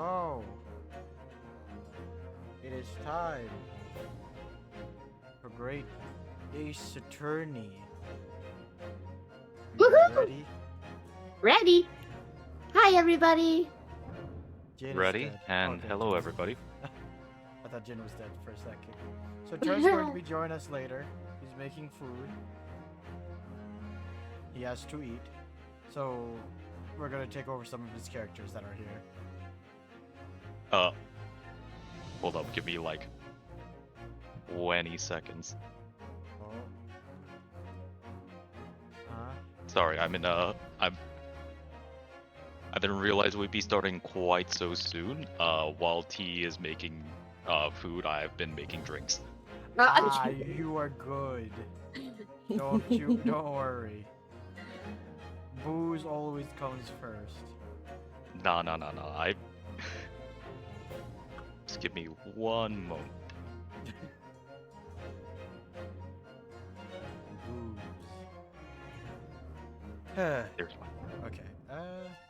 Hello. It is time for Great Ace Attorney. You guys Woohoo! ready? Ready? Hi, everybody. Jin is Ready? dead. And Okay, hello, Jin's- everybody. I thought Jin was dead for a second. So Char's going to be joining us later. He's making food. He has to eat. So we're going to take over some of his characters that are here. Hold up, give me like 20 seconds. Oh. Huh? Sorry, I didn't realize we'd be starting quite so soon. While T is making food, I've been making drinks. You are good. Don't worry. Booze always comes first. Nah, Just give me one moment. Booze. There's one. Okay,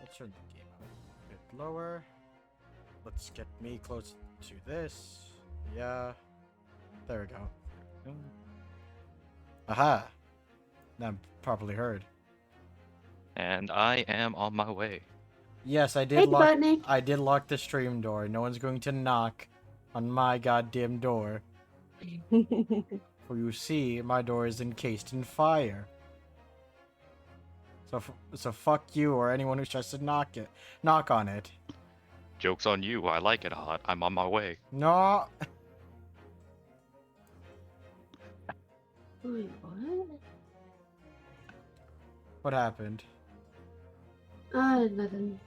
let's turn the game up a bit lower. Let's get me close to this. Yeah. There we go. Aha! Now I'm properly heard. And I am on my way. Yes, I did Hey, lock. Butnick. I did lock the stream door. No one's going to knock on my goddamn door. For you see, my door is encased in fire. So fuck you or anyone who tries to knock on it. Joke's on you, I like it hot. I'm on my way. No. Wait, what? What happened? Nothing.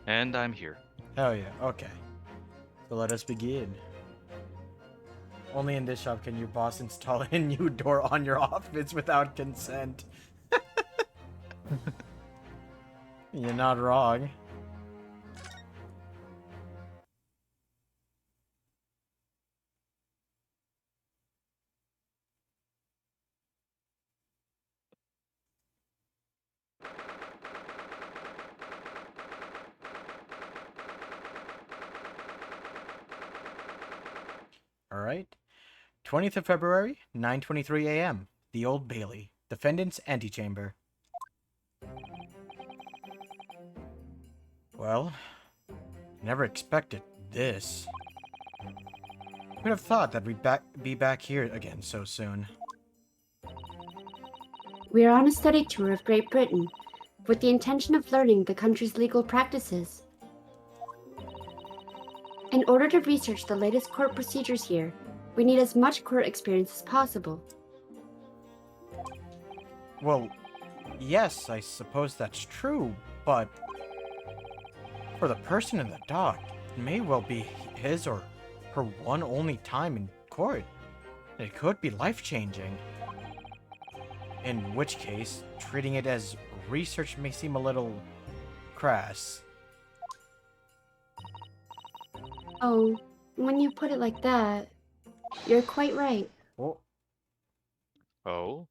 And I'm here. Hell yeah. Okay. So let us begin. Only in this shop can your boss install a new door on your office without consent. You're not wrong. All right. 20th of February, 9:23 a.m. The Old Bailey, defendant's antechamber. Well, never expected this. Who'd have thought that we'd be back here again so soon? We are on a study tour of Great Britain with the intention of learning the country's legal practices. In order to research the latest court procedures here, we need as much court experience as possible. Well, yes, I suppose that's true, but for the person in the dock, it may well be his or her one only time in court. It could be life-changing. In which case, treating it as research may seem a little crass. Oh, when you put it like that, you're quite right. Oh, Oh?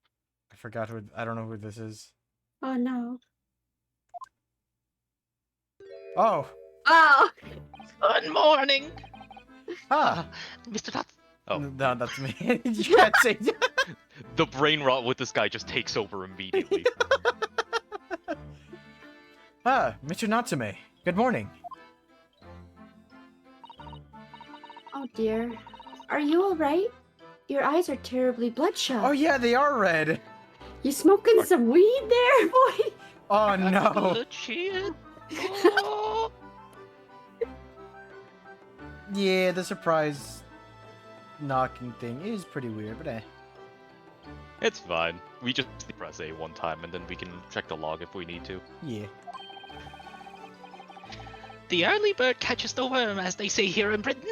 I forgot who. I don't know who this is. Oh no. Oh, Oh! Good morning! ah, Mr. Nuts! Oh. no, that's me. You can't say. The brain rot with this guy just takes over immediately. Mr. Natsume. Good morning. Oh dear. Are you alright? Your eyes are terribly bloodshot. Oh yeah, they are red. You smoking some weed there, boy? Oh no. Legit. Oh. Yeah, the surprise knocking thing is pretty weird, but eh. It's fine. We just press A one time and then we can check the log if we need to. Yeah. The early bird catches the worm, as they say here in Britain.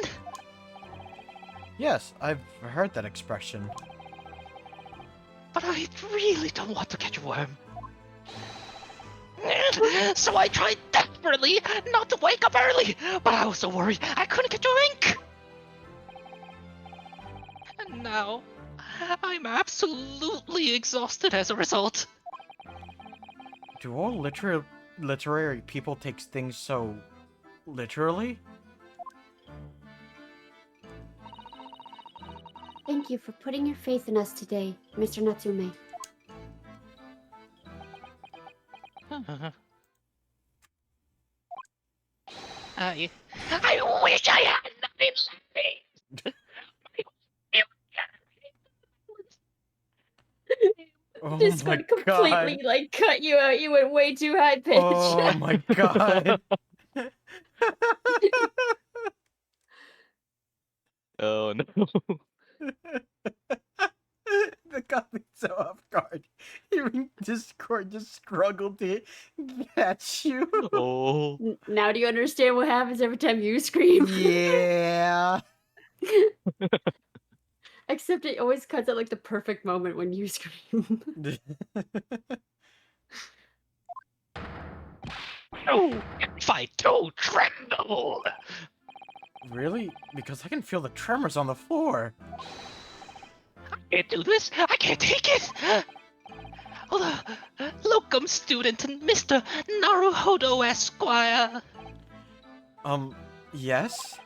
Yes, I've heard that expression. But I really don't want to catch a worm. So I tried desperately not to wake up early, but I was so worried I couldn't catch a wink. And now, I'm absolutely exhausted as a result. Do all literary people take things so Literally? Thank you for putting your faith in us today, Mr. Natsume. I wish I had nothing left. Oh my Discord completely god. like cut you out. You went way too high pitch. Oh my god. Oh no. That got me so off guard. Hearing Discord just struggled to catch you. Oh. Now do you understand what happens every time you scream? Yeah. Except it always cuts at like the perfect moment when you scream. Oh, if I do tremble. Really? Because I can feel the tremors on the floor. I can't do this. I can't take it. Oh, the locum student and Mr. Naruhodo Esquire. Yes?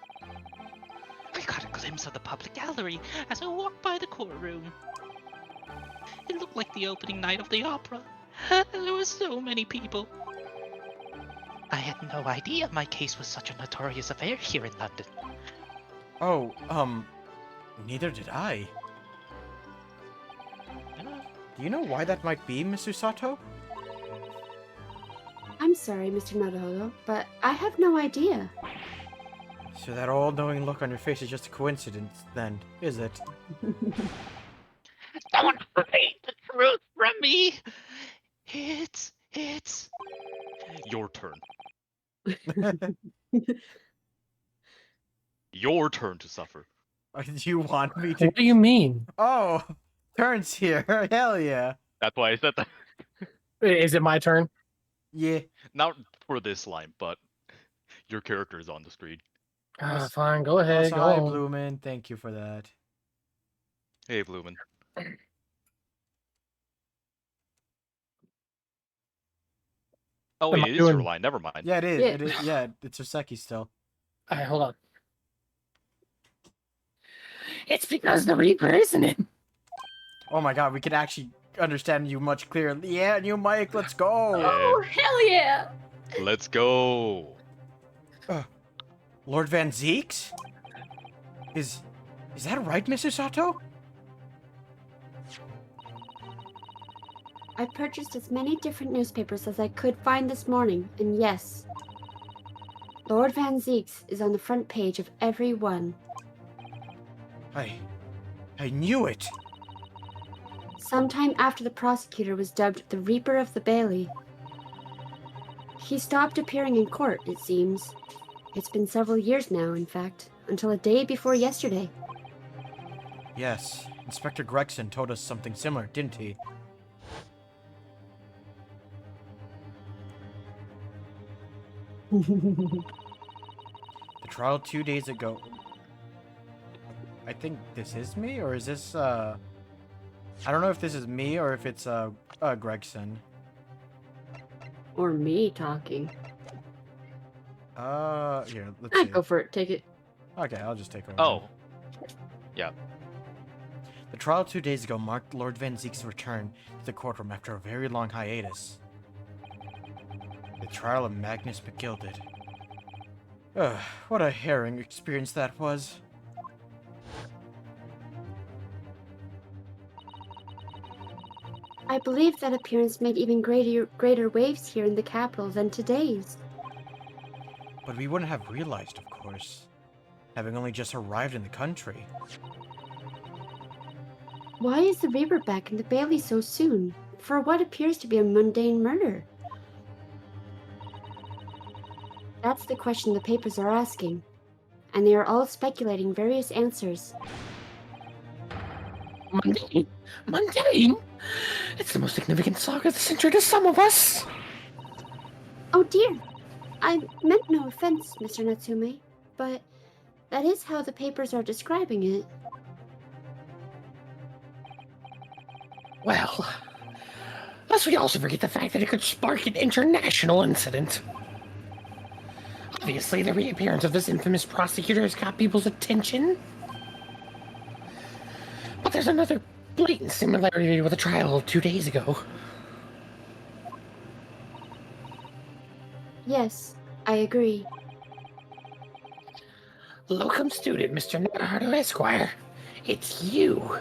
I got a glimpse of the public gallery as I walked by the courtroom. It looked like the opening night of the opera. There were so many people. I had no idea my case was such a notorious affair here in London. Oh, neither did I. Do you know why that might be, Miss Usato? I'm sorry, Mr. Naruhodo, but I have no idea. So that all-knowing look on your face is just a coincidence, then, is it? Don't hide the truth from me. It's... Your turn. Your turn to suffer. Do you want me to... What do you mean? Oh, turns here. Hell yeah. That's why I said that. Is it my turn? Yeah. Not for this line, but your character is on the screen. Fine, go ahead. Also, Go hi, on. Bloomin. Thank you for that. Hey, Bloomin. Oh Am wait, I it is your doing- line. Never mind. Yeah, it is. Yeah. It is. Yeah, it's Oseki still. Alright, hold on. It's because the Reaper isn't it? Oh my god, we can actually understand you much clearer. Yeah, new mic, let's go. Yeah. Oh, hell yeah! Let's go. Lord Van Zeeks? Is that right, Mrs. Sato? I purchased as many different newspapers as I could find this morning, and yes, Lord Van Zeeks is on the front page of every one. I knew it. Sometime after the prosecutor was dubbed the Reaper of the Bailey, he stopped appearing in court, it seems. It's been several years now, in fact, until a day before yesterday. Yes, Inspector Gregson told us something similar, didn't he? The trial 2 days ago. I think this is me, or is this, I don't know if this is me or if it's, Gregson. Or me talking. Here, let's see. Go for it, take it. Okay, I'll just take over. Oh. Yeah. The trial 2 days ago marked Lord Van Zeek's return to the courtroom after a very long hiatus. The trial of Magnus McGilded. Ugh, what a harrowing experience that was. I believe that appearance made even greater waves here in the capital than today's. But we wouldn't have realized, of course, having only just arrived in the country. Why is the Reaper back in the Bailey so soon, for what appears to be a mundane murder? That's the question the papers are asking, and they are all speculating various answers. Mundane? Mundane? It's the most significant saga of the century to some of us. Oh dear, I meant no offense, Mr. Natsume, but that is how the papers are describing it. Well, lest we also forget the fact that it could spark an international incident. Obviously, the reappearance of this infamous prosecutor has got people's attention. But there's another blatant similarity with the trial 2 days ago. Yes, I agree. Locum student, Mr. Naruto Esquire. It's you.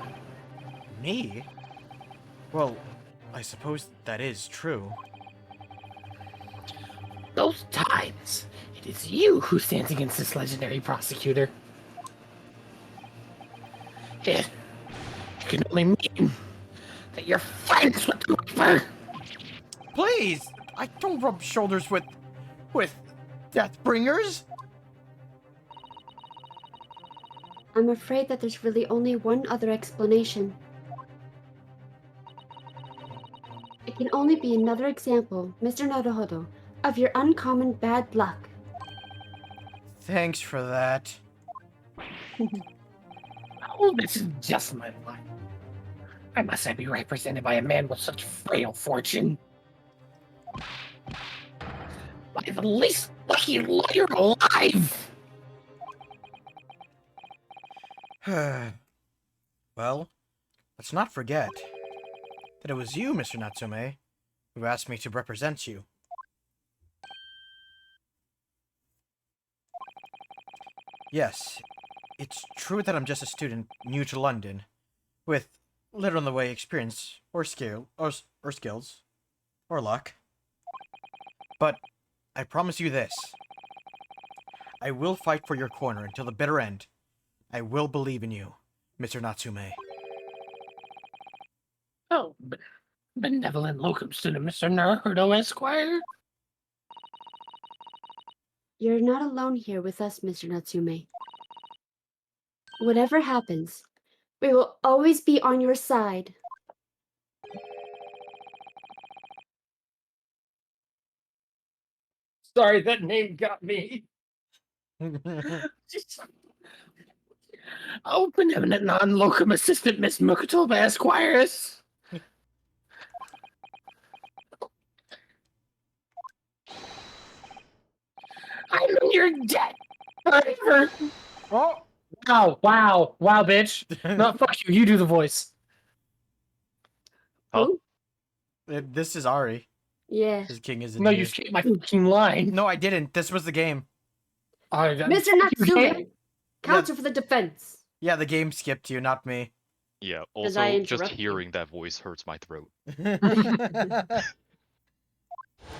Me? Well, I suppose that is true. Both times, it is you who stands against this legendary prosecutor. It can only mean that you're friends with the Reaper. Please! I don't rub shoulders with Deathbringers! I'm afraid that there's really only one other explanation. It can only be another example, Mr. Naruhodo, of your uncommon bad luck. Thanks for that. Oh, this is just my luck. I must not be represented by a man with such frail fortune. By the least lucky lawyer alive! Well, let's not forget that it was you, Mr. Natsume, who asked me to represent you. Yes, it's true that I'm just a student new to London, with little in the way experience or skills or luck. But I promise you this: I will fight for your corner until the bitter end. I will believe in you, Mr. Natsume. Oh, benevolent locum student, Mr. Naruto Esquire. You're not alone here with us, Mr. Natsume. Whatever happens, we will always be on your side. Sorry, that name got me. Oh, benevolent non-locum assistant, Miss Mukotoba Esquires. I'm in your debt. Forever. Oh! Wow, bitch. No, fuck you. You do the voice. Huh? Who? This is Ari. Yeah. His king is in No, here. you skipped my fucking line. No, I didn't. This was the game. Mr. Natsume! Counsel for the defense. Yeah, the game skipped you, not me. Yeah, As I also, just interrupt you. hearing that voice hurts my throat.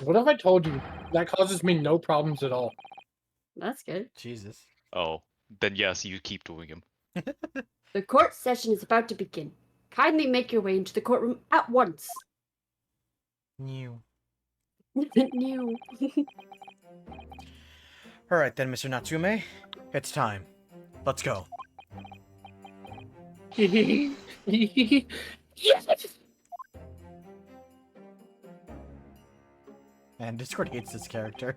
What if I told you that causes me no problems at all? That's good. Jesus. Oh, then yes, you keep doing him. The court session is about to begin. Kindly make your way into the courtroom at once. New. New. Alright then, Mr. Natsume. It's time. Let's go. Yes! Man, Discord hates this character.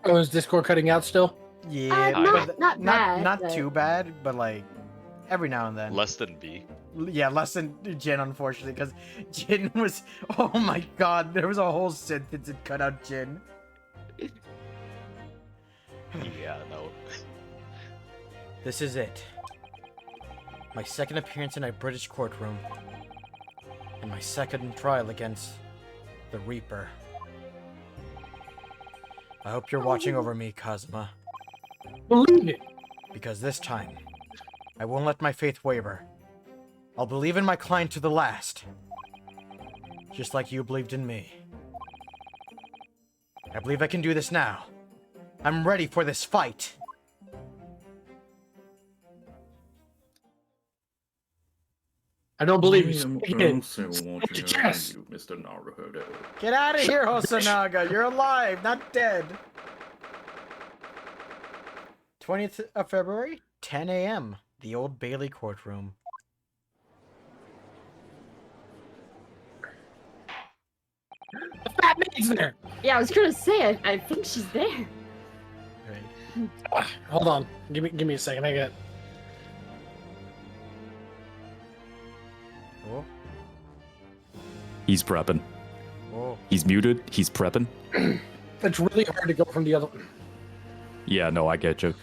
Oh, is Discord cutting out still? Yeah, not bad, not but- too bad, but like every now and then. Less than B. Yeah, less than Jin, unfortunately, because Jin was. Oh my god, there was a whole sentence that cut out Jin. Yeah, no. This is it. My second appearance in a British courtroom. And my second trial against the Reaper. I hope you're watching over me, Kazuma. Believe it. Because this time, I won't let my faith waver. I'll believe in my client to the last. Just like you believed in me. I believe I can do this now. I'm ready for this fight. I don't believe I you. am Speak it. also watching Yes. over you, Mr. Naruhodo. Get out of here, Hosonaga! You're alive, not dead! 20th of February, 10 a.m. The Old Bailey courtroom. The fat maid's there. Yeah, I was gonna say it. I think she's there. Right. Hold on. Give me a second. I got. Oh, He's prepping. oh. He's muted. He's prepping. That's really hard to go from the other. Yeah, no, I get you.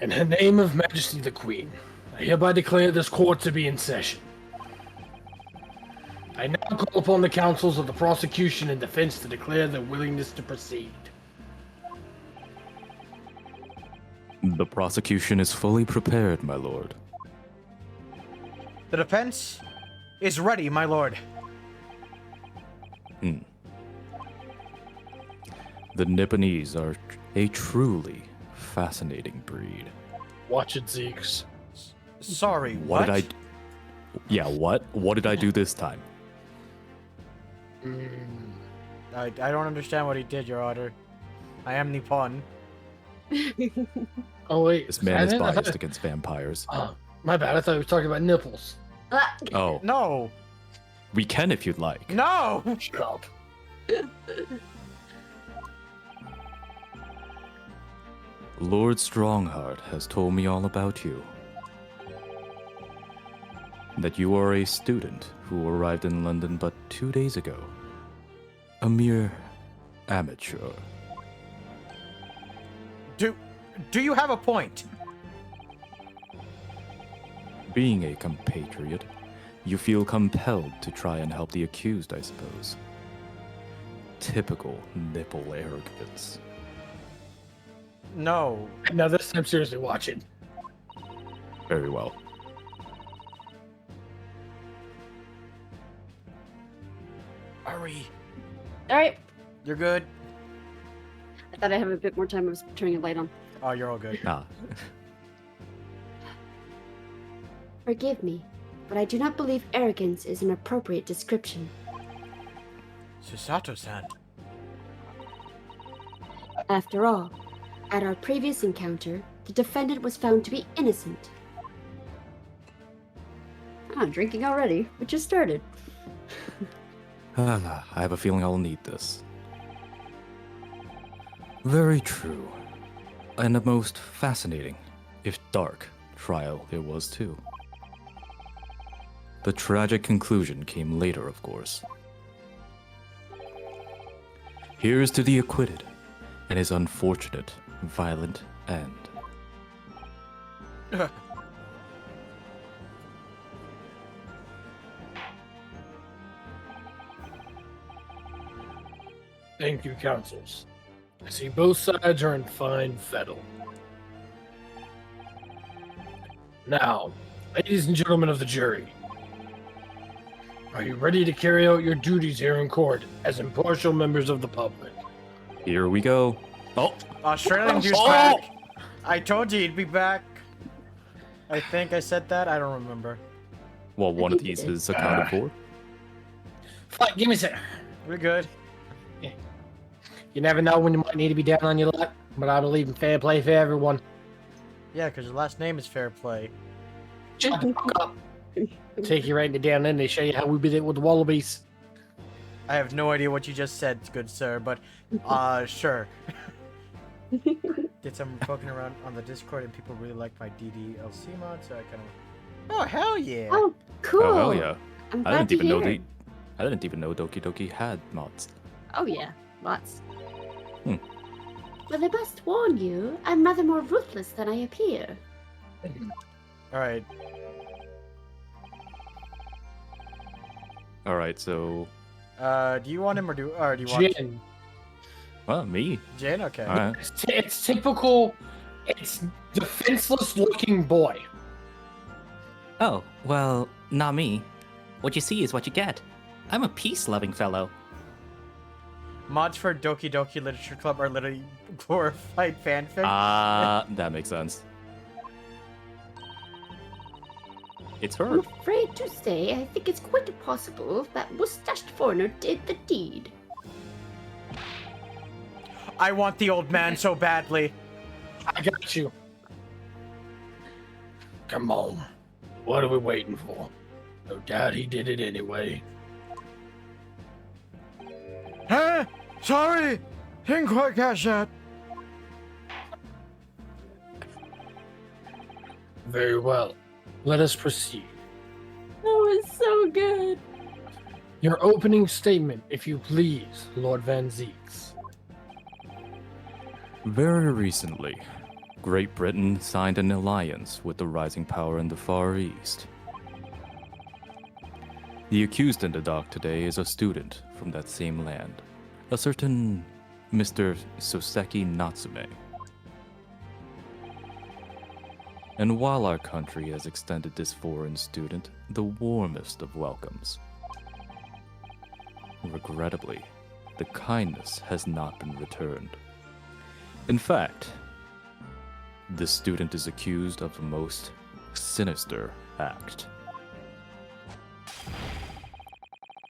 In the name of Majesty the Queen, I hereby declare this court to be in session. I now call upon the counsels of the prosecution and defense to declare their willingness to proceed. The prosecution is fully prepared, my lord. The defense is ready, my lord. The Nipponese are a truly fascinating breed. Watch it, Zeeks. Sorry, What did I... Yeah, what? What did I do this time? I don't understand what he did, Your Honor. I am Nippon. Oh, wait. This man is I biased thought- against vampires. Oh, my bad. I thought he was talking about nipples. Oh, No! we can if you'd like. No! Shut up. Lord Strongheart has told me all about you. That you are a student who arrived in London but 2 days ago. A mere amateur. Do you have a point? Being a compatriot, you feel compelled to try and help the accused, I suppose. Typical nipple arrogance. No. Now this time, seriously, watch it. Very well. Hurry. All right. You're good? I thought I'd have a bit more time. I was turning a light on. Oh, you're all good. Ah, Forgive me, but I do not believe arrogance is an appropriate description. Susato-san. After all, at our previous encounter, the defendant was found to be innocent. Ah, drinking already. We just started. I have a feeling I'll need this. Very true. And a most fascinating, if dark, trial it was too. The tragic conclusion came later, of course. Here's to the acquitted and his unfortunate, violent end. Thank you, counsels. I see both sides are in fine fettle. Now, ladies and gentlemen of the jury, are you ready to carry out your duties here in court as impartial members of the public? Here we go. Oh, Australian dude's back. I told you he'd be back. I think I said that. I don't remember. well, one of think you these did. is accounted for. Fine, give me a sec. We're good. You never know when you might need to be down on your luck, but I believe in fair play for everyone. Yeah, because your last name is Fair Play. Shut the fuck up. Take you right into down in to show you how we did it with the wallabies. I have no idea what you just said, good sir, but sure. Did some poking around on the Discord and people really like my DDLC mod, so I kind of. Oh hell yeah! Oh, cool. Oh hell yeah! I'm I glad didn't to even know hear. I didn't even know Doki Doki had mods. Oh yeah, lots. Hmm. Well, I must warn you, I'm rather more ruthless than I appear. All right. All right, so Do you want him or do you want Jin. well, me. Jin? Okay. All right. It's typical. It's defenseless looking boy. Oh, well, not me. What you see is what you get. I'm a peace-loving fellow. Mods for Doki Doki Literature Club are literally glorified fanfic. That makes sense. It's I'm her. afraid to say I think it's quite possible that mustached foreigner did the deed. I want the old man so badly. I got you. Come on. What are we waiting for? No doubt he did it anyway. Huh? Sorry, didn't quite catch that. Very well. Let us proceed. That was so good. Your opening statement, if you please, Lord Van Zeeks. Very recently, Great Britain signed an alliance with the rising power in the Far East. The accused in the dock today is a student from that same land, a certain Mr. Soseki Natsume. And while our country has extended this foreign student the warmest of welcomes, regrettably, the kindness has not been returned. In fact, this student is accused of a most sinister act.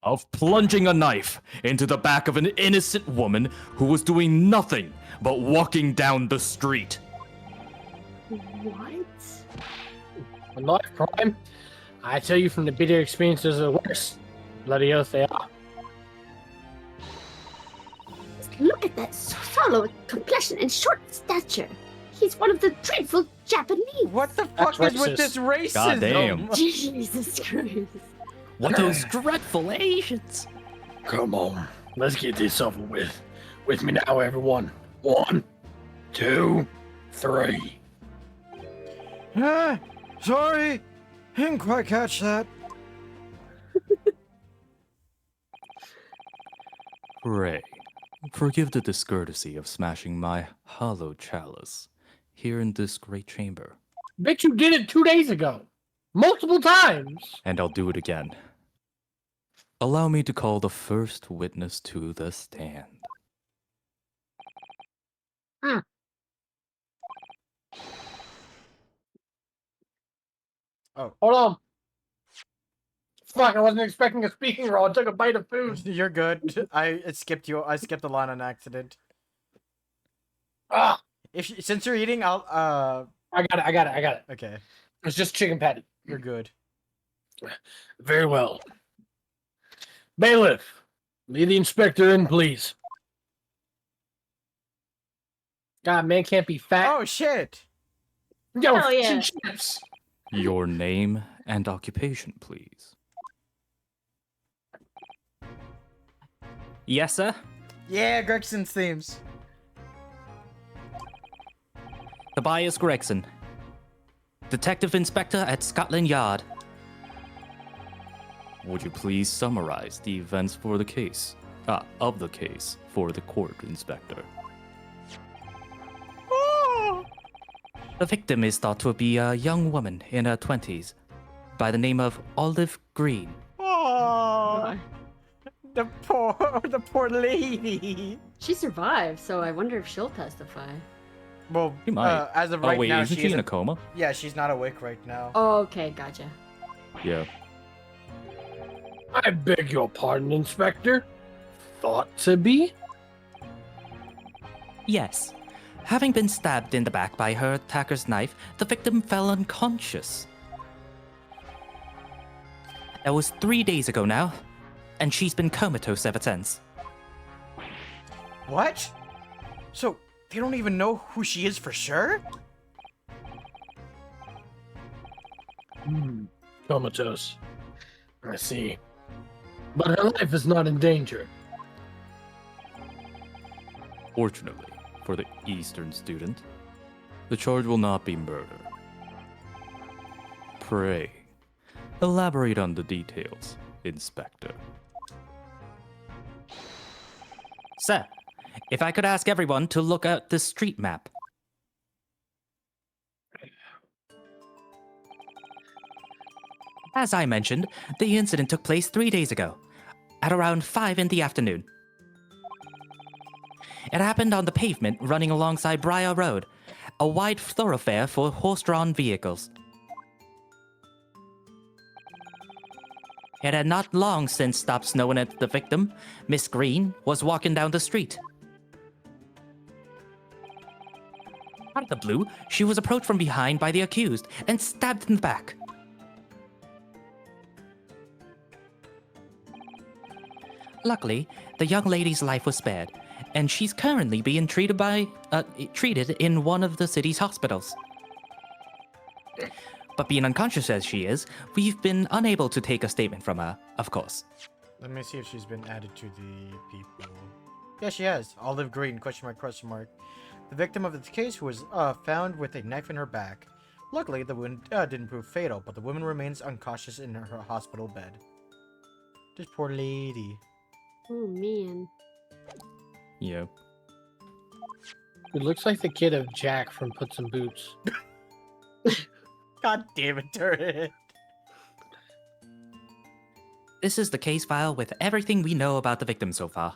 Of plunging a knife into the back of an innocent woman who was doing nothing but walking down the street. What? A knife crime? I tell you from the bitter experiences of the worst. Bloody oath they are. Look at that sallow complexion and short stature. He's one of the dreadful Japanese. What the fuck That's is with this racism? Goddamn. Jesus Christ. What those dreadful Asians? Come on, let's get this over with. With me now, everyone. 1, 2, 3. Sorry, didn't quite catch that. Pray, forgive the discourtesy of smashing my hollow chalice here in this great chamber. Bet you did it 2 days ago. Multiple times. And I'll do it again. Allow me to call the first witness to the stand. Oh, Hold on. Fuck, I wasn't expecting a speaking role. I took a bite of food. you're good. I skipped you. I skipped the line on accident. Ah, Since you're eating, I'll I got it. Okay, It's just chicken patty. you're good. Very well. Bailiff, lead the inspector in, please. God, man can't be fat. Oh shit! Yo, Hell fish yeah. and chips. Your name and occupation, please. Yes, sir. Yeah, Gregson's themes. Tobias Gregson, Detective Inspector at Scotland Yard. Would you please summarize the events for the case, of the case for the court, Inspector? The victim is thought to be a young woman in her 20s by the name of Olive Green. Oh, the poor lady. She survived, so I wonder if she'll testify. Well, She might. as of Oh right wait, now, isn't she in a coma? Yeah, she's not awake right now. Oh, okay, gotcha. Yeah. I beg your pardon, Inspector. Thought to be? Yes. Having been stabbed in the back by her attacker's knife, the victim fell unconscious. That was 3 days ago now, and she's been comatose ever since. What? So they don't even know who she is for sure? Comatose. I see. But her life is not in danger. Fortunately for the Eastern student, the charge will not be murder. Pray, elaborate on the details, Inspector. Sir, if I could ask everyone to look at the street map. As I mentioned, the incident took place 3 days ago, at around 5 in the afternoon. It happened on the pavement running alongside Briar Road, a wide thoroughfare for horse-drawn vehicles. It had not long since stopped snowing and the victim, Miss Green, was walking down the street. Out of the blue, she was approached from behind by the accused and stabbed in the back. Luckily, the young lady's life was spared, and she's currently being treated in one of the city's hospitals. But being unconscious as she is, we've been unable to take a statement from her, of course. Let me see if she's been added to the people. Yeah, she has. Olive Green, question mark, question mark. The victim of this case was found with a knife in her back. Luckily, the wound didn't prove fatal, but the woman remains unconscious in her hospital bed. This poor lady. Oh man. Yeah. It looks like the kid of Jack from Puss in Boots. God damn it, Turret. This is the case file with everything we know about the victim so far.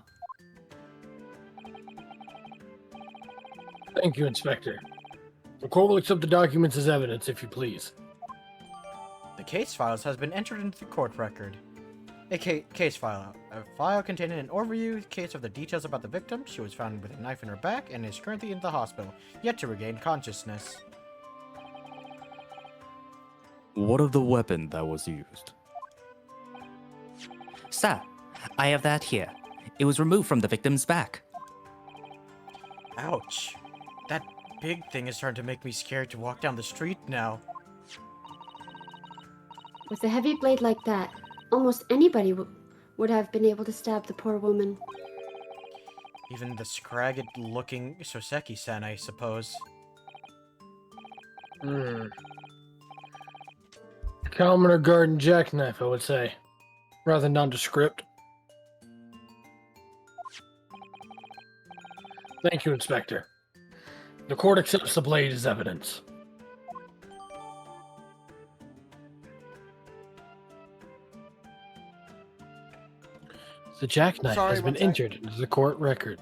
Thank you, Inspector. The court will accept the documents as evidence, if you please. The case files has been entered into the court record. A case file. A file containing an overview case of the details about the victim. She was found with a knife in her back and is currently in the hospital, yet to regain consciousness. What of the weapon that was used? Sir, I have that here. It was removed from the victim's back. Ouch. That big thing is starting to make me scared to walk down the street now. With a heavy blade like that, almost anybody would have been able to stab the poor woman. Even the scragged-looking Soseki-san, I suppose. Commoner garden jackknife, I would say. Rather nondescript. Thank you, Inspector. The court accepts the blade as evidence. The jackknife Sorry, has been one sec. entered into the court record.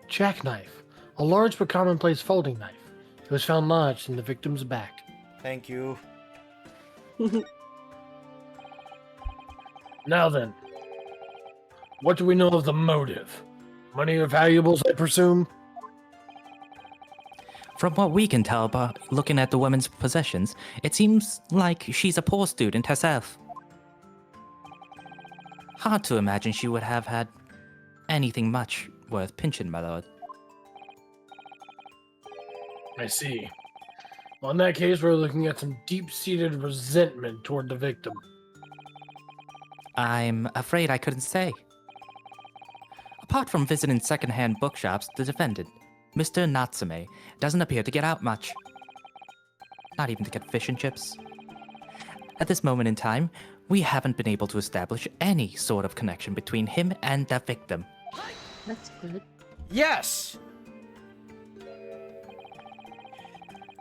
Jackknife, a large but commonplace folding knife. It was found lodged in the victim's back. Thank you. Now then, what do we know of the motive? Money or valuables, I presume? From what we can tell by looking at the woman's possessions, it seems like she's a poor student herself. Hard to imagine she would have had anything much worth pinching, my lord. I see. Well, in that case, we're looking at some deep-seated resentment toward the victim. I'm afraid I couldn't say. Apart from visiting second-hand bookshops, the defendant, Mr. Natsume, doesn't appear to get out much. Not even to get fish and chips. At this moment in time, we haven't been able to establish any sort of connection between him and the victim. That's good. Yes!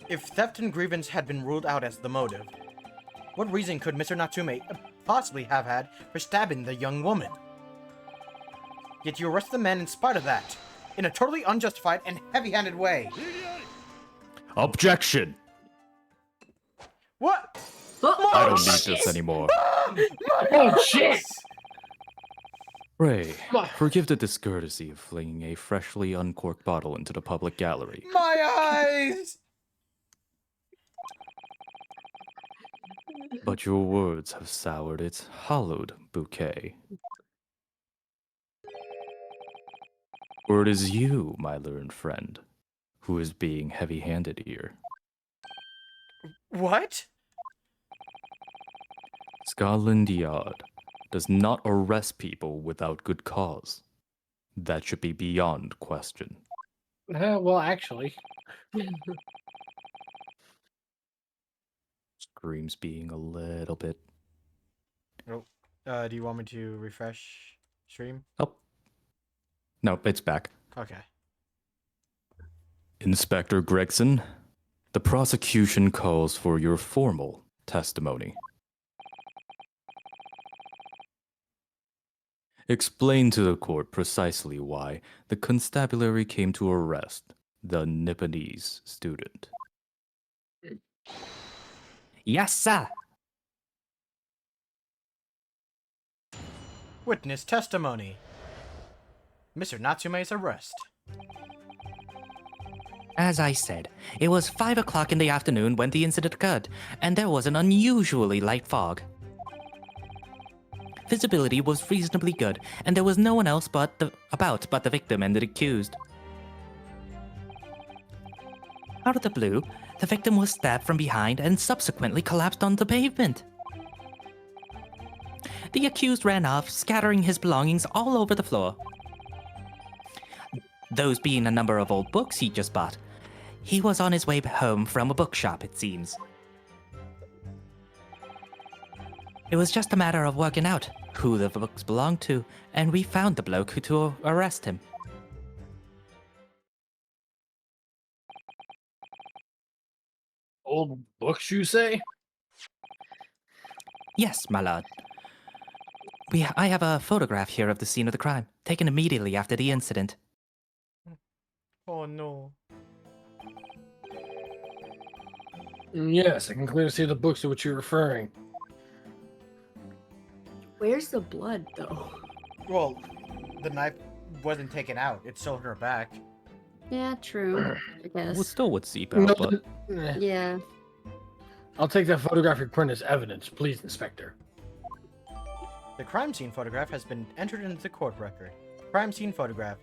If theft and grievance had been ruled out as the motive, what reason could Mr. Natsume possibly have had for stabbing the young woman? Yet you arrested the man in spite of that, in a totally unjustified and heavy-handed way. Objection! What? I don't need this anymore. Oh, shit! Ray, forgive the discourtesy of flinging a freshly uncorked bottle into the public gallery. My eyes! But your words have soured its hallowed bouquet. For it is you, my learned friend, who is being heavy-handed here. What? Scotland Yard does not arrest people without good cause. That should be beyond question. Well, actually. Screams being a little bit... Oh, do you want me to refresh stream? Oh. No, it's back. Okay. Inspector Gregson, the prosecution calls for your formal testimony. Explain to the court precisely why the constabulary came to arrest the Nipponese student. Yes, sir! Witness testimony. Mr. Natsume's arrest. As I said, it was 5 o'clock in the afternoon when the incident occurred, and there was an unusually light fog. Visibility was reasonably good, and there was no one else but the victim and the accused. Out of the blue, the victim was stabbed from behind and subsequently collapsed on the pavement. The accused ran off, scattering his belongings all over the floor. Those being a number of old books he just bought, He was on his way home from a bookshop, it seems. It was just a matter of working out who the books belonged to, and we found the bloke who to arrest him. Old books, you say? Yes, my lord. I have a photograph here of the scene of the crime, taken immediately after the incident. Oh no. Yes, I can clearly see the books to which you're referring. Where's the blood, though? Well, the knife wasn't taken out. It's still in her back. Yeah, true. I guess. Well, still would seep No, out, but Yeah. I'll take that photographic print as evidence, please, Inspector. The crime scene photograph has been entered into the court record. Crime scene photograph.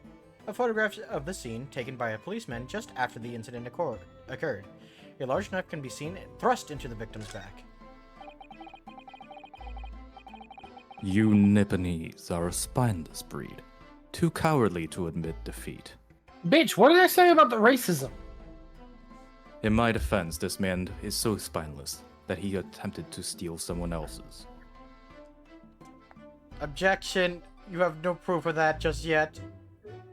A photograph of the scene taken by a policeman just after the incident occurred. A large knife can be seen thrust into the victim's back. you Nipponese are a spineless breed, too cowardly to admit defeat. Bitch, what did I say about the racism? In my defense, this man is so spineless that he attempted to steal someone else's. Objection. You have no proof of that just yet.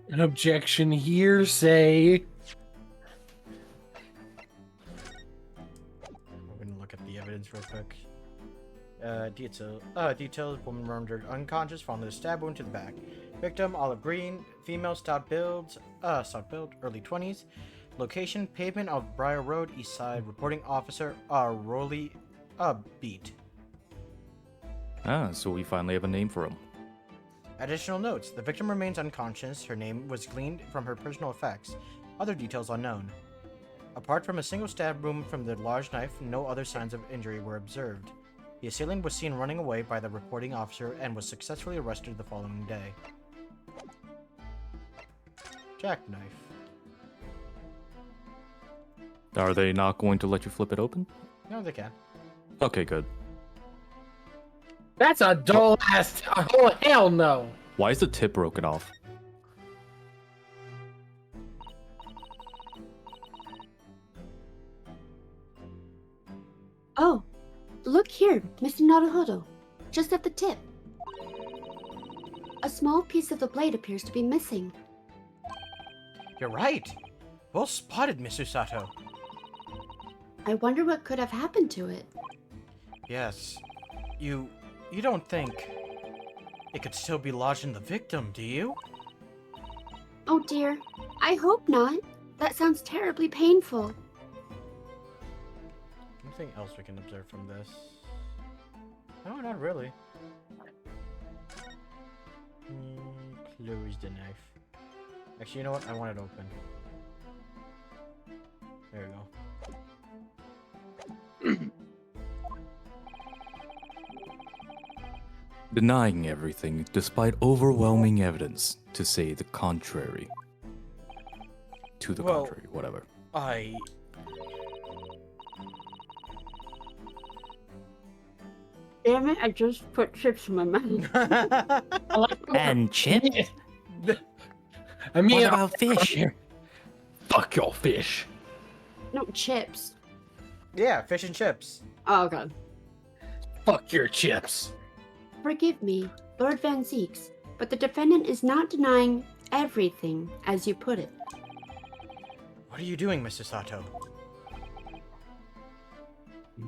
An objection, hearsay. We're gonna look at the evidence real quick. Details. Woman rendered unconscious following the stab wound to the back. Victim, olive green. Female, stout build, early 20s. Location, pavement of Briar Road, East Side. Reporting officer, Rolly, Beat. Ah, so we finally have a name for him. Additional notes. The victim remains unconscious. Her name was gleaned from her personal effects. Other details unknown. Apart from a single stab wound from the large knife, no other signs of injury were observed. The assailant was seen running away by the reporting officer and was successfully arrested the following day. Jackknife. Are they not going to let you flip it open? No, they can. Okay, good. That's a dull ass. Oh, hell no. Why is the tip broken off? Oh, look here, Mr. Naruhodo. Just at the tip. A small piece of the blade appears to be missing. You're right. Well spotted, Mr. Sato. I wonder what could have happened to it. Yes. You don't think it could still be lodged in the victim, do you? Oh dear, I hope not. That sounds terribly painful. Anything else we can observe from this? No, not really. Close the knife. Actually, you know what? I want it open. There we go. Denying everything despite overwhelming evidence to say the contrary. To the Well, contrary, whatever. Damn it, I just put chips in my mouth. And chips? I mean, What about fish? Fuck your fish. No, chips. Yeah, fish and chips. Oh god. Fuck your chips. Forgive me, Lord Van Zeeks, but the defendant is not denying everything, as you put it. What are you doing, Mr. Sato?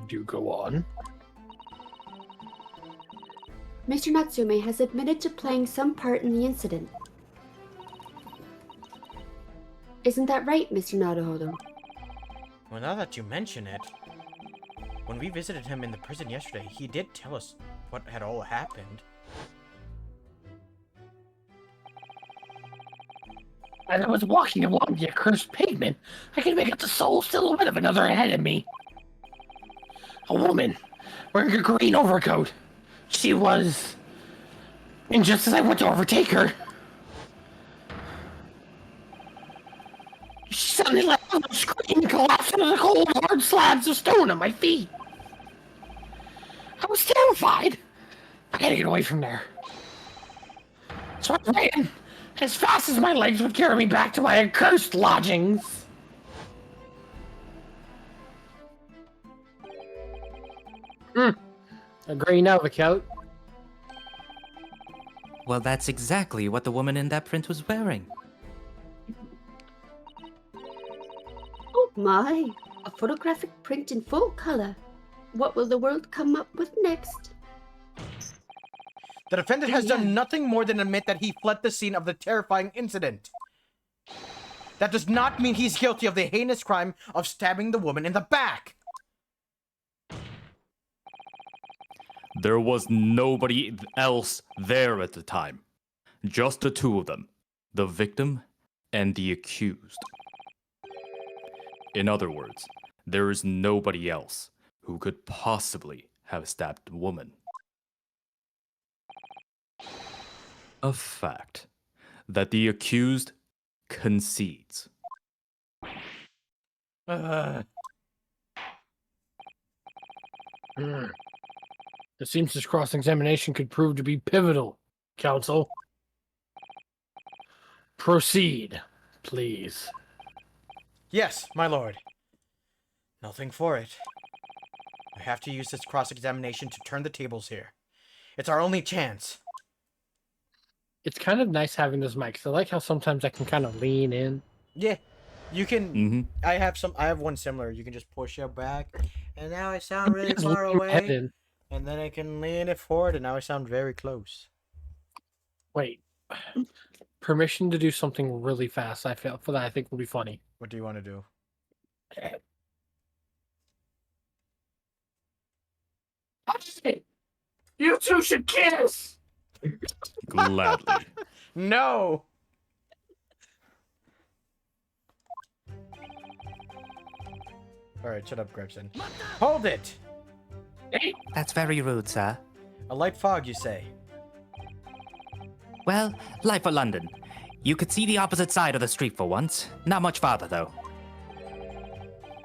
Do go on. Mr. Natsume has admitted to playing some part in the incident. Isn't that right, Mr. Naruhodo? Well, now that you mention it, when we visited him in the prison yesterday, he did tell us what had all happened. As I was walking along the accursed pavement, I could make out the sole silhouette of another ahead of me. A woman, wearing a green overcoat. She was... And just as I went to overtake her, she suddenly let out a scream and collapsed into the cold, hard slabs of stone at my feet. I was terrified. I had to get away from there. So I ran as fast as my legs would carry me back to my accursed lodgings. A gray Navacoat. Well, that's exactly what the woman in that print was wearing. Oh my! A photographic print in full color. What will the world come up with next? The defendant has done nothing more than admit that he fled the scene of the terrifying incident. That does not mean he's guilty of the heinous crime of stabbing the woman in the back. There was nobody else there at the time. Just the two of them. The victim and the accused. In other words, there is nobody else who could possibly have stabbed the woman. A fact that the accused concedes. It seems this cross-examination could prove to be pivotal, counsel. Proceed, please. Yes, my lord. Nothing for it. I have to use this cross-examination to turn the tables here. It's our only chance. It's kind of nice having this mic, 'cause I like how sometimes I can kind of lean in. Yeah, you can. Mm-hmm. I have one similar. You can just push it back, and now I sound really Just far lean my head away. in. And then I can lean it forward, and now I sound very close. Wait. Permission to do something really fast, I feel, for that I think will be funny. What do you want to do? You two should kiss! Gladly. No! Alright, shut up, Gregson. Hold it! That's very rude, sir. A light fog, you say? Well, life for London. You could see the opposite side of the street for once. Not much farther, though.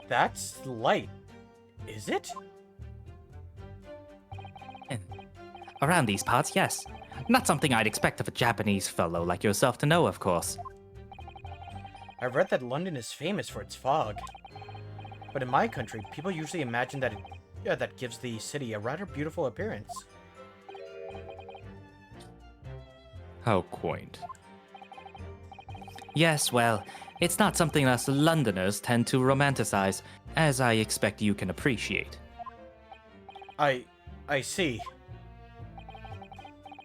That's light. Is it? Around these parts, yes. Not something I'd expect of a Japanese fellow like yourself to know, of course. I've read that London is famous for its fog. But in my country, people usually imagine that that gives the city a rather beautiful appearance. How quaint. Yes, well, it's not something us Londoners tend to romanticize, as I expect you can appreciate. I see.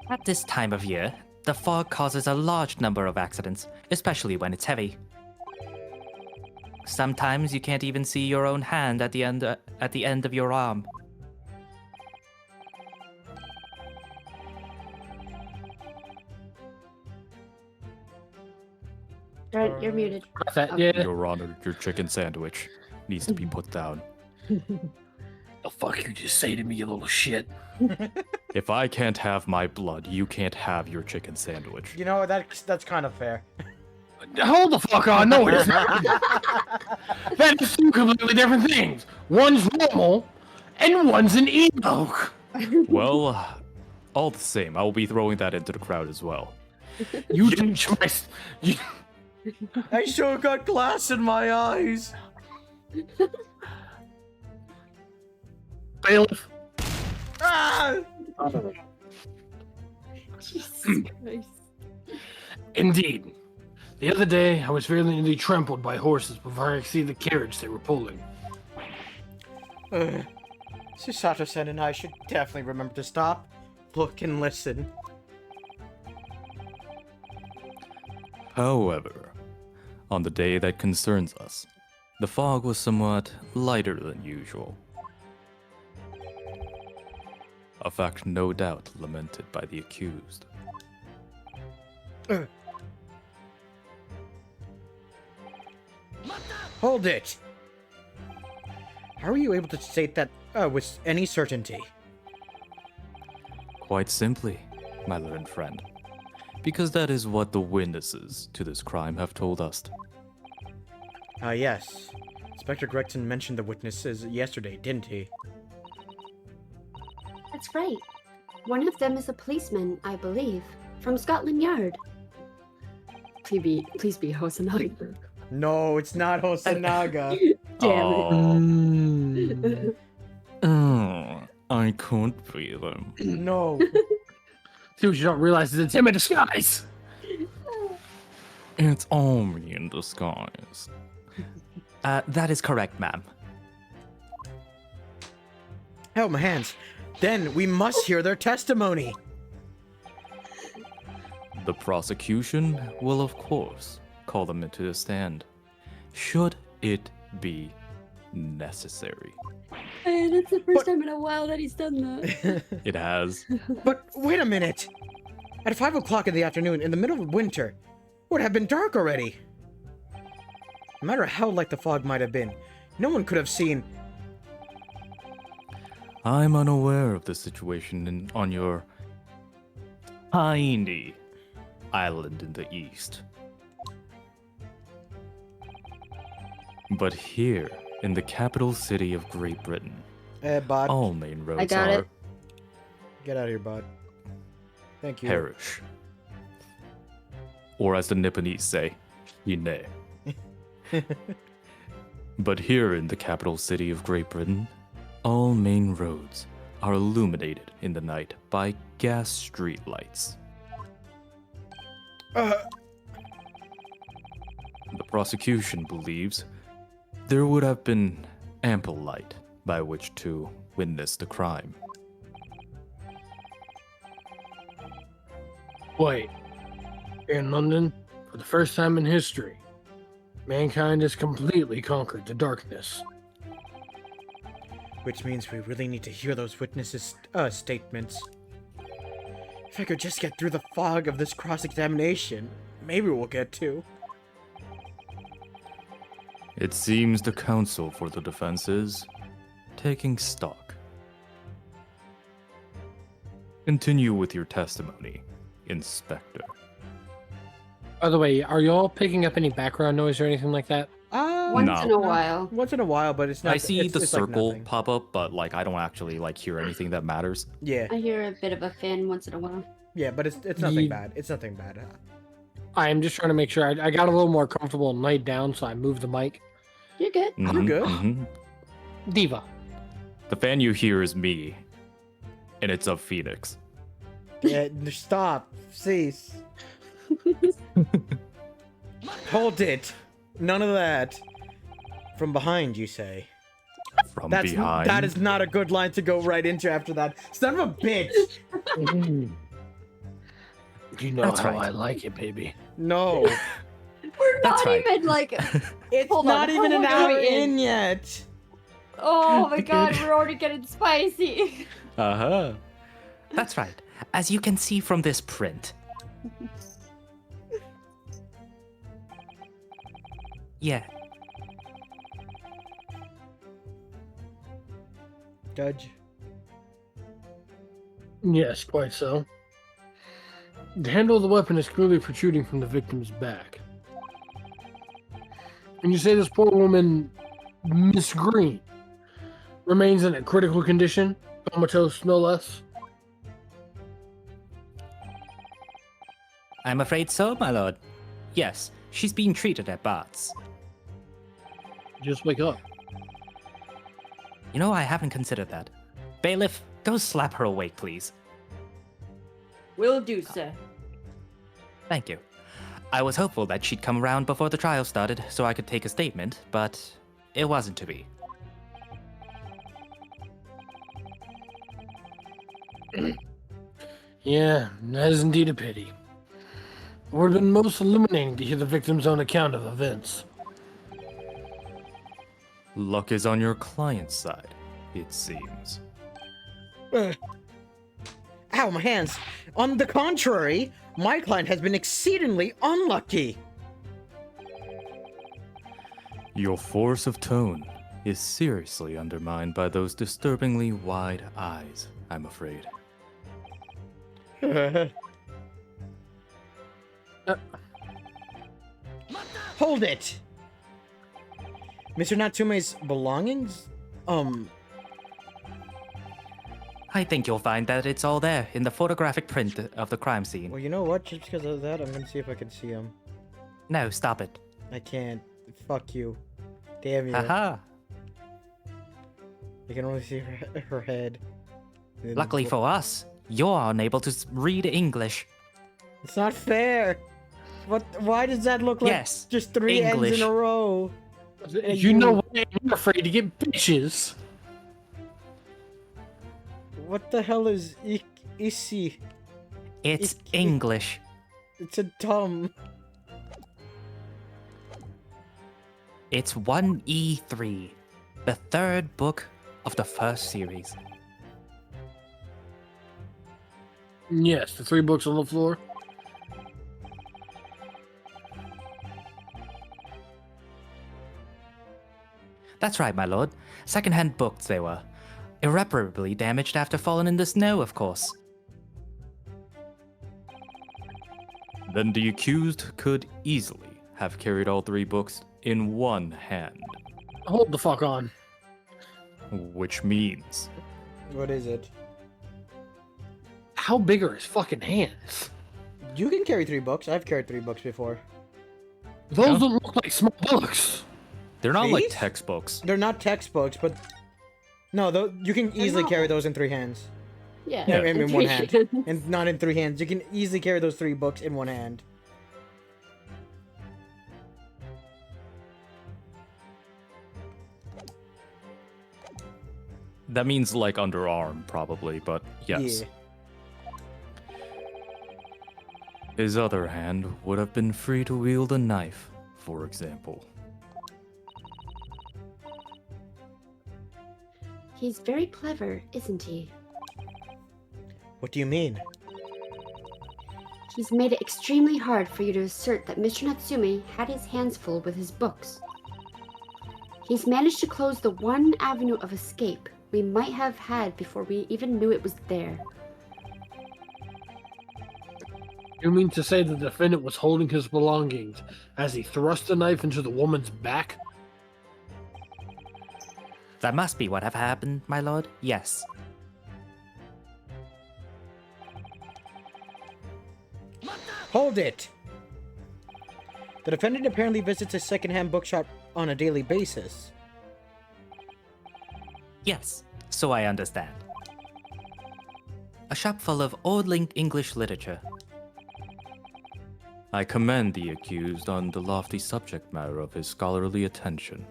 At this time of year, the fog causes a large number of accidents, especially when it's heavy. Sometimes you can't even see your own hand at the end of your arm. Brent, you're muted. Yeah. Your Honor, your chicken sandwich needs to be put down. The fuck you just say to me, you little shit? You If I can't have my blood, you can't have your chicken sandwich. know, that's kind of fair. Hold the fuck on, no it's not. That is two completely different things. One's normal, and one's an emo. Well, all the same, I will be throwing that into the crowd as well. You didn't choice. You... I sure got glass in my eyes. Bailiff. Ah! Jesus Christ. Indeed. The other day, I was violently trampled by horses before I could see the carriage they were pulling. Susato-san and I should definitely remember to stop, look, and listen. However, on the day that concerns us, the fog was somewhat lighter than usual. A fact no doubt lamented by the accused. Hold it! How are you able to state that with any certainty? Quite simply, my learned friend, because that is what the witnesses to this crime have told us. Yes. Inspector Gregson mentioned the witnesses yesterday, didn't he? That's right. One of them is a policeman, I believe, from Scotland Yard. Please be Hosonaga. No, it's not Hosonaga. Damn Oh, I could be them. No. See what you don't realize is it's him in disguise. It's all me in disguise. That is correct, ma'am. Oh, my hands. Then we must hear their testimony. The prosecution will, of course, call them into the stand, should it be necessary. Hey, that's the first But- time in a while that he's done that. It has. But wait a minute. At 5 o'clock in the afternoon, in the middle of winter, it would have been dark already. No matter how light the fog might have been, no one could have seen. I'm unaware of the situation on your tiny island in the east. But here, in the capital city of Great Britain, Bud, all main roads got are it. get out of here, Bud. Thank you. perish. Or as the Nipponese say, Ine. But here in the capital city of Great Britain, all main roads are illuminated in the night by gas streetlights. The prosecution believes there would have been ample light by which to witness the crime. Wait. Here in London, for the first time in history, mankind has completely conquered the darkness. Which means we really need to hear those witnesses' statements. If I could just get through the fog of this cross-examination, maybe we'll get to. It seems the counsel for the defense is taking stock. Continue with your testimony, Inspector. By the way, are y'all picking up any background noise or anything like that? Once No. in a while. Once in a while, but it's not. I see it's- the it's like circle nothing. pop up, but like I don't actually like hear anything that matters. Yeah, I hear a bit of a fan once in a while. yeah, but it's nothing Ye- bad. It's nothing bad. I am just trying to make sure I got a little more comfortable and laid down, so I moved the mic. You're good. Mhm, good. mhm. Diva. The fan you hear is me, and it's of Phoenix. Yeah, stop, cease. Hold it. None of that. From behind, you say. From That's behind. that is not a good line to go right into after that. Son of a bitch. You know That's how right. I like it, baby. No, We're That's not right. even like. it's Hold on, not how even an long are hour we in yet. Oh my god, we're already getting spicy. Uh-huh. That's right. As you can see from this print. Yeah, Judge. Yes, quite so. The handle of the weapon is clearly protruding from the victim's back. And you say this poor woman, Miss Green, remains in a critical condition, comatose no less. I'm afraid so, my lord. Yes, she's being treated at Bart's. Just wake up. You know, I haven't considered that. Bailiff, go slap her awake, please. Will do, sir. Thank you. I was hopeful that she'd come around before the trial started so I could take a statement, but it wasn't to be. Yeah, that is indeed a pity. It would have been most illuminating to hear the victim's own account of events. Luck is on your client's side, it seems. Ow, my hands. On the contrary, my client has been exceedingly unlucky. Your force of tone is seriously undermined by those disturbingly wide eyes, I'm afraid. Hold it! Mr. Natsume's belongings? I think you'll find that it's all there in the photographic print of the crime scene. Well, you know what? Just because of that, I'm gonna see if I can see him. No, stop it. I can't. Fuck you. Damn you. Haha. I can only see her head. in the Luckily book. for us, you're unable to read English. It's not fair. What? Why does that look like Yes, just three ends in English. a row? You know why I'm afraid to get bitches. What the hell is isi? It's Ik- English. It's a dumb. It's 1E3, the third book of the first series. Yes, the 3 books on the floor. That's right, my lord. Second-hand books they were. Irreparably damaged after falling in the snow, of course. Then the accused could easily have carried all 3 books in one hand, Hold the fuck on. which means What is it? How big are his fucking hands? You can carry 3 books. I've carried 3 books before. Those Yeah. don't look like small books. they're not like These? textbooks. They're not textbooks, but no, you can easily carry those in 3 hands. Yeah. Yeah. In and one three hand, hands. and not in 3 hands. You can easily carry those 3 books in one hand. That means like underarm, probably, but yes. Yeah. His other hand would have been free to wield a knife, for example. He's very clever, isn't he? What do you mean? He's made it extremely hard for you to assert that Mr. Natsume had his hands full with his books. He's managed to close the one avenue of escape we might have had before we even knew it was there. You mean to say the defendant was holding his belongings as he thrust the knife into the woman's back? That must be what have happened, my lord. Yes. Hold it! The defendant apparently visits a secondhand bookshop on a daily basis. Yes, so I understand. A shop full of old-linked English literature. I commend the accused on the lofty subject matter of his scholarly attention.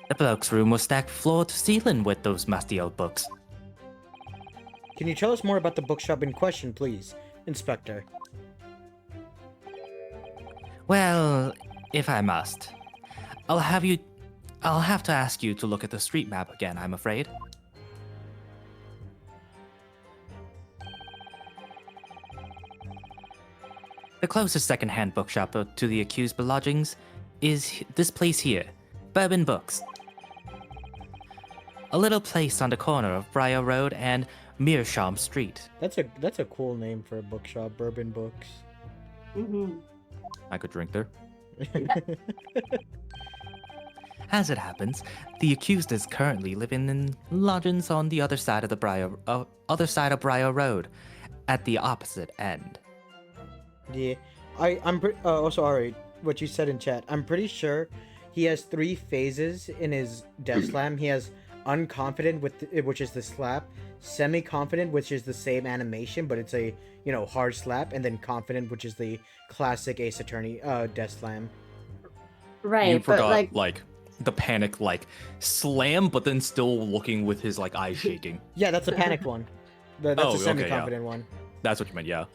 The bloke's room was stacked floor to ceiling with those musty old books. Can you tell us more about the bookshop in question, please, Inspector? Well, if I must, I'll have to ask you to look at the street map again, I'm afraid. The closest second-hand bookshop to the accused lodgings is this place here, Bourbon Books. A little place on the corner of Briar Road and Meerschaum Street. That's a cool name for a bookshop, Bourbon Books. Mm-hmm. I could drink there. As it happens, the accused is currently living in lodgings on the other side of Briar Road, at the opposite end. Yeah, I'm also alright. What you said in chat, I'm pretty sure he has 3 phases in his death slam. He has unconfident, which is the slap, semi-confident, which is the same animation, but it's a hard slap, and then confident, which is the classic Ace Attorney death slam. Right, You but forgot, like, the panic, slam, but then still looking with his, eyes shaking. Yeah, that's the panicked one. That's Oh, the okay, semi-confident one. That's what you meant, yeah.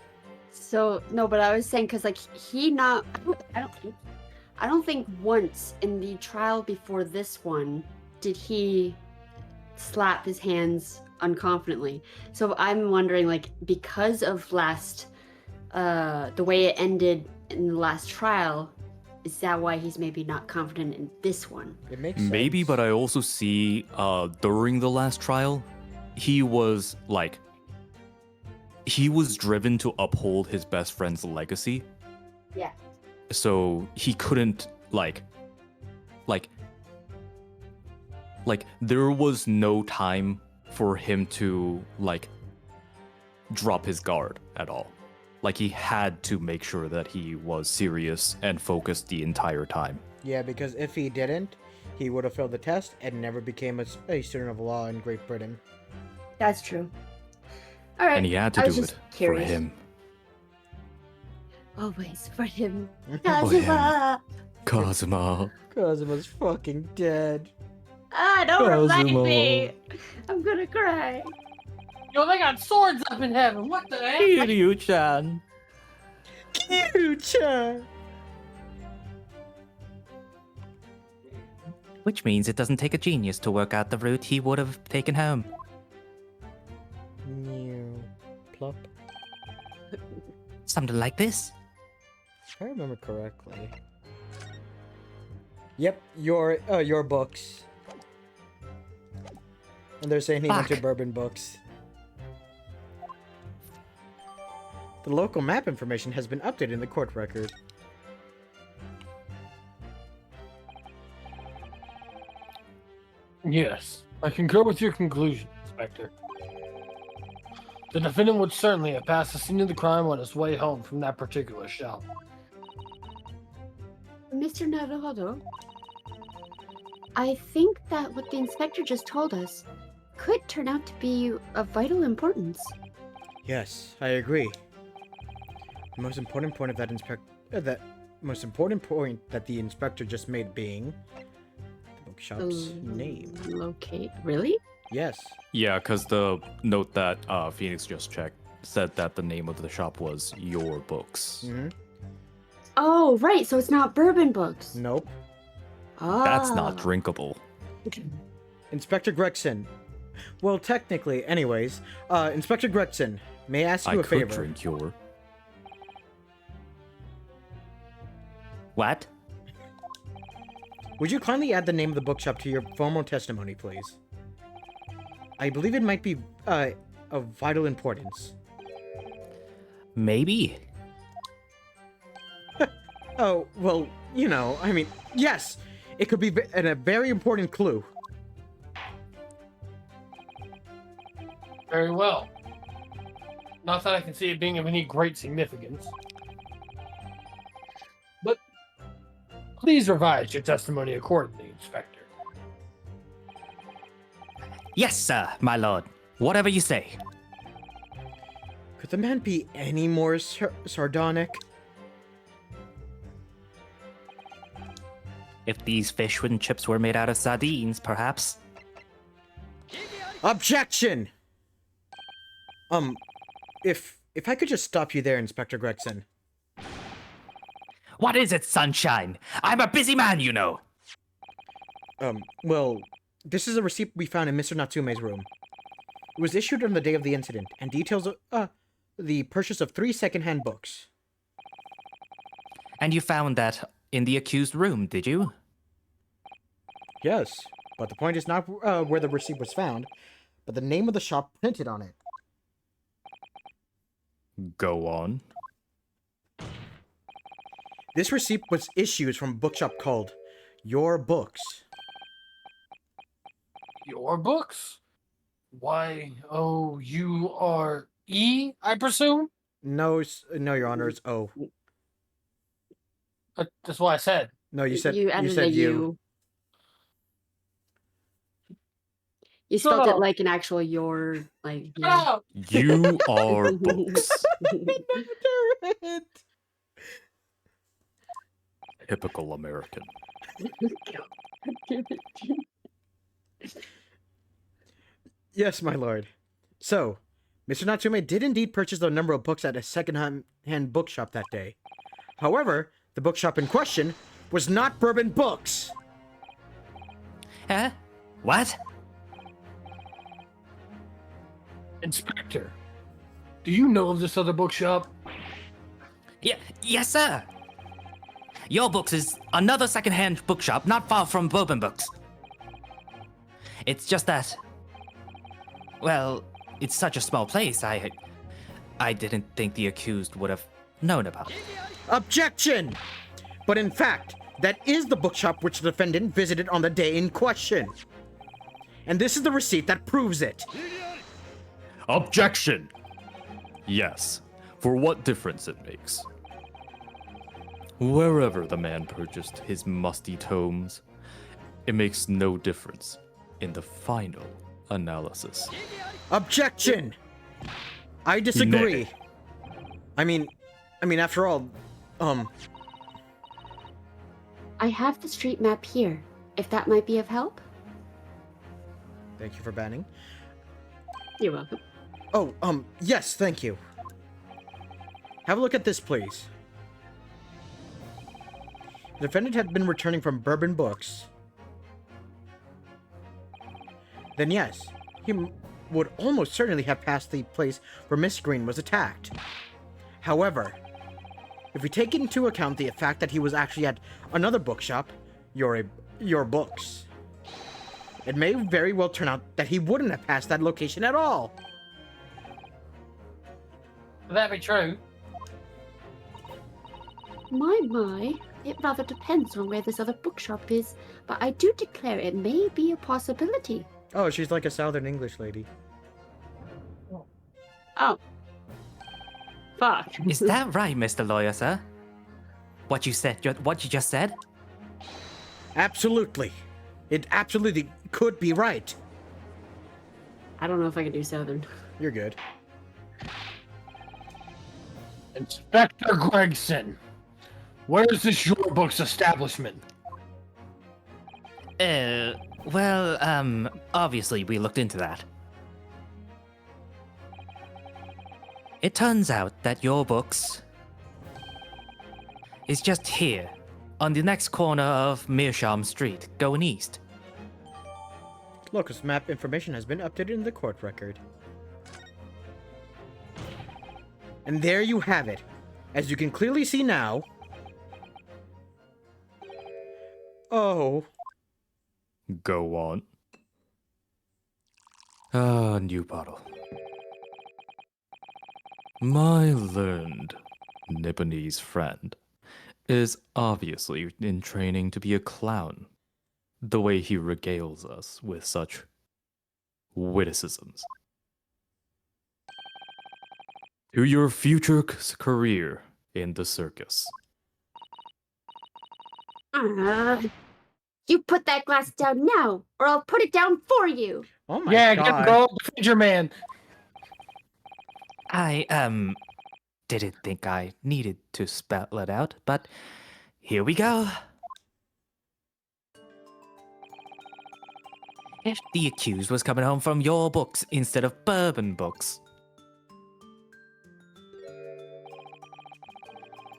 so no, but I was saying because I don't think once in the trial before this one did he slap his hands unconfidently. So I'm wondering, because of the way it ended in the last trial, is that why he's maybe not confident in this one? It makes Maybe, sense. but I also see, during the last trial, he was, he was driven to uphold his best friend's legacy. Yeah. So he couldn't, there was no time for him to, drop his guard at all. He had to make sure that he was serious and focused the entire time. Yeah, because if he didn't, he would have failed the test and never became a student of law in Great Britain. That's true. All right. And he had to I was do just it curious. for him. Always for him. him. Kazuma! Kazuma. Kazuma's fucking dead. Ah, don't remind Kazuma. me. I'm gonna cry. Yo, they got swords up in heaven. What the heck? Kiryu-chan. Kiryu-chan! Which means it doesn't take a genius to work out the route he would have taken home. Mew. Plop. Something like this. If I remember correctly. Yep, your books. And they're saying he went to Fuck. Bourbon Books. The local map information has been updated in the court record. Yes, I concur with your conclusion, Inspector. The defendant would certainly have passed the scene of the crime on his way home from that particular shop. Mr. Naruhodo, I think that what the inspector just told us could turn out to be of vital importance. Yes, I agree. The most important point of that the inspector just made being the bookshop's name. Locate? Really? Yes. Yeah, because the note that Phoenix just checked said that the name of the shop was Your Books. Mm-hmm. Oh, right. So it's not Bourbon Books. Nope. That's not Ah. drinkable. Inspector Gregson. Well, technically, anyways. Inspector Gregson, may I ask you I a could favor? drink your. What? Would you kindly add the name of the bookshop to your formal testimony, please? I believe it might be of vital importance. Maybe. Oh, well, you know, I mean, yes! It could be a very important clue. Very well. Not that I can see it being of any great significance. But please revise your testimony accordingly, Inspector. Yes, sir, my lord. Whatever you say. Could the man be any more sardonic? If these fish and chips were made out of sardines, perhaps. Objection! If I could just stop you there, Inspector Gregson. What is it, sunshine? I'm a busy man, you know. Well, this is a receipt we found in Mr. Natsume's room. It was issued on the day of the incident, and details the purchase of 3 second-hand books. And you found that in the accused room, did you? Yes, but the point is not where the receipt was found, but the name of the shop printed on it. Go on. This receipt was issued from a bookshop called Your Books. Your Books? Y-O-U-R-E, I presume? No, no, Your Honor, it's O. That's what I said. No, you said You added said a you. U. You Shut spelled it up. like an actual your, like. Shut up! You are books. Typical American. Yes, my lord. So, Mr. Natsume did indeed purchase a number of books at a second-hand bookshop that day. However, the bookshop in question was not Bourbon Books. Huh? What? Inspector, do you know of this other bookshop? Yes, sir. Your Books is another second-hand bookshop not far from Bourbon Books. It's just that... Well, it's such a small place, I didn't think the accused would have known about it. Objection! But in fact, that is the bookshop which the defendant visited on the day in question. And this is the receipt that proves it. Objection! Yes, for what difference it makes. Wherever the man purchased his musty tomes, it makes no difference in the final analysis. Objection! I disagree. Nay. I mean, after all, I have the street map here, if that might be of help. thank you for banning. You're welcome. Oh, yes, thank you. Have a look at this, please. The defendant had been returning from Bourbon Books. Then yes, he would almost certainly have passed the place where Miss Green was attacked. However, if we take into account the fact that he was actually at another bookshop, your books, it may very well turn out that he wouldn't have passed that location at all. Would that be true? My, it rather depends on where this other bookshop is, but I do declare it may be a possibility. Oh, she's like a Southern English lady. Oh. Fuck. Is that right, Mr. Lawyer, sir? What you just said? Absolutely. It absolutely could be right. I don't know if I can do Southern. You're good. Inspector Gregson, where is this your book's establishment? Well, obviously we looked into that. It turns out that your books is just here, on the next corner of Meerschaum Street, going east. Locus map information has been updated in the court record. And there you have it. As you can clearly see now... Oh. Go on. Ah, new bottle. My learned Nipponese friend is obviously in training to be a clown, the way he regales us with such witticisms. To your future career in the circus. You put that glass down now, or I'll put it down for you. Oh my Yeah, god. get him, girl. Defend your man. I, didn't think I needed to spell it out, but here we go. If the accused was coming home from your books instead of Bourbon Books,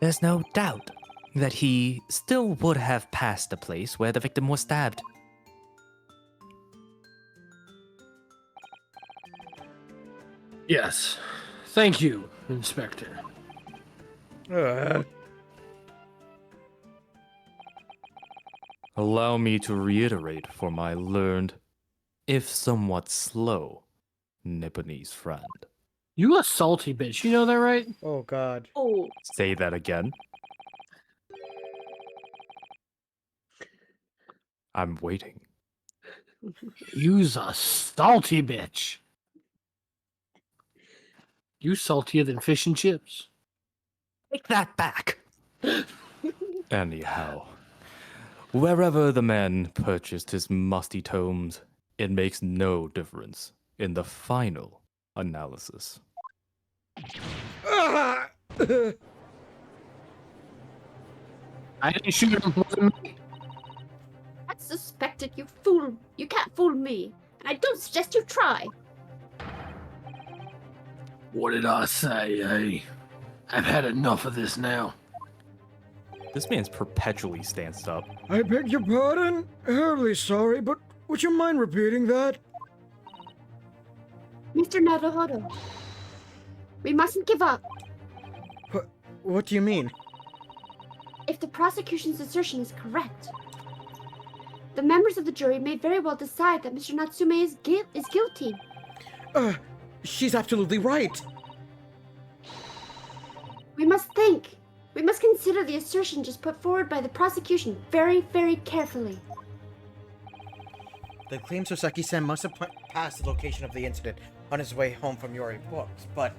there's no doubt that he still would have passed the place where the victim was stabbed. Yes. Thank you, Inspector. Allow me to reiterate for my learned, if somewhat slow, Nipponese friend. You a salty bitch, you know that, right? Oh god. Oh, Say that again. I'm waiting. You's a salty bitch. You saltier than fish and chips. Take that back. Anyhow, wherever the man purchased his musty tomes, it makes no difference in the final analysis. Ah! I didn't shoot him. Wasn't me. I suspected you fool. You can't fool me, and I don't suggest you try. What did I say, eh? I've had enough of this now. This man's perpetually stands up. I beg your pardon? Terribly sorry, but would you mind repeating that? Mr. Naruhodo, we mustn't give up. What do you mean? If the prosecution's assertion is correct, the members of the jury may very well decide that Mr. Natsume is guilty. She's absolutely right. We must think. We must consider the assertion just put forward by the prosecution very, very carefully. The claim Soseki-san must have passed the location of the incident on his way home from Yori Books, but...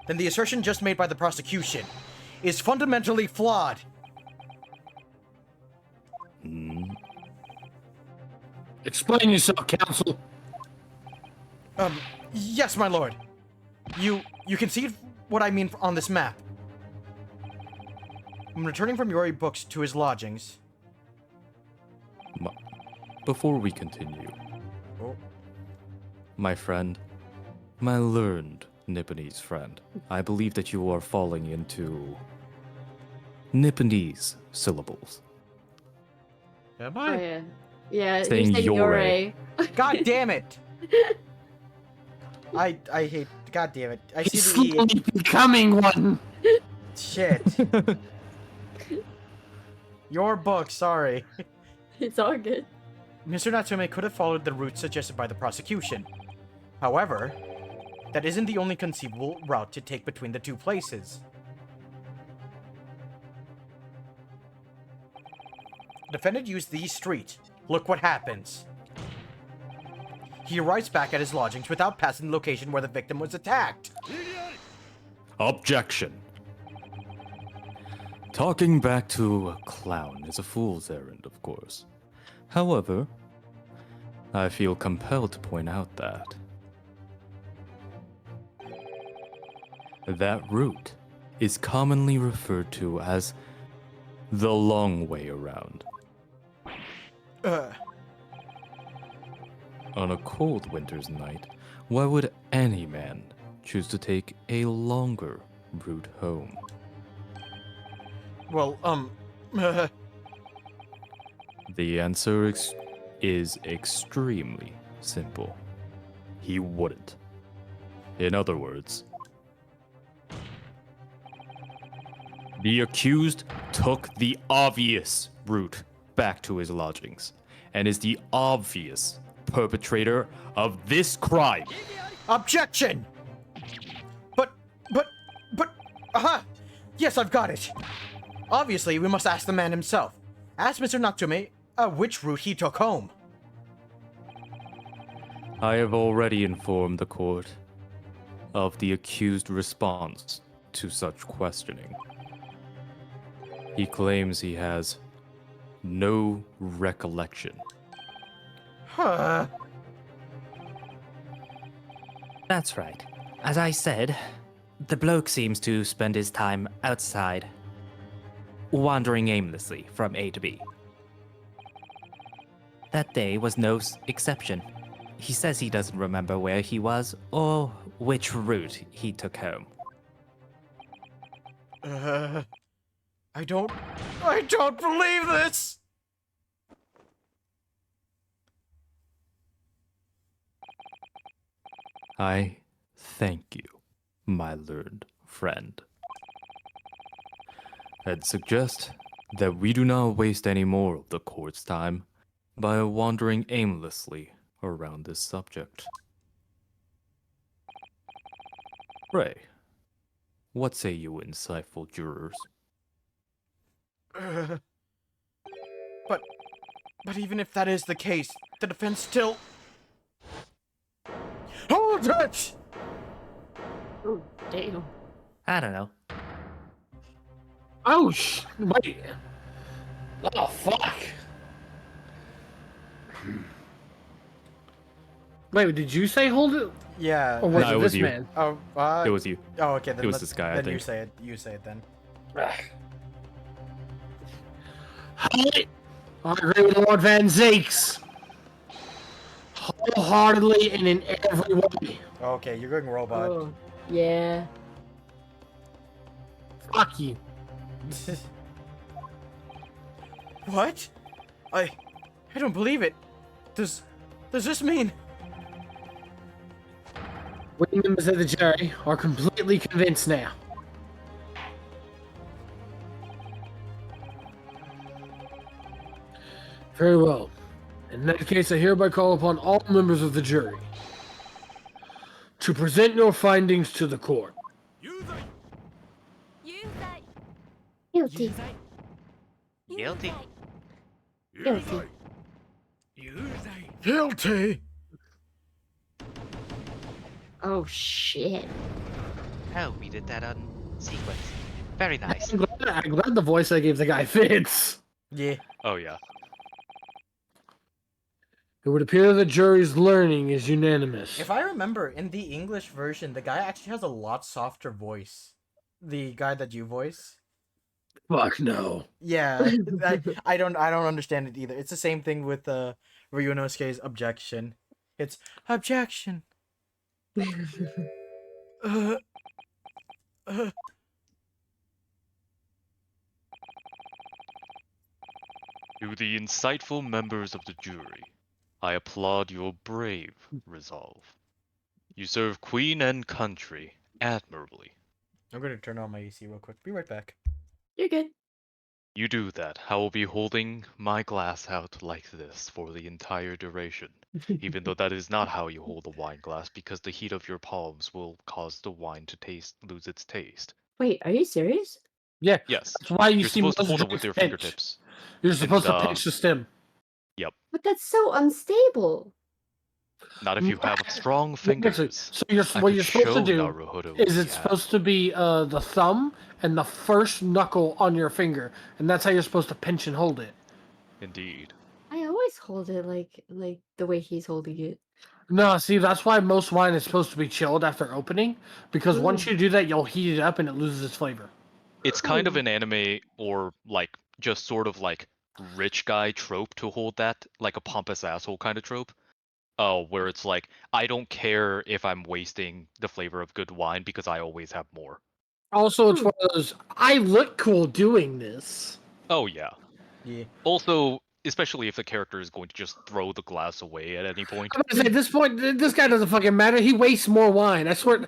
Then the assertion just made by the prosecution is fundamentally flawed. Hmm? Explain yourself, counsel. Yes, my lord. You can see what I mean on this map. I'm returning from Yori Books to his lodgings. Before we continue, Oh. my friend, my learned Nipponese friend, I believe that you are falling into Nipponese syllables. Am Oh I? yeah. Yeah, Saying you're saying Yore. Yore. God damn it! I hate. God damn it! I He's see the slowly becoming one. shit. Your book, sorry. It's all good. Mr. Natsume could have followed the route suggested by the prosecution. However, that isn't the only conceivable route to take between the two places. The defendant used the street. Look what happens. He arrives back at his lodgings without passing the location where the victim was attacked. Objection. Talking back to a clown is a fool's errand, of course. However, I feel compelled to point out that route is commonly referred to as the long way around. On a cold winter's night, why would any man choose to take a longer route home? Well, The answer is extremely simple. He wouldn't. In other words, the accused took the obvious route back to his lodgings and is the obvious perpetrator of this crime. objection! But, yes, I've got it. Obviously, we must ask the man himself. Ask Mr. Natsume which route he took home. I have already informed the court of the accused response to such questioning. He claims he has no recollection. Huh. That's right. As I said, the bloke seems to spend his time outside, wandering aimlessly from A to B. That day was no exception. He says he doesn't remember where he was or which route he took home. I don't believe this! I thank you, my learned friend. I'd suggest that we do not waste any more of the court's time by wandering aimlessly around this subject. Ray, what say you insightful jurors? But even if that is the case, the defense still... Hold it! Oh, damn. I don't know. Oh, wait. Oh, fuck. Wait, did you say hold it? Yeah. Or was No, it it was this you. man? Oh, It was you. Oh, okay. Then it was let- this guy, I Then think. you say it. You say it then. Hold it. I agree with Lord Van Zeeks. Wholeheartedly and in every way. Okay, you're going robot. Oh, yeah. Fuck you. What? I don't believe it. Does this mean? We members of the jury are completely convinced now. Very well. In that case, I hereby call upon all members of the jury to present your findings to the court. Guilty. Guilty. Guilty. Guilty. Oh, shit. Oh, we did that on sequence. Very nice. I'm glad the voice I gave the guy fits. Yeah. Oh yeah. It would appear the jury's learning is unanimous. If I remember, in the English version, the guy actually has a lot softer voice. The guy that you voice. Fuck no. Yeah, I don't understand it either. It's the same thing with Ryunosuke's objection. It's objection. Uh, uh. To the insightful members of the jury, I applaud your brave resolve. You serve Queen and country admirably. I'm gonna turn on my AC real quick. Be right back. You're good. You do that, I will be holding my glass out like this for the entire duration, even though that is not how you hold a wine glass, because the heat of your palms will cause the wine to lose its taste. Wait, are you serious? Yeah, Yes, that's why you're see supposed to most hold it with drinks your pinch. fingertips. You're supposed to And, pinch the stem. Yep, But that's so unstable. not if you have strong fingers. So I what could you're supposed to show do Naruhodo is what it's he had. supposed to be the thumb and the first knuckle on your finger, and that's how you're supposed to pinch and hold it. Indeed. I always hold it like the way he's holding it. No, see, that's why most wine is supposed to be chilled after opening, because once you do that, you'll heat it up and it loses its flavor. It's kind of an anime or like just sort of like rich guy trope to hold that, like a pompous asshole kind of trope. Oh, where it's like, I don't care if I'm wasting the flavor of good wine because I always have more. Also, it's one of those, I look cool doing this. Oh yeah. Yeah. Also, especially if the character is going to just throw the glass away at any point. I'm gonna say, at this point, this guy doesn't fucking matter. He wastes more wine. I swear.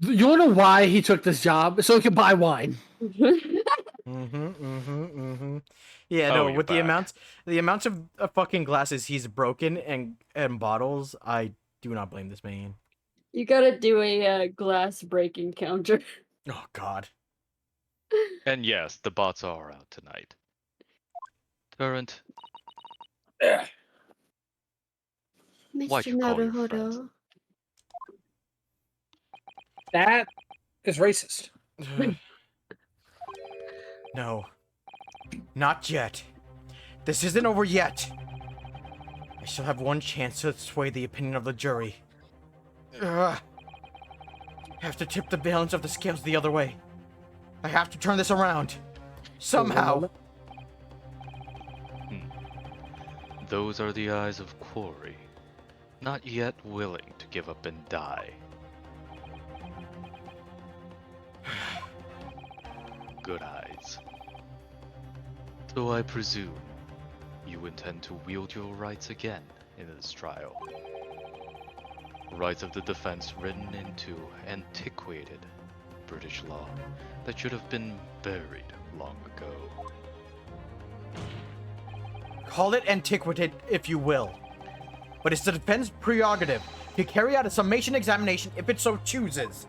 You wanna know why he took this job? So he could buy wine. Yeah, Oh, no, you're with back. the amounts of fucking glasses he's broken and bottles, I do not blame this man. You gotta do a glass breaking counter. Oh God. And yes, the bots are out tonight. Turret, why'd Mr. you call your friends? Naruhodo. That is racist. No. Not yet. This isn't over yet. I still have one chance to sway the opinion of the jury. I have to tip the balance of the scales the other way. I have to turn this around. Somehow. Those are the eyes of Quarry, not yet willing to give up and die. Good eyes. So I presume you intend to wield your rights again in this trial. Rights of the defense written into antiquated British law that should have been buried long ago. Call it antiquated if you will. But it's the defense prerogative to carry out a summation examination if it so chooses.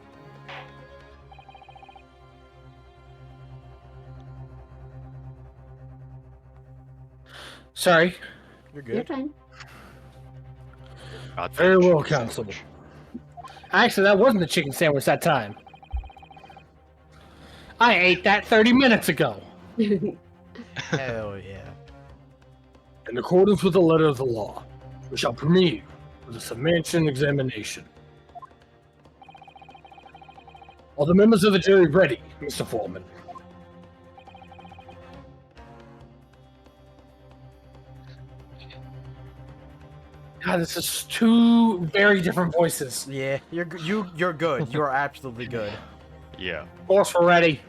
Sorry. You're You're good. fine. God, Very that well, chicken Constable. sandwich. Actually, that wasn't a chicken sandwich that time. I ate that 30 minutes ago. Hell yeah. In accordance with the letter of the law, we shall permit you with a summation examination. Are the members of the jury ready, Mr. Foreman? God, this is two very different voices. Yeah, you're good. You are absolutely good. Yeah. Of course, we're ready.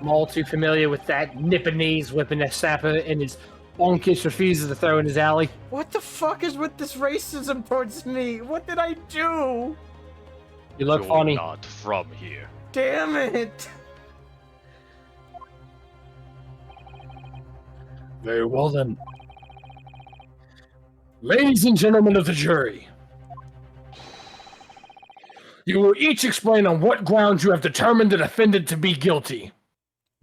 I'm all too familiar with that Nipponese whipping a sapper and his onkish refuses to throw in his alley. What the fuck is with this racism towards me? What did I do? You look You're funny. not from here. Damn it. Very well then. Ladies and gentlemen of the jury, you will each explain on what grounds you have determined the defendant to be guilty.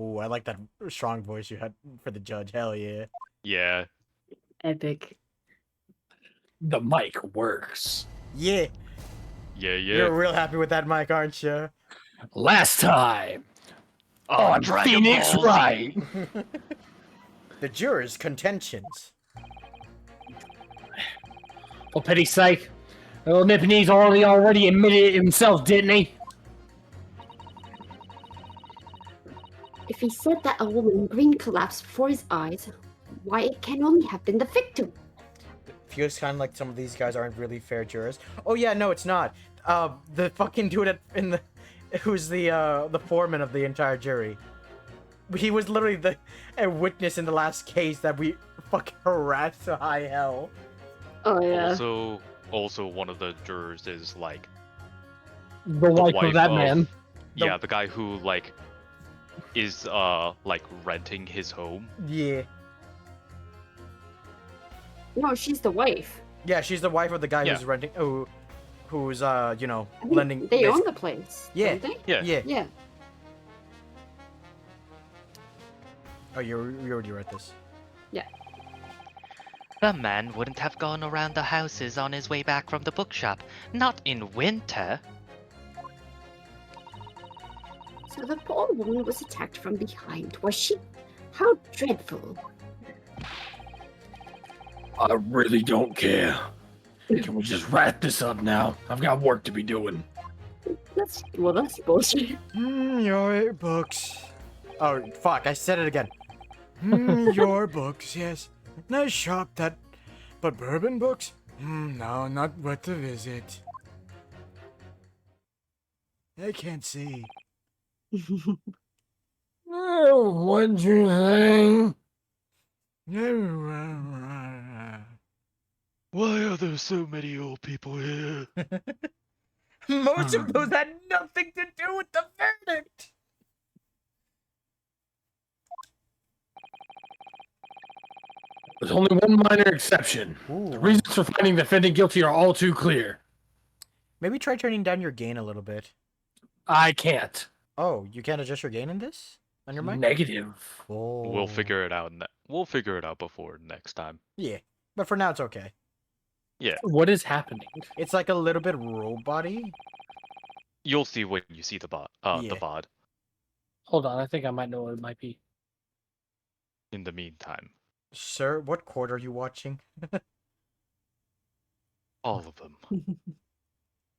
Ooh, I like that strong voice you had for the judge. Hell yeah. Yeah. Epic. The mic works. Yeah. Yeah, yeah. You're real happy with that mic, aren't you? Last time Oh, on Dragon Phoenix Ball Z. Wright. The jurors' contentions. For pity's sake, little Nipponese already admitted it himself, didn't he? If he said that a woman in green collapsed before his eyes, why it can only have been the victim. Feels kind of like some of these guys aren't really fair jurors. Oh yeah, no, it's not. The fucking dude who's the foreman of the entire jury. He was literally a witness in the last case that we fucking harassed to high hell. Oh yeah. Also, one of the jurors is like The wife of that man. Yeah, the guy who like is like renting his home. Yeah. No, she's the wife. Yeah, she's the wife of the guy Yeah. who's renting. Who's you know, I think lending. they own the place. Yeah. Don't they? Yeah. Yeah. Yeah. Oh, you already read this. The man wouldn't have gone around the houses on his way back from the bookshop. Not in winter. So the poor woman was attacked from behind, was she? How dreadful. I really don't care. Can we just wrap this up now? I've got work to be doing. That's bullshit. Your books. Oh fuck! I said it again. Your books, yes. Nice shop that, but bourbon books? No, not worth the visit. I can't see. Oh, what'd you say? Why are there so many old people here? Most of those had nothing to do with the verdict. There's only one minor exception. The reasons for finding the defendant guilty are all too clear. Maybe try turning down your gain a little bit. I can't. Oh, you can't adjust your gain in this? On your mic? Negative. Oh. We'll figure it out. We'll figure it out before next time. Yeah, but for now it's okay. Yeah, What is happening? It's like a little bit robot-y. you'll see when you see the Yeah. VOD. Hold on, I think I might know what it might be. In the meantime, Sir, what court are you watching? all of them.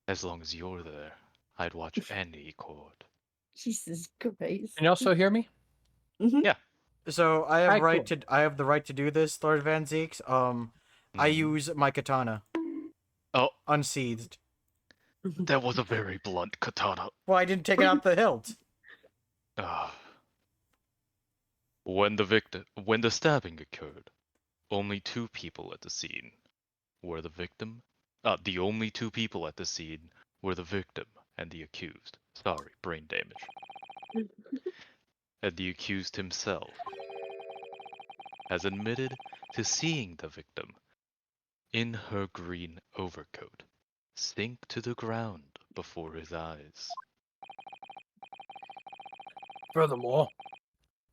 As long as you're there, I'd watch any court. Jesus Christ. Can you also hear me? So I have Alright, right cool. to I have the right to do this, Lord Van Zeeks. I Mhm. use my katana. Oh. Unsheathed. That was a very blunt katana. Well, I didn't take it out the hilt. Ah. When the stabbing occurred, only two people at the scene were the victim. The only two people at the scene were the victim and the accused. Sorry, brain damage. And the accused himself has admitted to seeing the victim in her green overcoat sink to the ground before his eyes. Furthermore,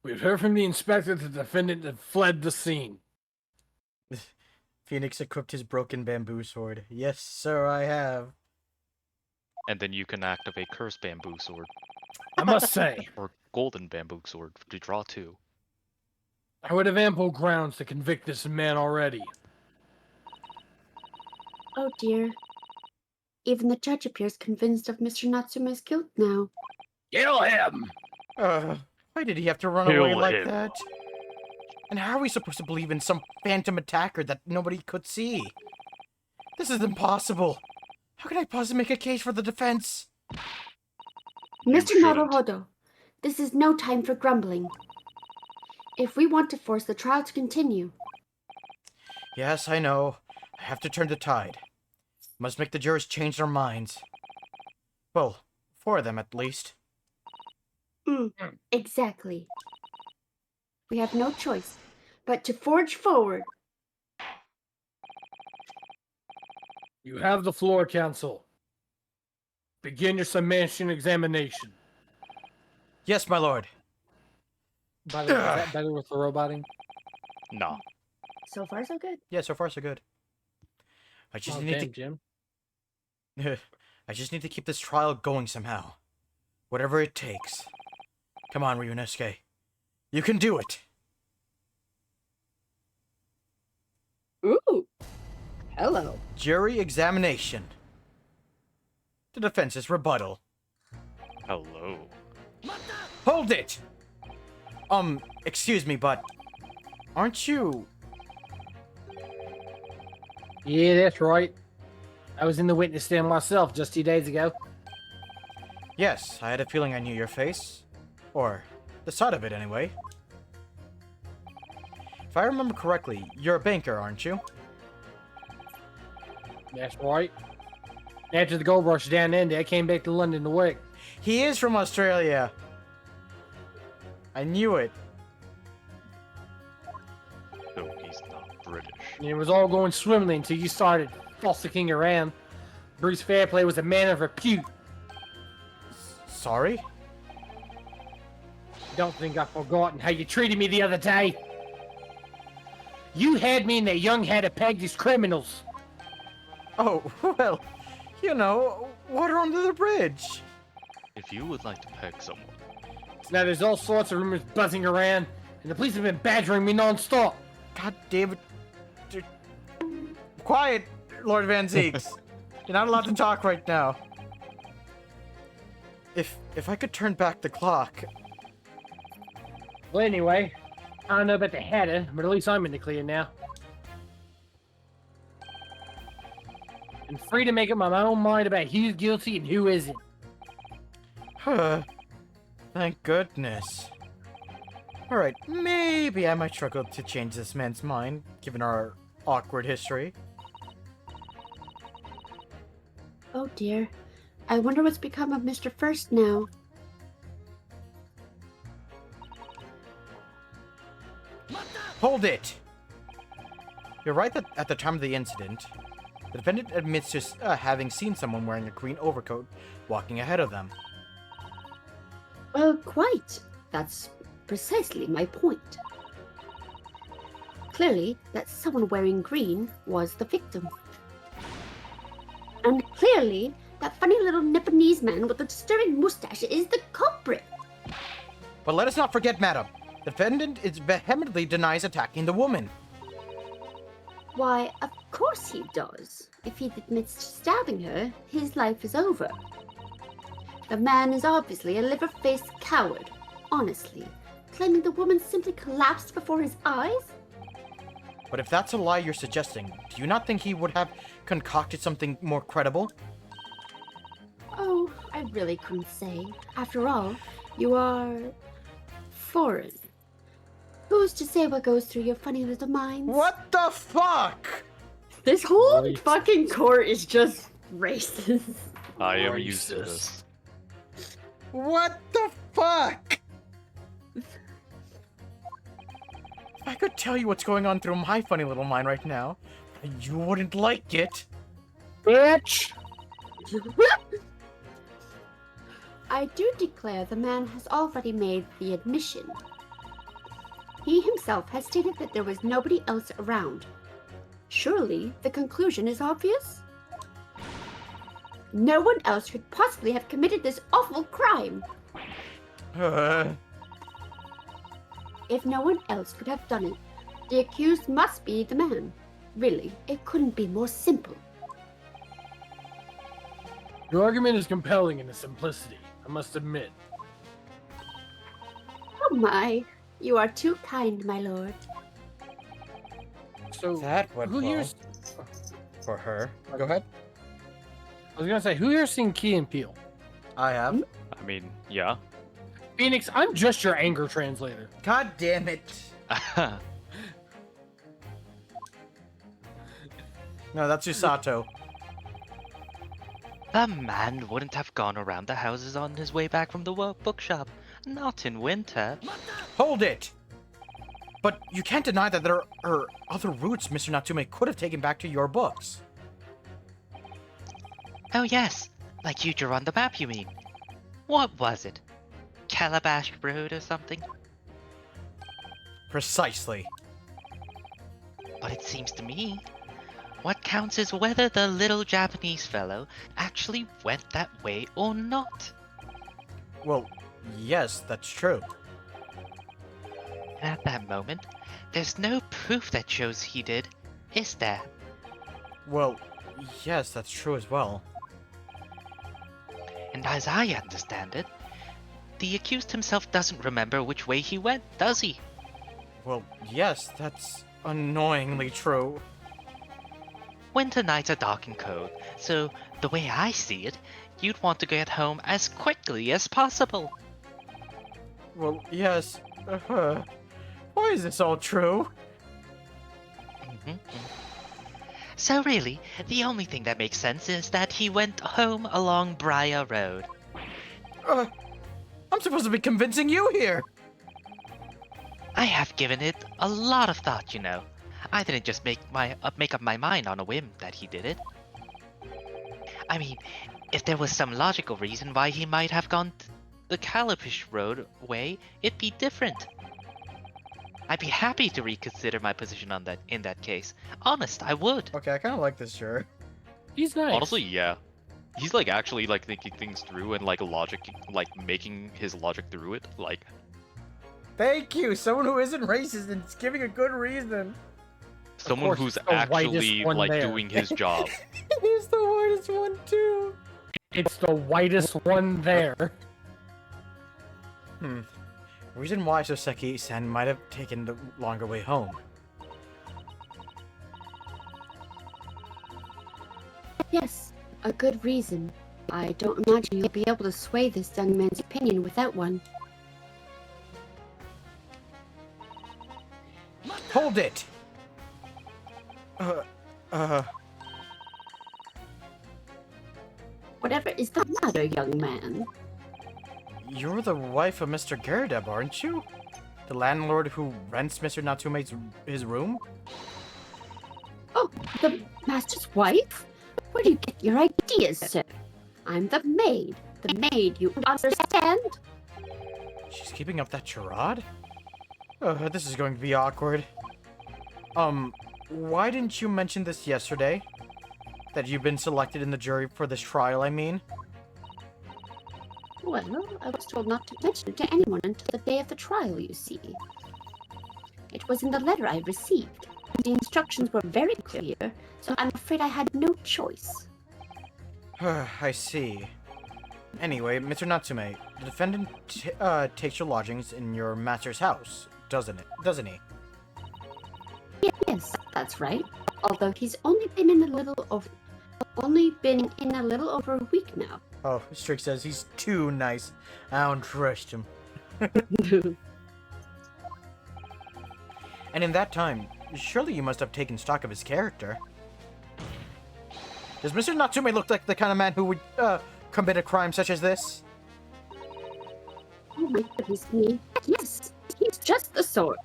we've heard from the inspector that the defendant had fled the scene. Phoenix equipped his broken bamboo sword. Yes, sir, I have. And then you can activate Curse Bamboo Sword I must say, or Golden Bamboo Sword to draw two. I would have ample grounds to convict this man already. Oh dear. Even the judge appears convinced of Mr. Natsume's guilt now. Kill him! Why did he have to run Kill away like him. that? And how are we supposed to believe in some phantom attacker that nobody could see? This is impossible. How can I possibly make a case for the defense? Mr. shouldn't. Naruhodo, this is no time for grumbling. If we want to force the trial to continue, Yes, I know. I have to turn the tide. Must make the jurors change their minds. Well, 4 of them at least. exactly. We have no choice but to forge forward. You have the floor, counsel. Begin your summation examination. Yes, my lord. By the way, is that better with the roboting? Nah. So far, so good. Yeah, so far so good. I just Oh, need damn, Jim. to I just need to keep this trial going somehow. Whatever it takes. Come on, Ryunosuke. You can do it! Ooh. Hello. Jury examination. The defense's rebuttal. Hello. Hold it! Excuse me, but aren't you... Yeah, that's right. I was in the witness stand myself just 2 days ago. Yes, I had a feeling I knew your face. Or the side of it, anyway. If I remember correctly, you're a banker, aren't you? That's right. After the gold rush down under, I came back to London to work. He is from Australia. I knew it. No, he's not British. And it was all going swimmingly until you started fossicking around. Bruce Fairplay was a man of repute. Sorry? Don't think I've forgotten how you treated me the other day. You had me and that young hatter pegged as criminals. Oh, well, you know, water under the bridge. If you would like to peg someone, Now there's all sorts of rumors buzzing around, and the police have been badgering me non-stop. God damn it. D- Quiet, Lord Van Zeeks. You're not allowed to talk right now. If I could turn back the clock... Well, anyway, I don't know about the hatter, but at least I'm in the clear now. And free to make up my own mind about who's guilty and who isn't. Thank goodness. Alright, maybe I might struggle to change this man's mind, given our awkward history. Oh dear. I wonder what's become of Mr. First now. Hold it! You're right that at the time of the incident, the defendant admits to having seen someone wearing a green overcoat walking ahead of them. Well, quite. That's precisely my point. Clearly, that someone wearing green was the victim. And clearly, that funny little Nipponese man with the disturbing mustache is the culprit. But let us not forget, madam, the defendant vehemently denies attacking the woman. Why, of course he does. If he admits to stabbing her, his life is over. The man is obviously a liver-faced coward, honestly, claiming the woman simply collapsed before his eyes? But if that's a lie you're suggesting, do you not think he would have concocted something more credible? Oh, I really couldn't say. After all, you are foreign. Who's to say what goes through your funny little minds? What the fuck? This whole Right. fucking court is just racist. I am used to Racist. this. What the fuck? If I could tell you what's going on through my funny little mind right now, you wouldn't like it. Bitch! I do declare the man has already made the admission. He himself has stated that there was nobody else around. Surely the conclusion is obvious? No one else could possibly have committed this awful crime. If no one else could have done it, the accused must be the man. Really, it couldn't be more simple. Your argument is compelling in its simplicity, I must admit. Oh my, you are too kind, my lord. So, That went who well. here's... For her. Go ahead. I was gonna say, who here's seen Key and Peele? I have. I mean, yeah. Phoenix, I'm just your anger translator. God damn it. No, that's Usato. The man wouldn't have gone around the houses on his way back from the bookshop. Not in winter. Hold it! But you can't deny that there are other routes Mr. Natsume could have taken back to your books. Oh yes, like you drew on the map, you mean? What was it? Calabash Road or something? Precisely. But it seems to me, what counts is whether the little Japanese fellow actually went that way or not. Well, yes, that's true. And at that moment, there's no proof that shows he did, is there? Well, yes, that's true as well. And as I understand it, the accused himself doesn't remember which way he went, does he? Well, yes, that's annoyingly true. Winter nights are dark and cold, so the way I see it, you'd want to get home as quickly as possible. Well, yes. Why is this all true? Mhm. So really, the only thing that makes sense is that he went home along Briar Road. I'm supposed to be convincing you here! I have given it a lot of thought, you know. I didn't just make up my mind on a whim that he did it. I mean, if there was some logical reason why he might have gone the Calipish Road way, it'd be different. I'd be happy to reconsider my position on that in that case. Honest, I would. Okay, I kind of like this shirt. He's nice. Honestly, yeah. He's like actually like thinking things through and like logic, like making his logic through it. Like, Thank you, someone who isn't racist and is giving a good reason. someone course, who's it's the whitest actually one like there. doing his job. He's the whitest one too. It's the whitest one there. Reason why Soseki-san might have taken the longer way home. Yes, a good reason. I don't imagine you'll be able to sway this young man's opinion without one. Hold it! Whatever is the matter, young man? You're the wife of Mr. Garadeb, aren't you? The landlord who rents Mr. Natsume's his room? Oh, the master's wife? Where do you get your ideas, sir? I'm the maid. The maid, you understand? She's keeping up that charade? This is going to be awkward. Why didn't you mention this yesterday? That you've been selected in the jury for this trial, I mean? Well, I was told not to mention it to anyone until the day of the trial, you see. It was in the letter I received. The instructions were very clear, so I'm afraid I had no choice. I see. Anyway, Mr. Natsume, the defendant takes your lodgings in your master's house, doesn't he? Yes, that's right. Although he's only been in a little over a week now. Oh, Strick says he's too nice. I don't trust him. And in that time, surely you must have taken stock of his character. Does Mr. Natsume look like the kind of man who would, commit a crime such as this? Oh my goodness me. Yes, he's just the sort.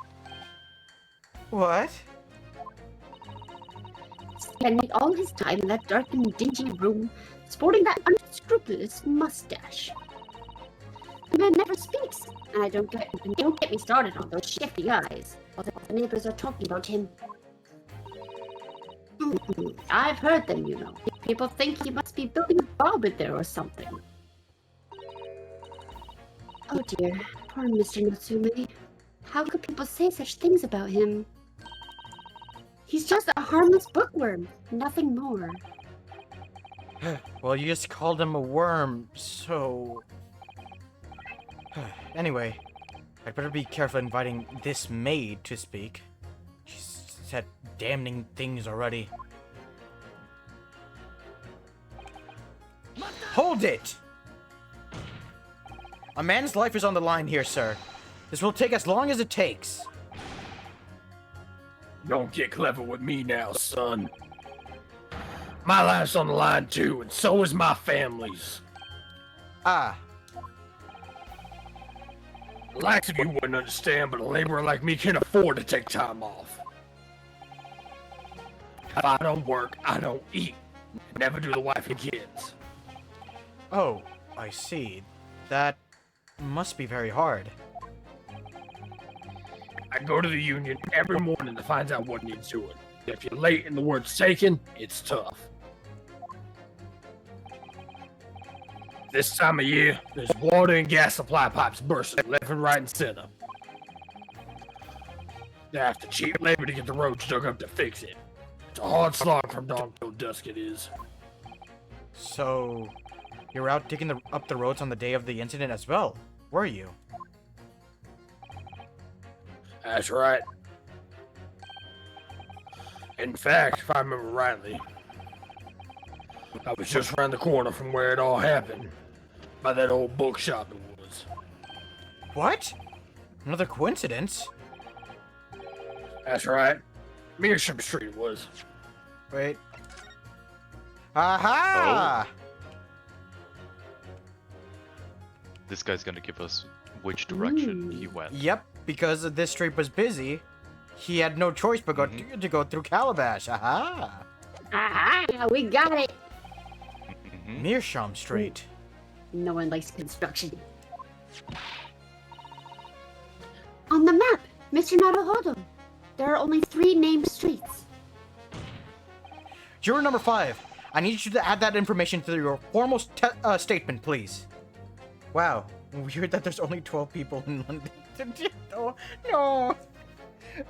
What? Spending all his time in that dark and dingy room, sporting that unscrupulous mustache. The man never speaks, and don't get me started on those shifty eyes. Although the neighbors are talking about him. I've heard them, you know. People think he must be building a bobbin there or something. Oh dear, poor Mr. Natsume. How could people say such things about him? He's just a harmless bookworm, nothing more. Well, you just called him a worm, so... Anyway, I'd better be careful inviting this maid to speak. She's said damning things already. Hold it! A man's life is on the line here, sir. This will take as long as it takes. Don't get clever with me now, son. My life's on the line too, and so is my family's. Ah, The likes of you wouldn't understand, but a laborer like me can afford to take time off. If I don't work, I don't eat. Never do the wife and kids. oh, I see. That must be very hard. I go to the union every morning to find out what needs doing. If you're late and the word's taken, it's tough. This time of year, there's water and gas supply pipes bursting left and right and center. They have to cheap labor to get the roads dug up to fix it. It's a hard slog from dawn till dusk it is. So, you were out digging up the roads on the day of the incident as well, were you? That's right. In fact, if I remember rightly, I was just around the corner from where it all happened, by that old bookshop it was. What? Another coincidence? That's right. Meersham Street it was. Wait. Aha! This guy's gonna give us which direction he went. Yep, because this street was busy, he had no choice but to go through Calabash. Aha! Aha! We got it! Meersham Street. No one likes construction. On the map, Mr. Naruhodo, there are only 3 named streets. Juror number 5, I need you to add that information to your formal statement, please. Wow, weird that there's only 12 people in London. No,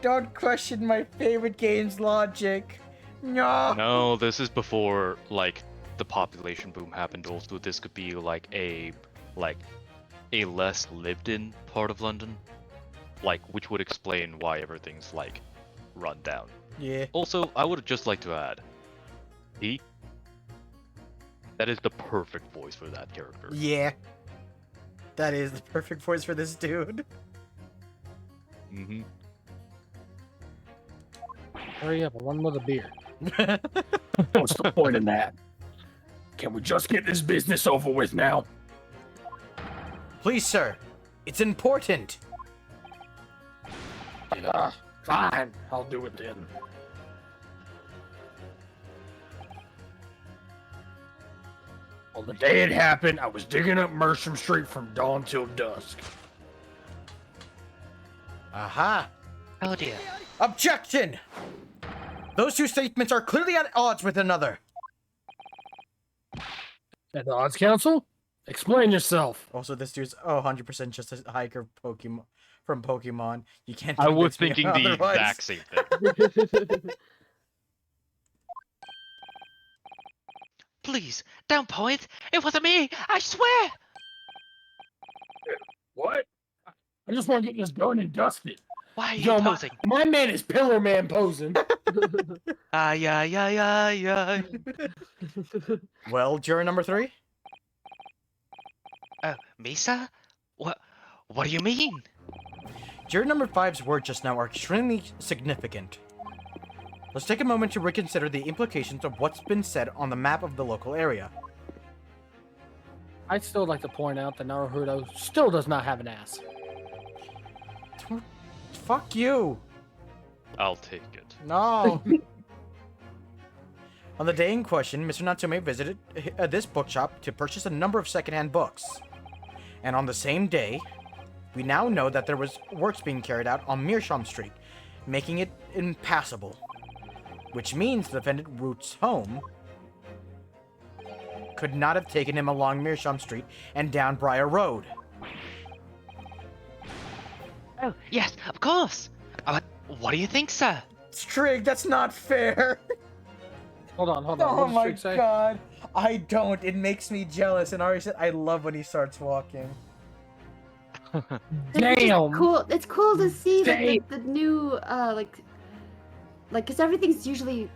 don't question my favorite game's logic. No. No, this is before like the population boom happened. Also, this could be like a less lived in part of London, which would explain why everything's like run down. Yeah. Also, I would just like to add, that is the perfect voice for that character. Yeah. That is the perfect voice for this dude. Mm-hmm. Hurry up, I want another beer. What's the point in that? Can we just get this business over with now? Please, sir. It's important. Yeah, fine. I'll do it then. Well, the day it happened, I was digging up Meersham Street from dawn till dusk. Aha. Oh dear. Objection! Those two statements are clearly at odds with another. At the Odds Council? Explain yourself. Also, this dude's 100% just a hiker Pokemon from Pokemon. You can't. I was convince me thinking the otherwise. exact same thing. Please, don't point. It wasn't me. I swear. What? I just want to get this done and dusted. Why are you Yo, posing? my man is Pillar Man posing. Ay, ay, ay, ay, ay. Well, juror number 3? Misa? What do you mean? Juror number 5's words just now are extremely significant. Let's take a moment to reconsider the implications of what's been said on the map of the local area. I'd still like to point out that Naruhodo still does not have an ass. Fuck you! I'll take it. No! On the day in question, Mr. Natsume visited this bookshop to purchase a number of secondhand books. And on the same day, we now know that there was works being carried out on Meersham Street, making it impassable. Which means the defendant Root's home could not have taken him along Meersham Street and down Briar Road. Oh, yes, of course. What do you think, sir? Strig, that's not fair! Hold on. Oh What does my Strig say? god. I don't. It makes me jealous. And Ari said, I love when he starts walking. It's just Damn. cool. It's cool to see that Damn. the new because everything's usually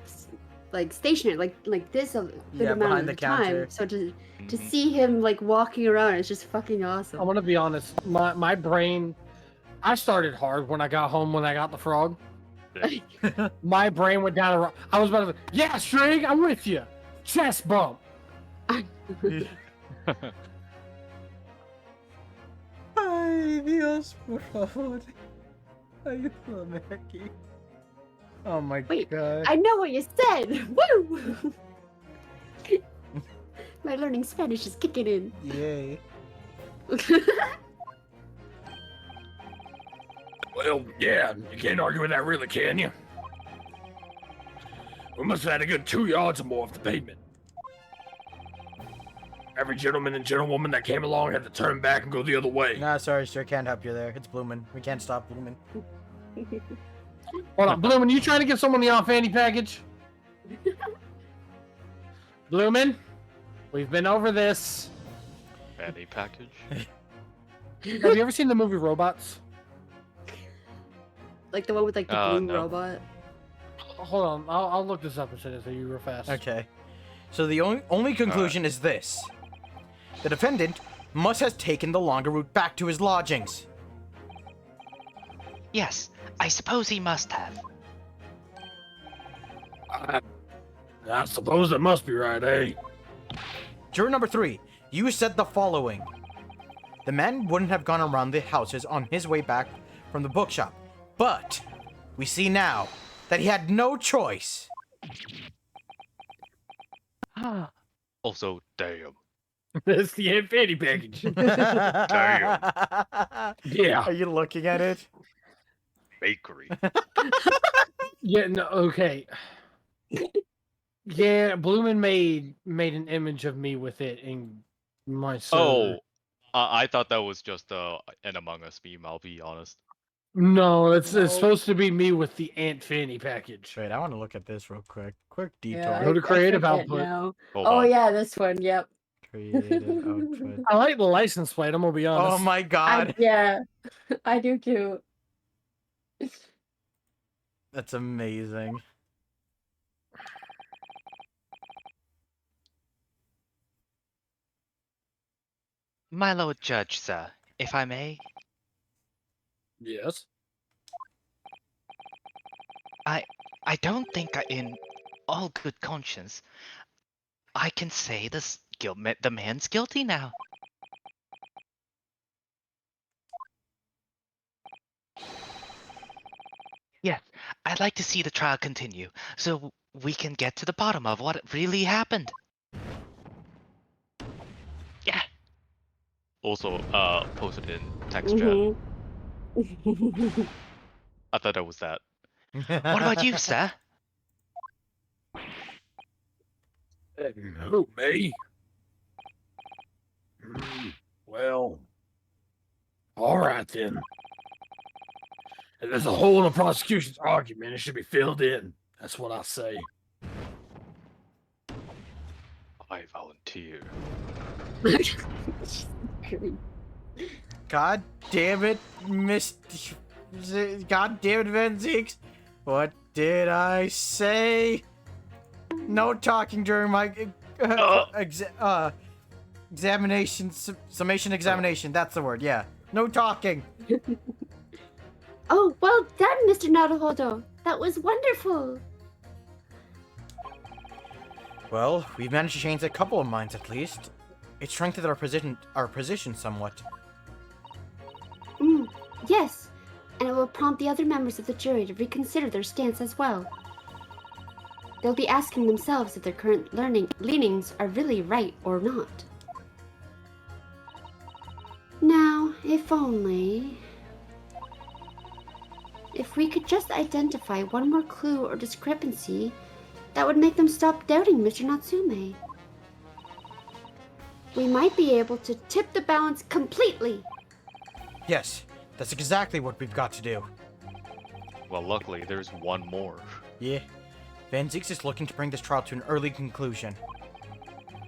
like stationary, like this a good Yeah, amount behind of the the time. counter. So to Mhm. see him like walking around, it's just fucking awesome. I want to be honest. My brain, I started hard when I got home when I got the frog. My brain went down. I was about to. Yeah, Strig, I'm with you. Chest bump. Ay, Dios, por favor. Ayúdame aquí. Oh my Wait, god. I know what you said. Woo! My learning Spanish is kicking in. Yay. Well, yeah, you can't argue with that, really, can you? We must have had a good 2 yards or more of the pavement. Every gentleman and gentlewoman that came along had to turn back and go the other way. Nah, sorry, sir. Can't help you there. It's Bloomin'. We can't stop Bloomin'. Hold on, Bloomin', you trying to get someone the off-fanny package? Bloomin', we've been over this. Fanny package. Have you ever seen the movie Robots? Like the one with like the blue No. robot. Hold on, I'll look this up and send it to you real fast. Okay. So the only conclusion is this. The defendant must have taken the longer route back to his lodgings. Yes, I suppose he must have. I suppose that must be right, eh? Juror number 3, you said the following. The man wouldn't have gone around the houses on his way back from the bookshop, but we see now that he had no choice. Also, damn. That's the fanny package. Yeah. Are you looking at it? Bakery. Yeah, no, okay. Yeah, Bloomin' made an image of me with it in my server. Oh, I thought that was just an Among Us meme, I'll be honest. No, it's No. supposed to be me with the Aunt Fanny package. Wait, I want to look at this real quick. Quick detour. Yeah, Go to creative forget output. now. Hold Oh on. yeah, this one. Yep. Creative output. I like the license plate, I'm gonna be honest. Oh my god. Yeah, I do too. That's amazing. My lord judge, sir, if I may. Yes. I don't think in all good conscience, I can say the man's guilty now. Yes, I'd like to see the trial continue, so we can get to the bottom of what really happened. Yeah. Also, post it in text chat. Mhm. I thought that was that. What about you, sir? Who, me? Well, all right then. If there's a hole in the prosecution's argument, it should be filled in. That's what I say. I volunteer. God damn it, God damn it, Van Zeeks. What did I say? No talking during my examination, summation examination. That's the word, yeah. No talking. Oh, well done, Mr. Naruhodo. That was wonderful. Well, we've managed to change a couple of minds at least. It strengthened our position somewhat. Yes, and it will prompt the other members of the jury to reconsider their stance as well. They'll be asking themselves if their current leanings are really right or not. Now, if only... If we could just identify one more clue or discrepancy, that would make them stop doubting Mr. Natsume. We might be able to tip the balance completely. Yes, that's exactly what we've got to do. Well, luckily, there's one more. Yeah, Van Zeeks is looking to bring this trial to an early conclusion.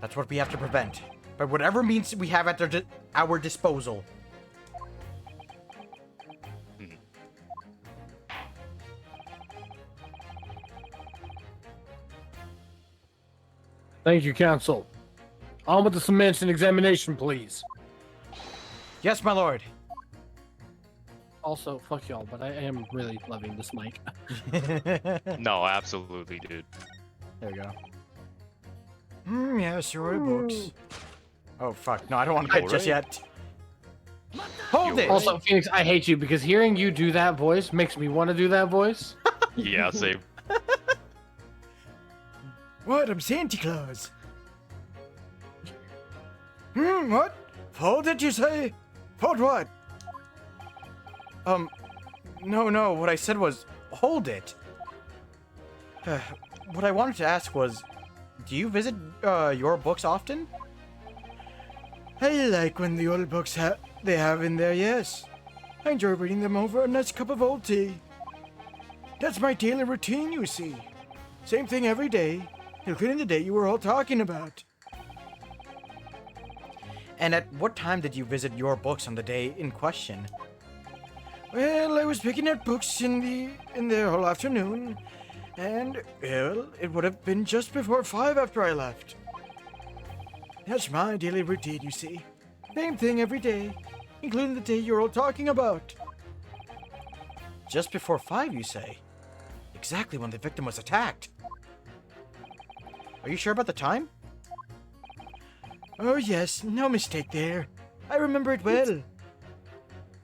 That's what we have to prevent, by whatever means we have at our disposal. Thank you, counsel. On with the summation examination, please. Yes, my lord. Also, fuck y'all, but I am really loving this mic. No, absolutely, dude. There we go. Yes, your books. Oh, fuck. No, I don't want to quit just yet. Hold it! Also, Phoenix, I hate you because hearing you do that voice makes me want to do that voice. Yeah, same. What? I'm Santa Claus. What? Hold it, you say? Hold what? No, what I said was, hold it. What I wanted to ask was, do you visit, your books often? I like when the old books they have in there, yes. I enjoy reading them over a nice cup of old tea. That's my daily routine, you see. Same thing every day, including the day you were all talking about. And at what time did you visit your books on the day in question? Well, I was picking out books in the whole afternoon, and, well, it would have been just before 5 after I left. That's my daily routine, you see. Same thing every day, including the day you're all talking about. Just before 5, you say? Exactly when the victim was attacked. Are you sure about the time? Oh yes, no mistake there. I remember it well.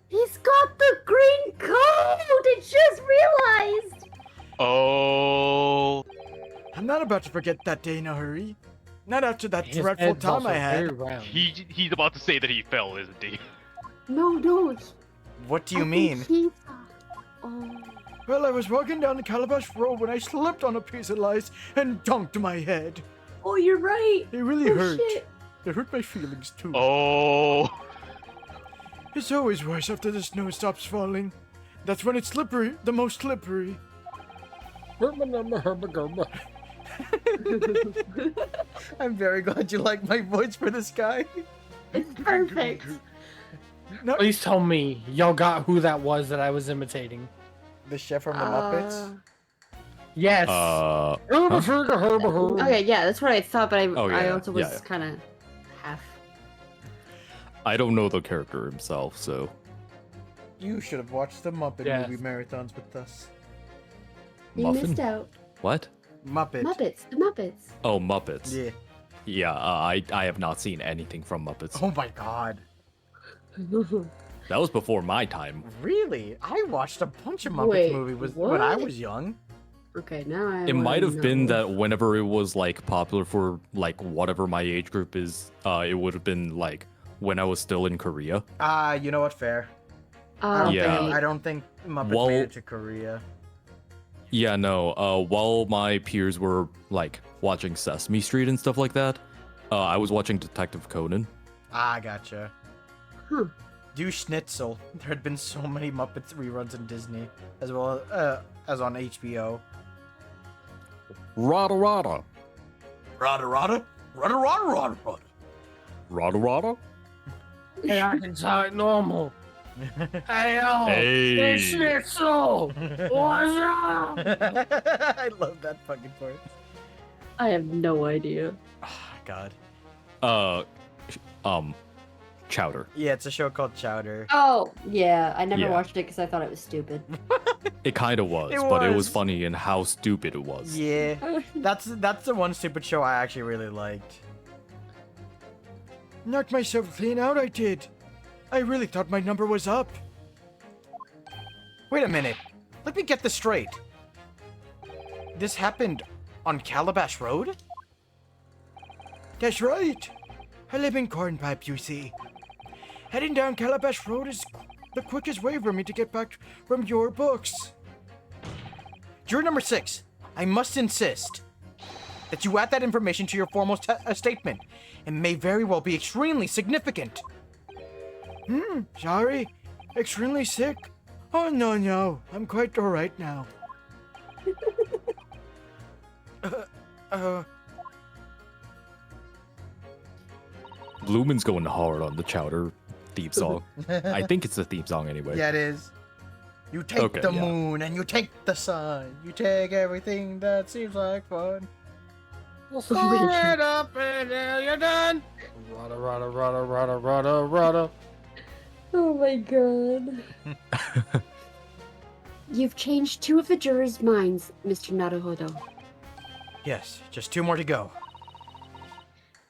He's got the green coat! I just realized! Oh. I'm not about to forget that day in a hurry. Not after that His dreadful head's time also I very had. round. He's about to say that he fell, isn't he? No. What do you I mean? think oh. Well, I was walking down the Calabash Road when I slipped on a piece of ice and dunked my head. Oh, you're right. It really Oh, hurt. shit. It hurt my feelings too. Oh. It's always worse after the snow stops falling. That's when it's slippery, the most slippery. I'm very glad you like my voice for this guy. It's perfect. No, Please tell me y'all got who that was that I was imitating. the chef from the Muppets. Yes. Okay, yeah, that's what I thought, but I yeah, also was yeah. kind of half. I don't know the character himself, so You should have watched the Muppet Yes. movie marathons with us. You Muffin? missed out. What? Muppet. The Muppets. Oh, Muppets. Yeah. Yeah, I have not seen anything from Muppets. Oh my god. That was before my time. Really? I watched a bunch of Muppets Wait, movies when I what? was young. Okay, now I. It might wanna have been know. that whenever it was like popular for like whatever my age group is, it would have been like when I was still in Korea. You know what? Fair. Yeah. I don't think Muppets Well- made it to Korea. Yeah, no. While my peers were like watching Sesame Street and stuff like that, I was watching Detective Conan. Gotcha. Huh. Do Schnitzel. There had been so many Muppets reruns in Disney, as well as on HBO. Rada rada. Rada rada, rada rada rada rada. Rada rada. Hey, I can talk normal. Hey, yo. Hey. It's Schnitzel. What's up? I love that fucking part. I have no idea. Oh, God. Chowder. Yeah, it's a show called Chowder. Oh, yeah. I never Yeah. watched it because I thought it was stupid. It kind of was, It but it was was. funny in how stupid it was. Yeah, that's the one stupid show I actually really liked. Knocked myself clean out, I did. I really thought my number was up. Wait a minute. Let me get this straight. This happened on Calabash Road? That's right. I live in Cornpipe, you see. Heading down Calabash Road is the quickest way for me to get back from your books. Juror number 6, I must insist that you add that information to your formal statement. It may very well be extremely significant. Sorry. Extremely sick? Oh, no. I'm quite alright now. Lumen's going hard on the Chowder theme song. I think it's the theme song anyway. Yeah, it is. You take Okay, the yeah. moon and you take the sun. You take everything that seems like fun. It up until you're done. Rada, rada, rada, rada, rada, rada. Oh my god. You've changed 2 of the jurors' minds, Mr. Naruhodo. Yes, just 2 more to go.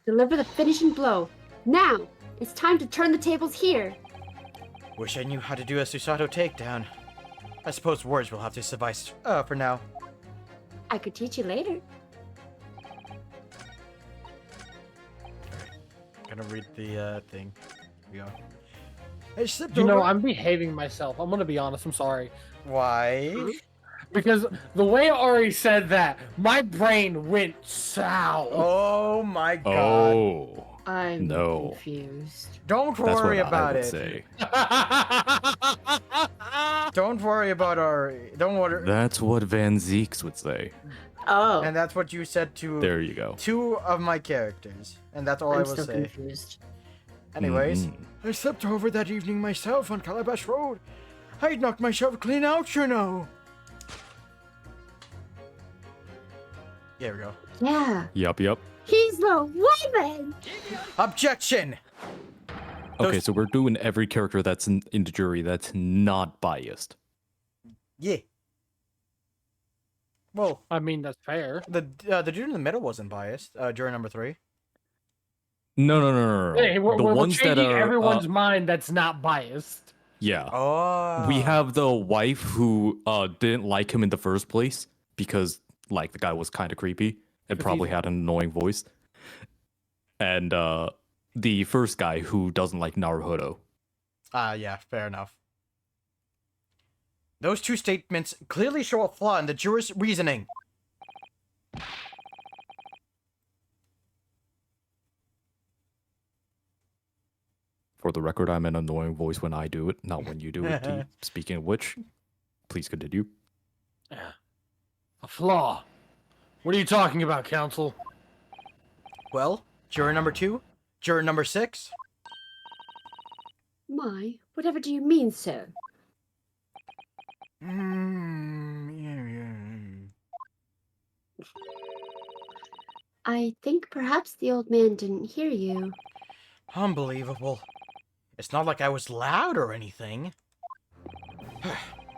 Deliver the finishing blow. Now! It's time to turn the tables here. Wish I knew how to do a Susato takedown. I suppose words will have to suffice for now. I could teach you later. Gonna read the thing. Here we go. I slipped You know, over- I'm behaving myself. I'm gonna be honest. I'm sorry. Why? Because the way Ari said that, my brain went south. Oh my god. Oh. I'm No. confused. Don't That's worry what about I would it. say. Don't worry about our. Don't worry. That's what Van Zeeks would say. Oh, And that's what you said to There you go. 2 of my characters, and that's all I I'm will still say. confused. Anyways, Mhm. I slept over that evening myself on Calabash Road. I'd knocked myself clean out, you know. There we go. Yeah, Yup. he's the woman. Objection! Okay, Those- so we're doing every character that's in the jury that's not biased. Yeah. Well, I mean, that's fair. the dude in the middle wasn't biased. Juror number 3. No. Hey, we're, The we're ones that changing are everyone's mind that's not biased. yeah. Oh. We have the wife who didn't like him in the first place because like the guy was kind of creepy and probably had an annoying voice. And the first guy who doesn't like Naruhodo. Yeah, fair enough. Those 2 statements clearly show a flaw in the juror's reasoning. For the record, I'm an annoying voice when I do it, not when you do it. Speaking of which, please continue. A flaw. What are you talking about, counsel? Well, juror number 2, juror number 6. My, whatever do you mean, sir? I think perhaps the old man didn't hear you. Unbelievable. It's not like I was loud or anything.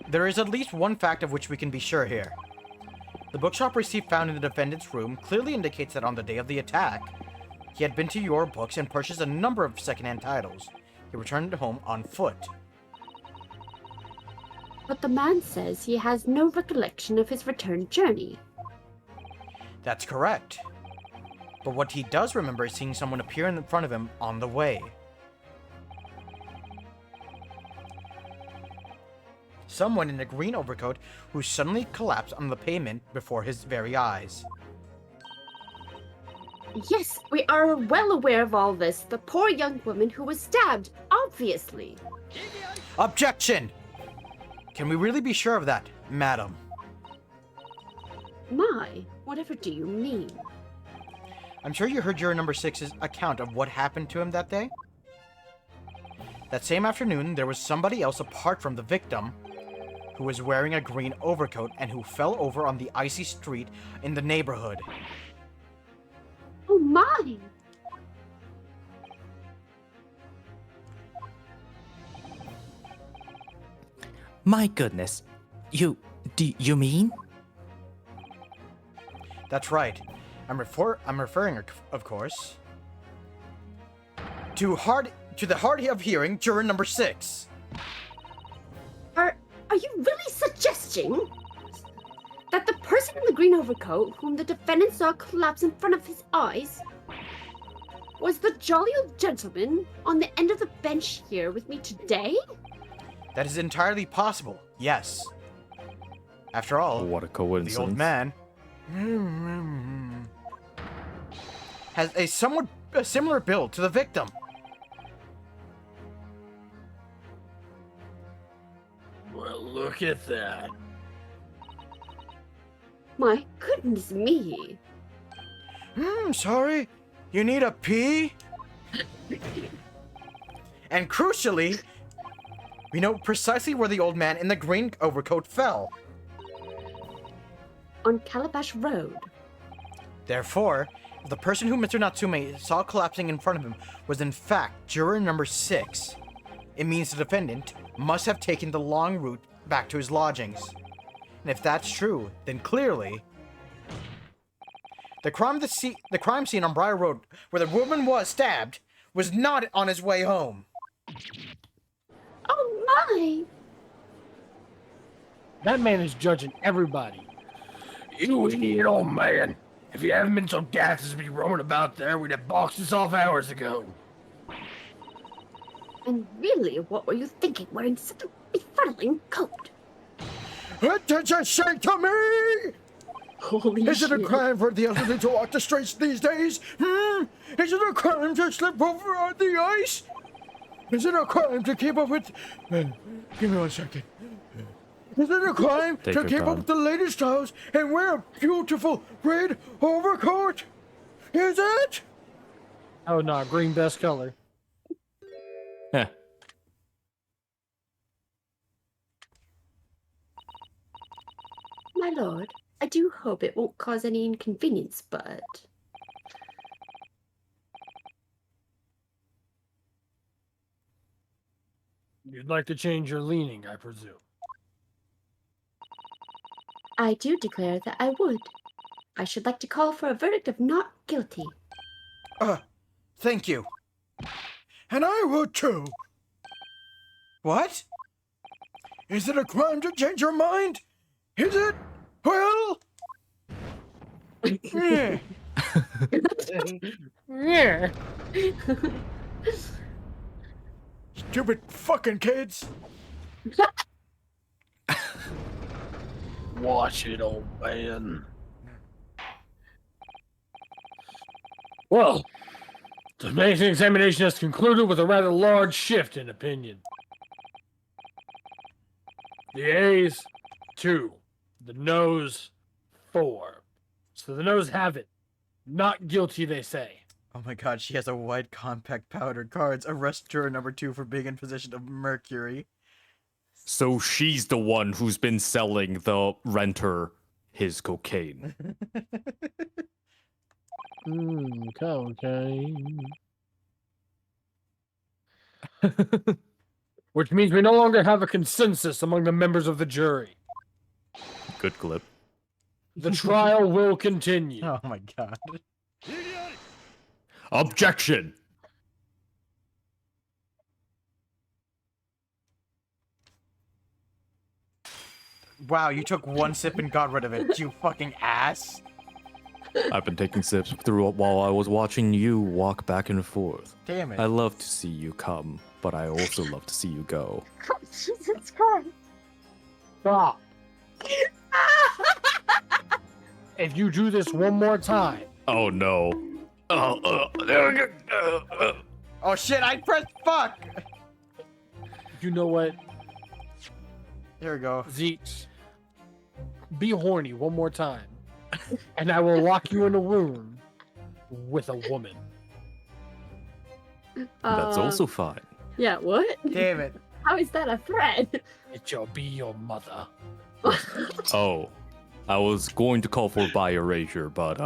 There is at least one fact of which we can be sure here. The bookshop receipt found in the defendant's room clearly indicates that on the day of the attack, he had been to your books and purchased a number of secondhand titles. He returned home on foot. But the man says he has no recollection of his return journey. That's correct. But what he does remember is seeing someone appear in front of him on the way. Someone in a green overcoat who suddenly collapsed on the pavement before his very eyes. Yes, we are well aware of all this. The poor young woman who was stabbed, obviously. Objection! Can we really be sure of that, madam? My, whatever do you mean? I'm sure you heard juror number 6's account of what happened to him that day. That same afternoon, there was somebody else apart from the victim who was wearing a green overcoat and who fell over on the icy street in the neighborhood. Oh my! My goodness. Do you mean? That's right. I'm referring, of course, to the hard of hearing, juror number 6. Are you really suggesting that the person in the green overcoat whom the defendant saw collapse in front of his eyes was the jolly old gentleman on the end of the bench here with me today? That is entirely possible, yes. After all, What a the coincidence. old man has a somewhat similar build to the victim. Well, look at that. My goodness me. Sorry? You need a pee? And crucially, we know precisely where the old man in the green overcoat fell. On Calabash Road. Therefore, if the person who Mr. Natsume saw collapsing in front of him was in fact juror number 6, it means the defendant must have taken the long route back to his lodgings. And if that's true, then clearly the crime scene on Briar Road where the woman was stabbed was not on his way home. Oh my! That man is judging everybody. You idiot old man. If you haven't been so daft as to be roaming about there, we'd have boxed this off hours ago. And really, what were you thinking wearing such a befuddling coat? What did you say to me? Holy Is it a shit. crime for the elderly to walk the streets these days? Is it a crime to slip over on the ice? Is it a crime to keep up with... give me 1 second. Is it a crime Take to your keep up time. with the latest styles and wear a beautiful red overcoat? Is it? Oh no, green best color. Heh. My lord, I do hope it won't cause any inconvenience, but... You'd like to change your leaning, I presume. I do declare that I would. I should like to call for a verdict of not guilty. Thank you. And I would too. What? Is it a crime to change your mind? Is it? Well... yeah. Yeah. Stupid fucking kids. Watch it, old man. Well, the medicine examination has concluded with a rather large shift in opinion. The A's, 2. The no's, 4. So the no's have it. Not guilty, they say. Oh my god, she has a white compact powder cards. Arrest juror number 2 for being in possession of mercury. So she's the one who's been selling the renter his cocaine. Cocaine. Which means we no longer have a consensus among the members of the jury. Good clip. The trial will continue. Oh my god. Objection! Wow, you took 1 sip and got rid of it, you fucking ass. I've been taking sips through while I was watching you walk back and forth. Damn it. I love to see you come, but I also love to see you go. Jesus Christ. Stop. If you do this one more time, Oh no. Oh shit, I pressed fuck! you know what, Here we go. Zeeks, be horny one more time, and I will lock you in a room with a woman. That's also fine. Yeah, what? Damn it. How is that a threat? It shall be your mother. Oh, I was going to call for by erasure, but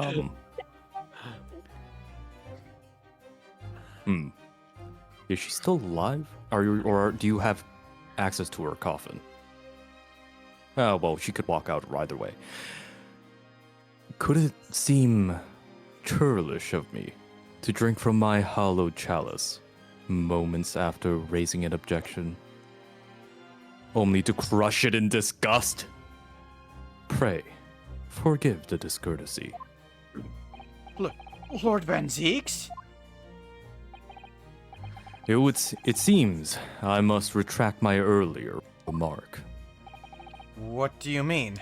is she still alive? Or do you have access to her coffin? Oh, well, she could walk out either way. Could it seem churlish of me to drink from my hollowed chalice moments after raising an objection, only to crush it in disgust? Pray, forgive the discourtesy. Lord Van Zeeks? It seems I must retract my earlier remark. What do you mean?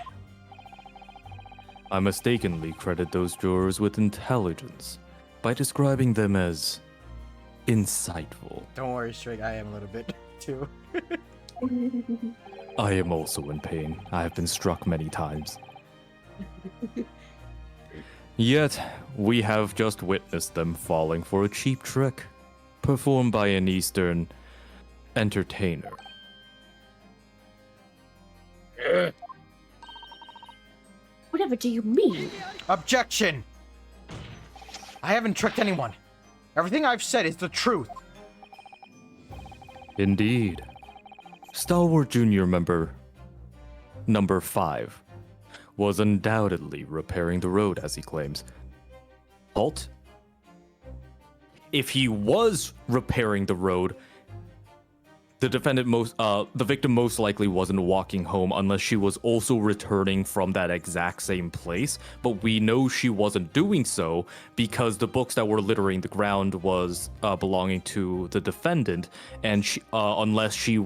I mistakenly credit those jurors with intelligence by describing them as insightful. Don't worry, Strig, I am a little bit too. I am also in pain. I have been struck many times. Yet, we have just witnessed them falling for a cheap trick performed by an Eastern entertainer. Whatever do you mean? Objection! I haven't tricked anyone. Everything I've said is the truth. Indeed. Stalwart Junior member number 5 was undoubtedly repairing the road, as he claims. Halt? If he was repairing the road, the victim most likely wasn't walking home unless she was also returning from that exact same place. But we know she wasn't doing so because the books that were littering the ground was belonging to the defendant, and she, unless she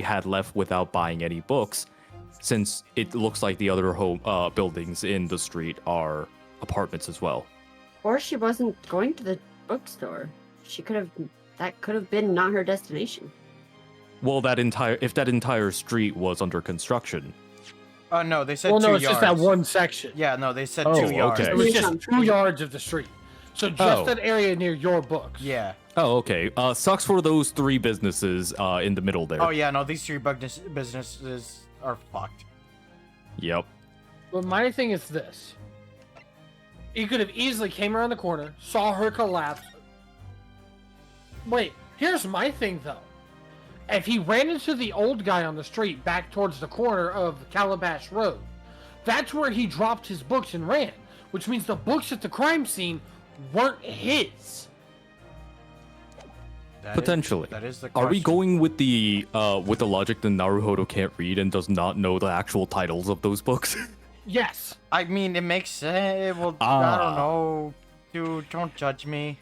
had left without buying any books, since it looks like the other home buildings in the street are apartments as well. Or she wasn't going to the bookstore. That could have been not her destination. Well, if that entire street was under construction. No, they said Well, 2 no, yards. it's just that one section. Yeah, no, they said Oh, 2 yards. okay. It was just 2 yards of the street. So just Oh. that area near your books. Yeah. Oh, okay. Sucks for those 3 businesses in the middle there. Oh yeah, no, these 3 businesses are fucked. Yep. But my thing is this. He could have easily came around the corner, saw her collapse. Wait, here's my thing though. If he ran into the old guy on the street back towards the corner of Calabash Road, that's where he dropped his books and ran, which means the books at the crime scene weren't his. Potentially. That is the Are we question. going with the logic that Naruhodo can't read and does not know the actual titles of those books? Yes. I mean, it makes sense. Well, I Ah. don't know. Dude, don't judge me.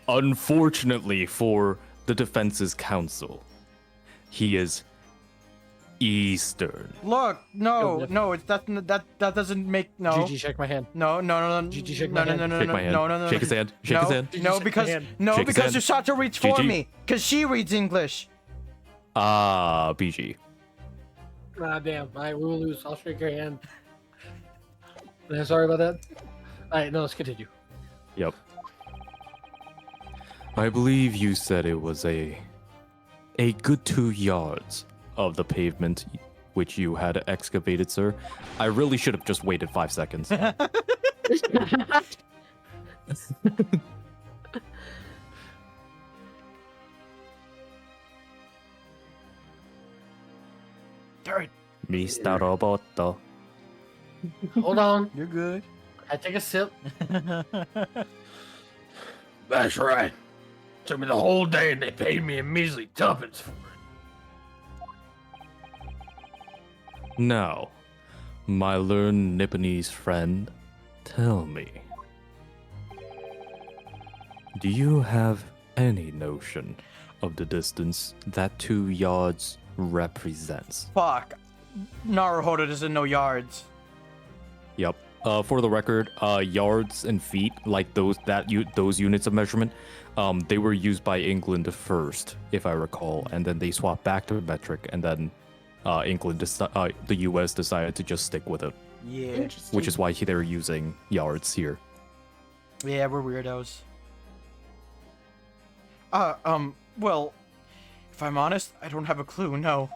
Unfortunately for the defense's counsel, he is Eastern. Look, no, Yo, no, it's that doesn't make no. GG, shake my hand. No, no, no, GG, shake no, my no, hand. no, no, Shake no, my hand. no, no, no, Shake his hand. Shake no, his hand. GG, No, shake my because hand. no, Shake his because hand. you shot to reach for GG. me, because she reads English. BG. Ah, damn. Alright, we will lose. I'll shake your hand. Sorry about that. Alright, no, let's continue. Yep. I believe you said it was a good 2 yards of the pavement which you had excavated, sir. I really should have just waited 5 seconds. Alright, Mr. Roboto. Hold on. you're good. I take a sip. That's right. Took me the whole day and they paid me a measly tuppence for it. Now, my learned Nipponese friend, tell me. Do you have any notion of the distance that 2 yards represents? Fuck. Naruhodo doesn't know yards. Yep. For the record, yards and feet, like those units of measurement, they were used by England first, if I recall, and then they swapped back to metric, and then the U.S. decided to just stick with it, Yeah. Interesting. which is why they're using yards here. Yeah, we're weirdos. Well, if I'm honest, I don't have a clue, no.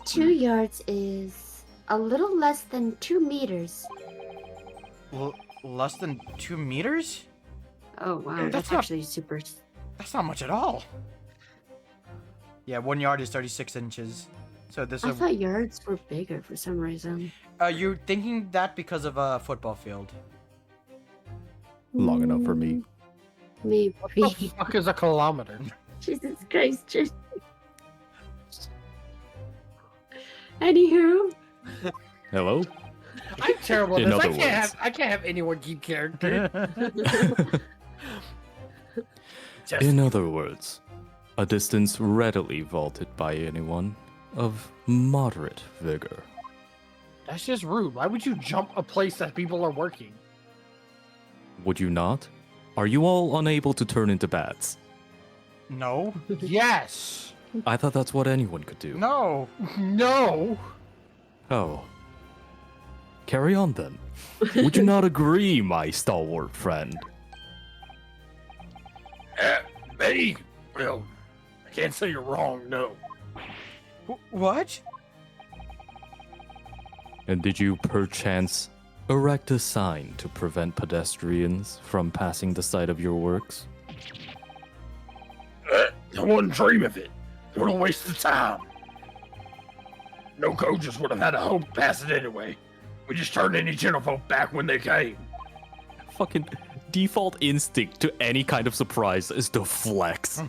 2 yards is a little less than 2 meters. Less than 2 meters? Oh wow, That's that's not- actually super. That's not much at all. Yeah, 1 yard is 36 inches. So this I is... thought yards were bigger for some reason. You're thinking that because of a football field. Long enough for me. Maybe. What the fuck is a kilometer? Jesus Christ. Just... Anywho. Hello? I'm terrible at In this. other words. I can't have anyone keep character. Just In other words, a distance readily vaulted by anyone of moderate vigor. that's just rude. Why would you jump a place that people are working? Would you not? Are you all unable to turn into bats? No. Yes. I thought that's what anyone could do. No. No. Oh. Carry on then. Would you not agree, my stalwart friend? Me? Well, I can't say you're wrong, no. What? And did you perchance erect a sign to prevent pedestrians from passing the site of your works? I wouldn't dream of it. What a waste of time. No coaches would have had a hope pass it anyway. We just turned any gentlefolk back when they came. Fucking default instinct to any kind of surprise is to flex.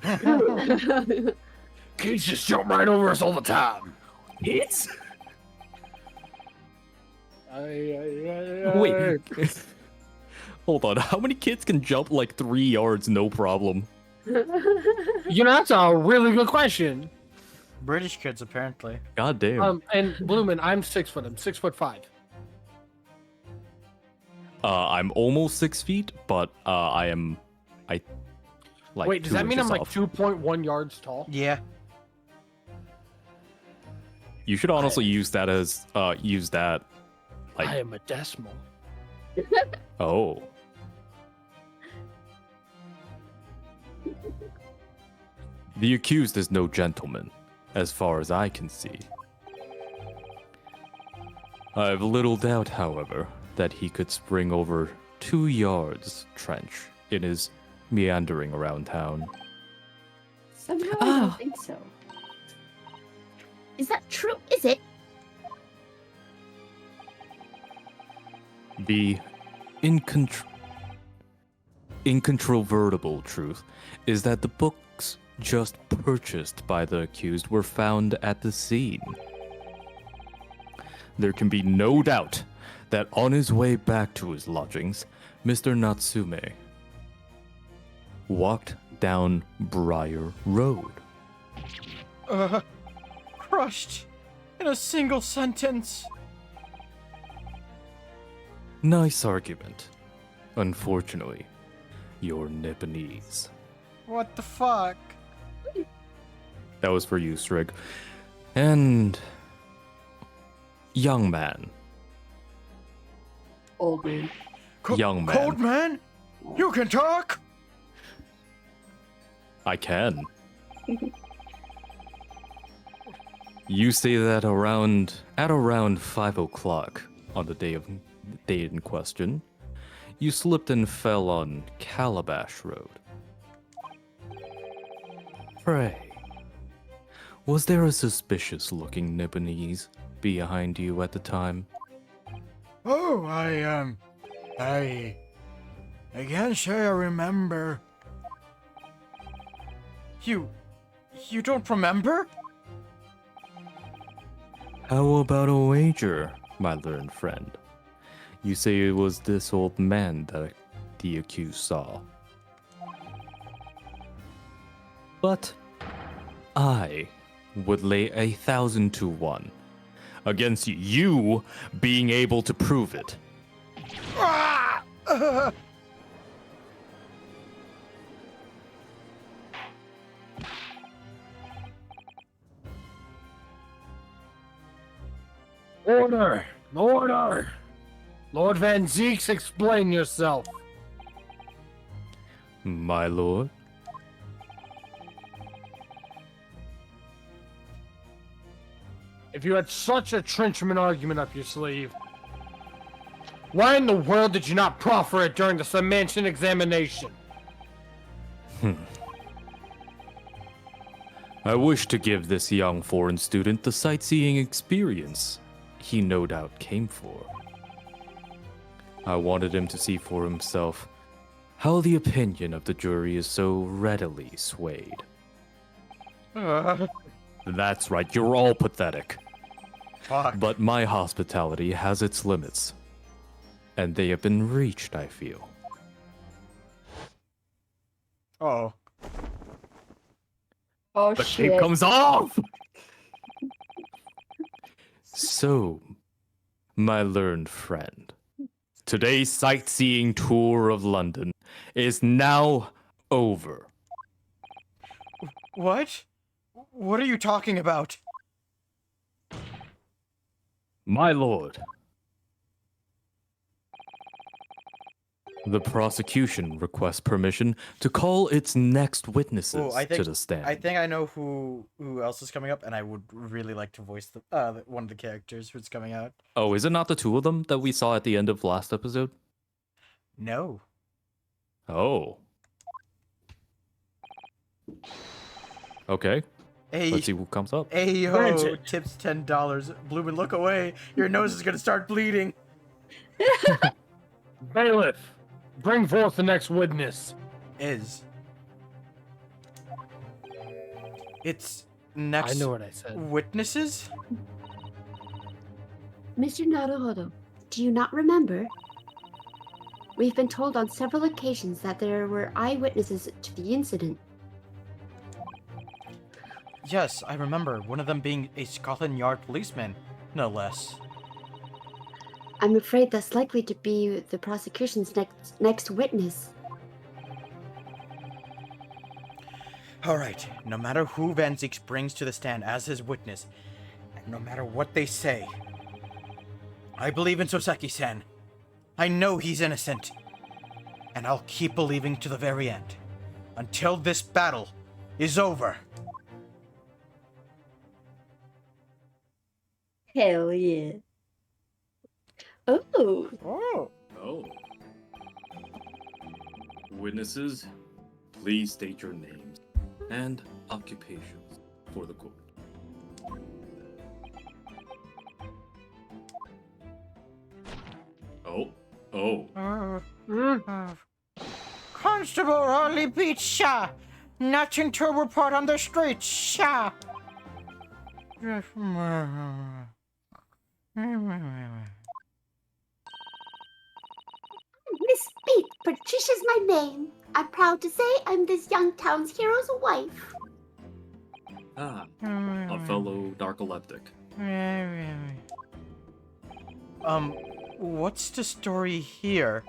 Kids just jump right over us all the time. It's Wait. wait. Hold on, how many kids can jump like 3 yards no problem? You know, that's a really good question. British kids, apparently. God damn. And Bloomin, I'm 6 foot. I'm 6'5". I'm almost 6 feet, but I like. Wait, does 2 that mean I'm inches like off. 2.1 yards tall? Yeah. You should honestly use that as like. I am a decimal. Oh. The accused is no gentleman, as far as I can see. I have little doubt, however, that he could spring over 2 yards trench in his meandering around town. Somehow I don't think so. Is that true? Is it? The incontrovertible truth is that the books just purchased by the accused were found at the scene. There can be no doubt that on his way back to his lodgings, Mr. Natsume walked down Briar Road. Crushed in a single sentence. Nice argument. Unfortunately, you're Nipponese. What the fuck? That was for you, Strig. And young man. Old man. Young man. Cold man? You can talk? I can. You say that at around 5 o'clock on the day in question, you slipped and fell on Calabash Road. Pray, was there a suspicious-looking Nipponese behind you at the time? Oh, I can't say I remember. You don't remember? How about a wager, my learned friend? You say it was this old man that the accused saw. But I would lay 1,000 to 1 against you being able to prove it. Ah! Order! Order! Lord Van Zeeks, explain yourself. My lord? If you had such a trenchman argument up your sleeve, why in the world did you not proffer it during the Semantian examination? I wish to give this young foreign student the sightseeing experience he no doubt came for. I wanted him to see for himself how the opinion of the jury is so readily swayed. That's right, you're all pathetic. Fuck. But my hospitality has its limits. And they have been reached, I feel. Oh. Oh The shit. cape comes off! So, my learned friend, today's sightseeing tour of London is now over. What? What are you talking about? My lord, the prosecution requests permission to call its next witnesses Oh, to the stand. I think I know who else is coming up, and I would really like to voice one of the characters who's coming out. Oh, is it not the two of them that we saw at the end of last episode? No. Oh. Okay, Hey, let's see who comes up. hey yo, Granted. tips $10. Bloomin', look away. Your nose is gonna start bleeding. Bailiff, bring forth the next witness. It's next I know what I said. witnesses? Mr. Naruhodo, do you not remember? We've been told on several occasions that there were eyewitnesses to the incident. Yes, I remember one of them being a Scotland Yard policeman, no less. I'm afraid that's likely to be the prosecution's next witness. Alright, no matter who Van Zeeks brings to the stand as his witness, and no matter what they say, I believe in Soseki-san. I know he's innocent. And I'll keep believing to the very end. Until this battle is over. Hell yeah. Oh. Oh. Oh. Witnesses, please state your names and occupations for the court. Oh. Constable only beat Sha. Nothing to report on the streets, Sha. Miss Beat, Patricia's my name. I'm proud to say I'm this young town's hero's wife. Ah, a fellow narcoleptic. What's the story here?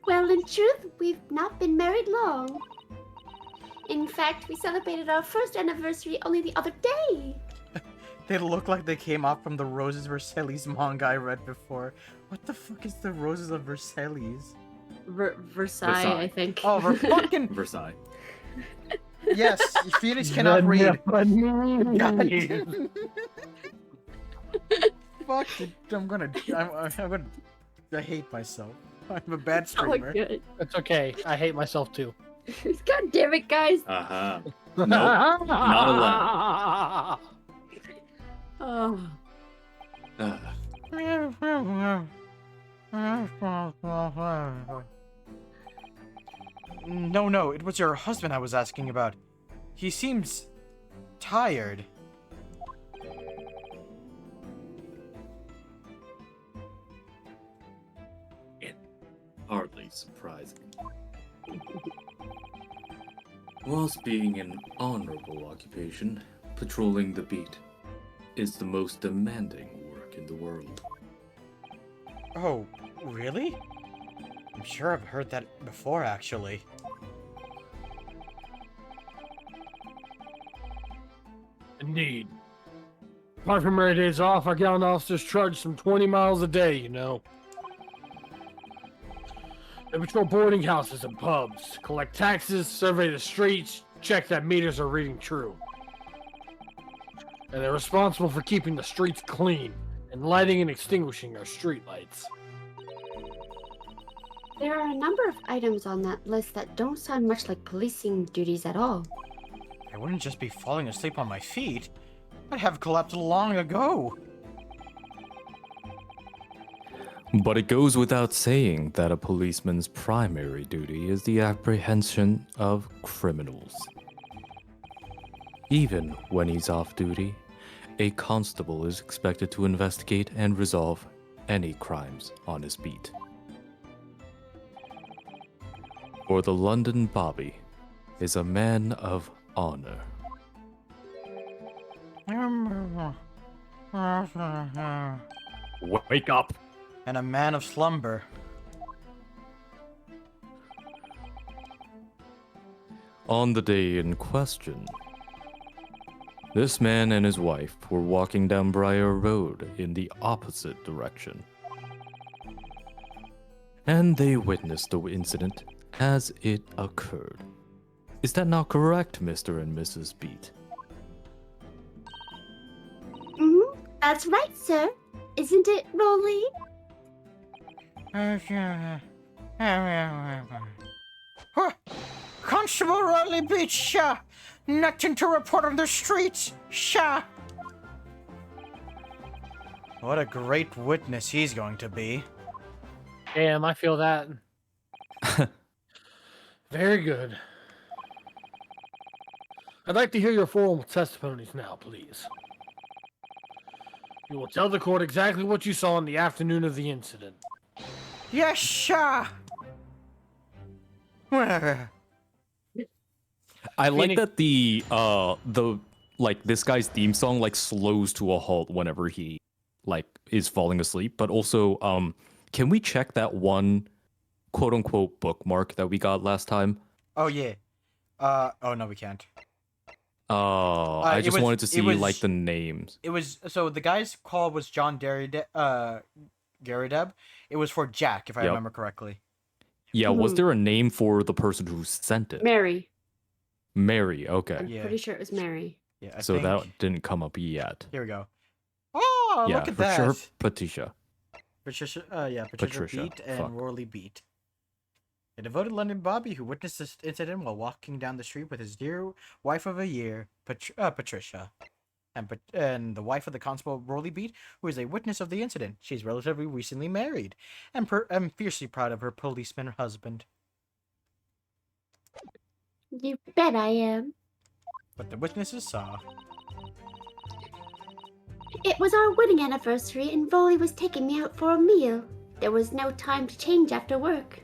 Well, in truth, we've not been married long. In fact, we celebrated our first anniversary only the other day. They look like they came out from the Roses Versailles manga I read before. What the fuck is the Roses of Versailles? Versailles, I think. Oh, fucking Versailles. yes. Phoenix cannot read. Fuck it. I'm gonna. I hate myself. I'm a bad Oh, streamer. good. It's okay. I hate myself too. God damn it, guys. Uh-huh. Nope, not allowed. Oh. No, it was your husband I was asking about. He seems tired. Hardly surprising. Whilst being an honorable occupation, patrolling the beat is the most demanding work in the world. Oh, really? I'm sure I've heard that before, actually. Indeed. Apart from my days off, our gallant officers trudge some 20 miles a day, you know. They patrol boarding houses and pubs, collect taxes, survey the streets, check that meters are reading true. And they're responsible for keeping the streets clean and lighting and extinguishing our streetlights. There are a number of items on that list that don't sound much like policing duties at all. I wouldn't just be falling asleep on my feet. I'd have collapsed long ago. But it goes without saying that a policeman's primary duty is the apprehension of criminals. Even when he's off duty, a constable is expected to investigate and resolve any crimes on his beat. For the London Bobby is a man of honor. Wake up! And a man of slumber. On the day in question, this man and his wife were walking down Briar Road in the opposite direction. And they witnessed the incident as it occurred. Is that not correct, Mr. and Mrs. Beat? That's right, sir. Isn't it, Rolly? Constable Riley Beach, Sha! Nothing to report on the streets, Sha! What a great witness he's going to be. Damn, I feel that. Very good. I'd like to hear your formal testimonies now, please. You will tell the court exactly what you saw on the afternoon of the incident. Yes, Sha! I like Phoenix- that the like this guy's theme song like slows to a halt whenever he like is falling asleep. But also, can we check that one quote unquote bookmark that we got last time? Oh yeah. Oh no, we can't. I it just was- wanted to it see was- like the names. It was so the guy's call was John Garadeb. It was for Jack, if I Yep. remember correctly. Yeah, was Mhm. there a name for the person who sent it? Mary. Mary. Okay. I'm Yeah. pretty sure it was Mary. Yeah, I So think... that didn't come up yet. Here we go. Oh, Yeah, look at for that. sure, Patricia. Patricia Patricia, Beat and fuck. Worley Beat. A devoted London Bobby who witnessed this incident while walking down the street with his dear wife of a year, Patricia. And the wife of the constable, Worley Beat, who is a witness of the incident. She's relatively recently married and fiercely proud of her policeman husband. You bet I am. But the witnesses saw. It was our wedding anniversary and Volley was taking me out for a meal. There was no time to change after work.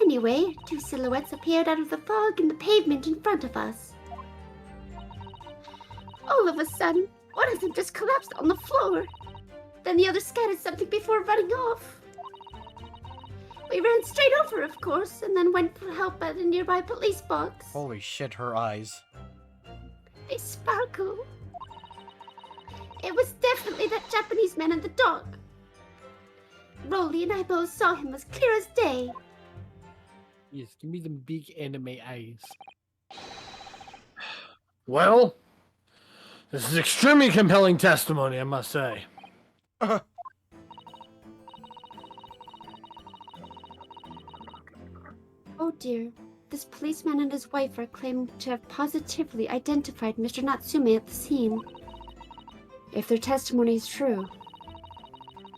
Anyway, two silhouettes appeared out of the fog in the pavement in front of us. All of a sudden, one of them just collapsed on the floor. Then the other scattered something before running off. We ran straight over, of course, and then went for help at a nearby police box. Holy shit, her eyes. They sparkle. It was definitely that Japanese man in the dock. Rolly and I both saw him as clear as day. Yes, give me them big anime eyes. Well, this is extremely compelling testimony, I must say. Oh dear. This policeman and his wife are claiming to have positively identified Mr. Natsume at the scene. If their testimony is true,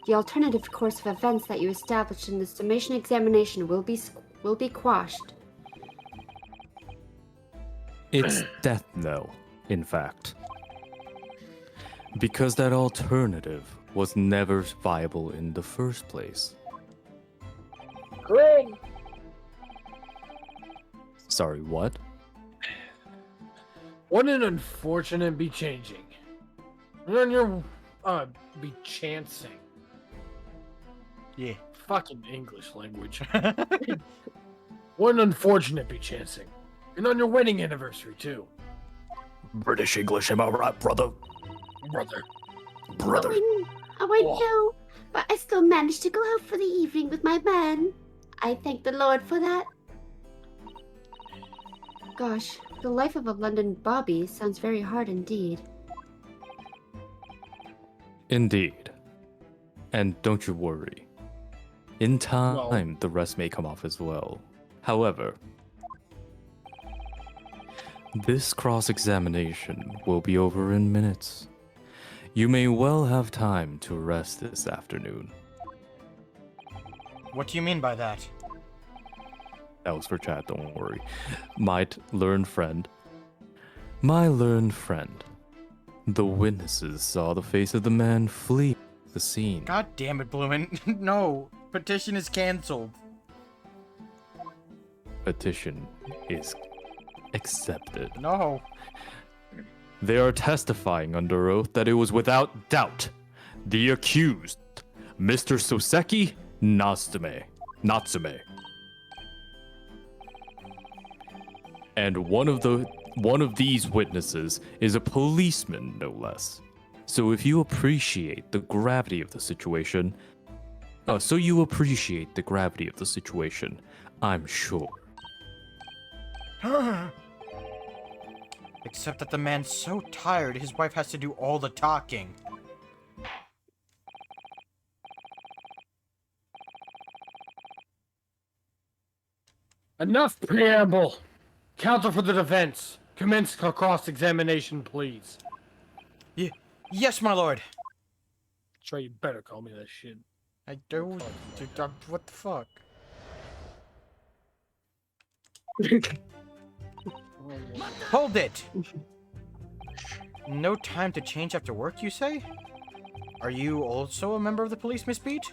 the alternative course of events that you established in the summation examination will be quashed. It's death knell, in fact. Because that alternative was never viable in the first place. Greg! Sorry, what? What an unfortunate be changing. And then you're, be chancing. Yeah. Fucking English language. What an unfortunate be chancing. And on your wedding anniversary, too. British English, am I right, brother? Brother. Brother. Oh, I know, but I still managed to go out for the evening with my man. I thank the Lord for that. Gosh, the life of a London Bobby sounds very hard indeed. Indeed. And don't you worry. In time, the rest may come off as well. However, this cross-examination will be over in minutes. You may well have time to rest this afternoon. What do you mean by that? That was for chat, don't worry. My learned friend. My learned friend. The witnesses saw the face of the man flee the scene. God damn it, Bloomin. No. Petition is cancelled. Petition is accepted. No. They are testifying under oath that it was without doubt the accused, Mr. Soseki Natsume. And one of these witnesses is a policeman, no less. So if you appreciate the gravity of the situation, I'm sure. Except that the man's so tired, his wife has to do all the talking. Enough preamble. Counsel for the defense. Commence cross-examination, please. Yes, my lord. Trey, you better call me that shit. I don't. What the fuck? Hold it! No time to change after work, you say? Are you also a member of the police, Miss Beat?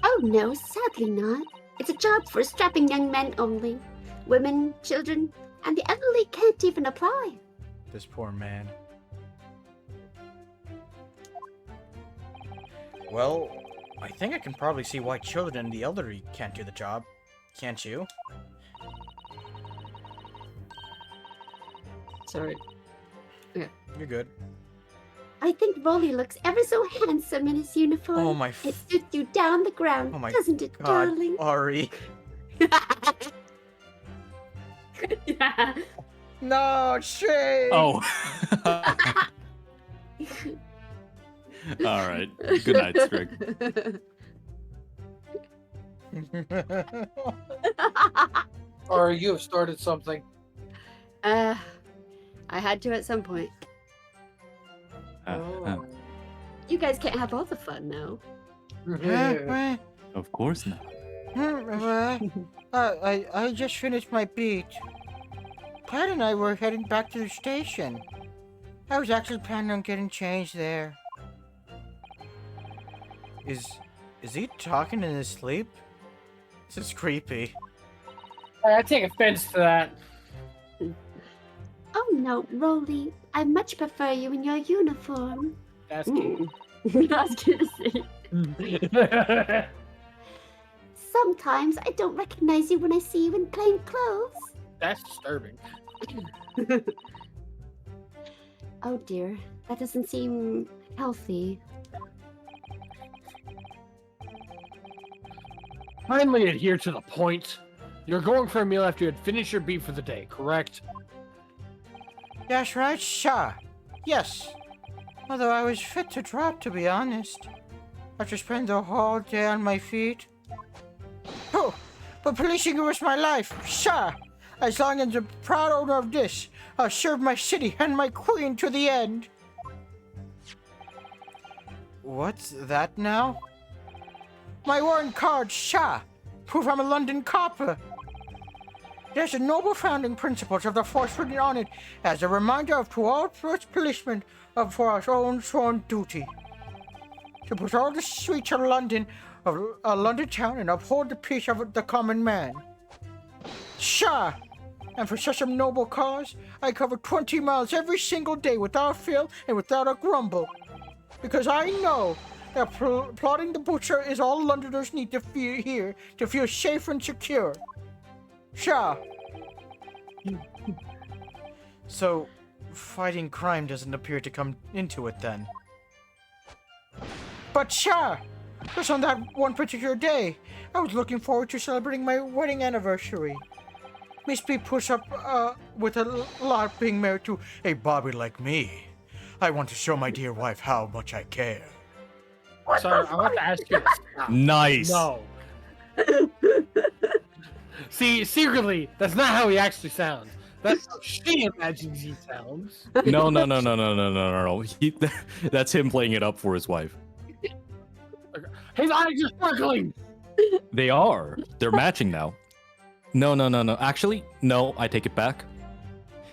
Oh no, sadly not. It's a job for strapping young men only. Women, children, and the elderly can't even apply. This poor man. Well, I think I can probably see why children and the elderly can't do the job. Can't you? Sorry. You're good. I think Rolly looks ever so handsome in his uniform. Oh my It suits you down the ground, Oh my doesn't it, God, darling? Ari. Yeah. No, shame! Oh. All right. Good night, Strig. Or you have started something. I had to at some point. You guys can't have all the fun now. Of course not. I just finished my beat. Pat and I were heading back to the station. I was actually planning on getting changed there. Is he talking in his sleep? This is creepy. I take offense to that. Oh no, Rolly. I much prefer you in your uniform. That's cute. I was gonna say. Sometimes I don't recognize you when I see you in plain clothes. That's disturbing. Oh dear, that doesn't seem healthy. Kindly adhere to the point. You're going for a meal after you had finished your beat for the day, correct? That's right, sir. Yes. Although I was fit to drop, to be honest. After spending the whole day on my feet. Oh, but policing was my life, sir. As long as I'm proud owner of this, I'll serve my city and my queen to the end. What's that now? My warrant card, sir. Proof I'm a London copper. There's a noble founding principles of the force written on it as a reminder of to all first policemen of for our own sworn duty. To patrol the streets of London, of London town, and uphold the peace of the common man. Sure, and for such a noble cause, I cover 20 miles every single day without fail and without a grumble. Because I know that plotting the butcher is all Londoners need to feel safe and secure. Sure. So, fighting crime doesn't appear to come into it then. But sure, just on that one particular day, I was looking forward to celebrating my wedding anniversary. Miss B puts up with a lot being married to a Bobby like me. I want to show my dear wife how much I care. Sorry, I want to ask you to stop. Nice. No. See, secretly, that's not how he actually sounds. That's how she imagines he sounds. No. That's him playing it up for his wife. His eyes are sparkling. They are. They're matching now. No. Actually, no, I take it back.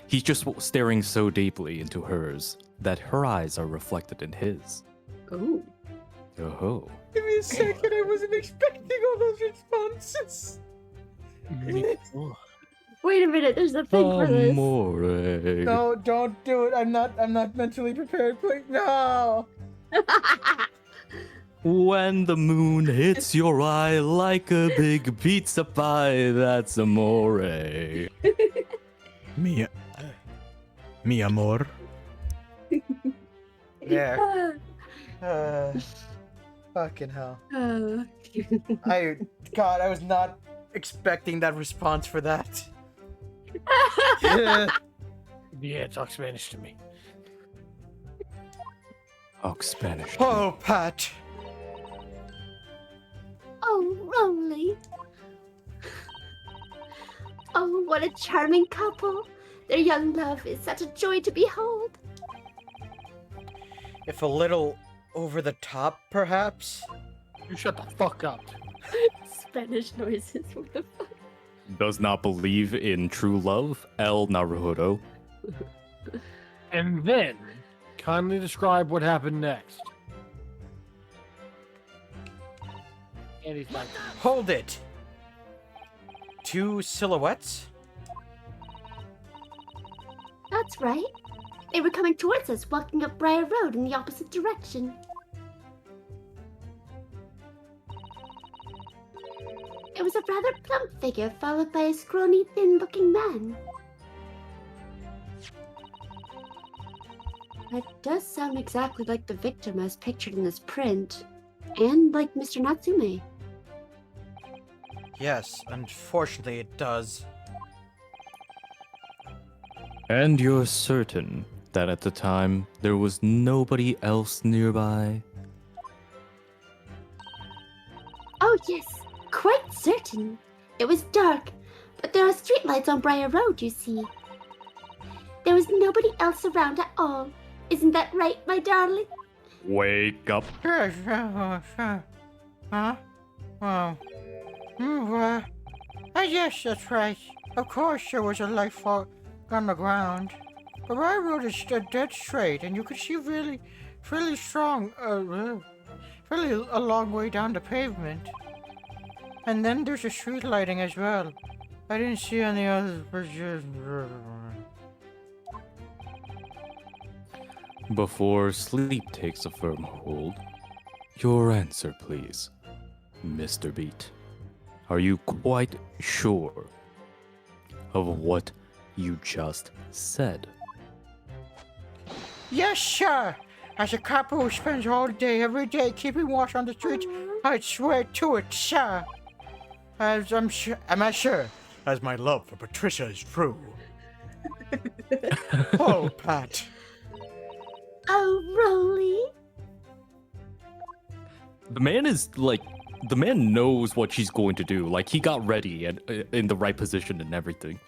He's just staring so deeply into hers that her eyes are reflected in his. Ooh. Oh. Give me a second, I wasn't expecting all those responses. Wait a minute, there's a thing for this. Amore. No, don't do it. I'm not mentally prepared. Please, no. When the moon hits your eye like a big pizza pie, that's amore. Mi amor. There. Fucking hell. I was not expecting that response for that. Yeah, talk Spanish to me. Talk Spanish. Oh, Pat. Oh, Rolly. Oh, what a charming couple. Their young love is such a joy to behold. If a little over the top, perhaps? You shut the fuck up. Spanish noises. What the fuck? Does not believe in true love, El Naruto. And then, kindly describe what happened next. And he's like, Hold it. Two silhouettes? That's right. They were coming towards us, walking up Briar Road in the opposite direction. It was a rather plump figure, followed by a scrawny, thin-looking man. That does sound exactly like the victim as pictured in this print, and like Mr. Natsume. Yes, unfortunately it does. And you're certain that at the time there was nobody else nearby? Oh yes, quite certain. It was dark, but there are streetlights on Briar Road, you see. There was nobody else around at all. Isn't that right, my darling? Wake up. Huh? Yes, that's right. Of course there was a light fall on the ground. The railroad is dead straight, and you could see really strong, really a long way down the pavement. And then there's a street lighting as well. I didn't see any other bridges. Before sleep takes a firm hold, your answer, please, Mr. Beat. Are you quite sure of what you just said? Yes, sir. As a cop who spends all day, every day, keeping watch on the streets, I swear to it, sir. As I'm sure, am I sure? As my love for Patricia is true. Oh, Pat. Oh, Rolly. The man knows what she's going to do. Like, he got ready and in the right position and everything.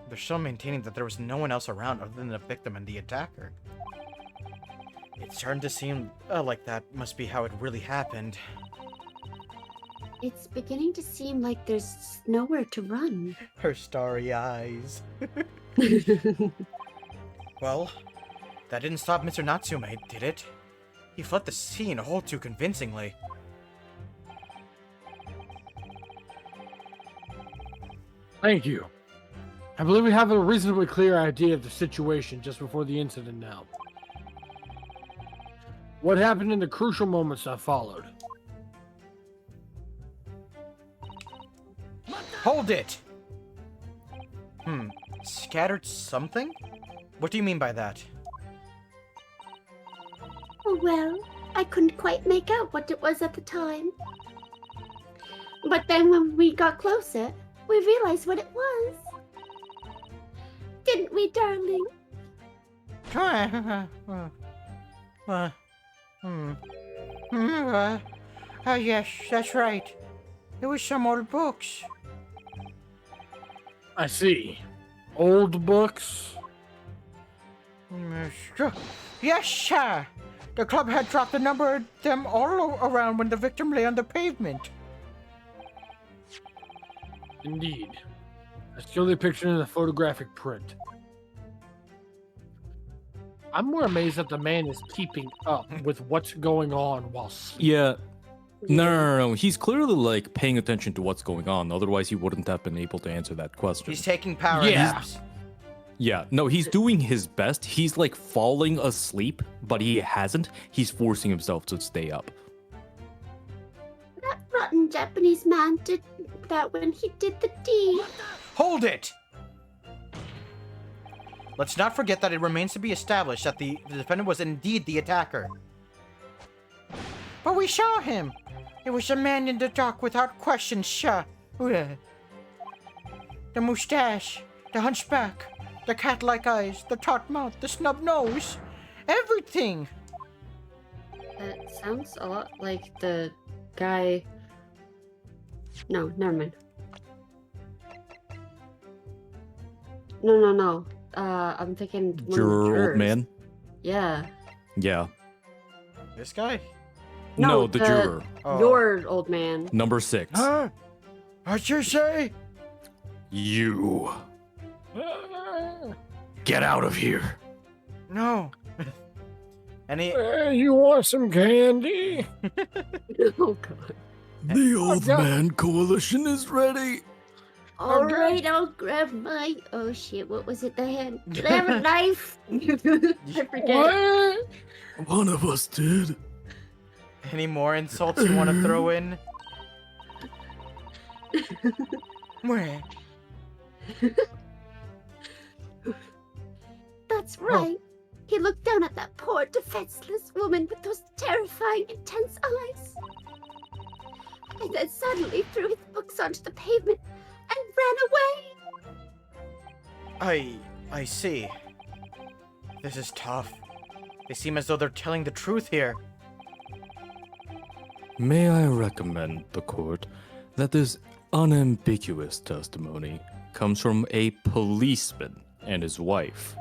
They're still maintaining that there was no one else around other than the victim and the attacker. It's starting to seem like that must be how it really happened. It's beginning to seem like there's nowhere to run. Her starry eyes. Well, that didn't stop Mr. Natsume, did it? He fled the scene all too convincingly. Thank you. I believe we have a reasonably clear idea of the situation just before the incident now. What happened in the crucial moments that followed? Hold it! Scattered something? What do you mean by that? Oh, well, I couldn't quite make out what it was at the time. But then when we got closer, we realized what it was. Didn't we, darling? Yes, that's right. It was some old books. I see. Old books? Yes, sir. The club had dropped a number of them all around when the victim lay on the pavement. Indeed. As clearly pictured in the photographic print. I'm more amazed that the man is keeping up with what's going on while sleeping. Yeah. No. He's clearly, like, paying attention to what's going on. Otherwise, he wouldn't have been able to answer that question. He's taking power Yeah. naps. Yeah, no, he's doing his best. He's, like, falling asleep, but he hasn't. He's forcing himself to stay up. That rotten Japanese man did that when he did the deed. Hold it! Let's not forget that it remains to be established that the defendant was indeed the attacker. But we saw him! It was a man in the dark without question, sir. The mustache, the hunchback, the cat-like eyes, the taut mouth, the snub nose. Everything! That sounds a lot like the guy. No, never mind. No. I'm thinking one of the Juror, old jurors. man? Yeah. Yeah. This guy? No, the juror. Oh. Your old man. Number 6. Huh? What'd you say? You. Get out of here. No. Any... You want some candy? Oh god. The old man coalition is ready. Oh, good. Alright, I'll grab my... Oh shit, what was it, the hand? Did I have a knife? I forget. What? One of us did. Any more insults you want to throw in? Meh. That's right. He looked down at that poor, defenseless woman with those terrifying, intense eyes. And then suddenly threw his books onto the pavement and ran away. I see. This is tough. They seem as though they're telling the truth here. May I recommend the court that this unambiguous testimony comes from a policeman and his wife.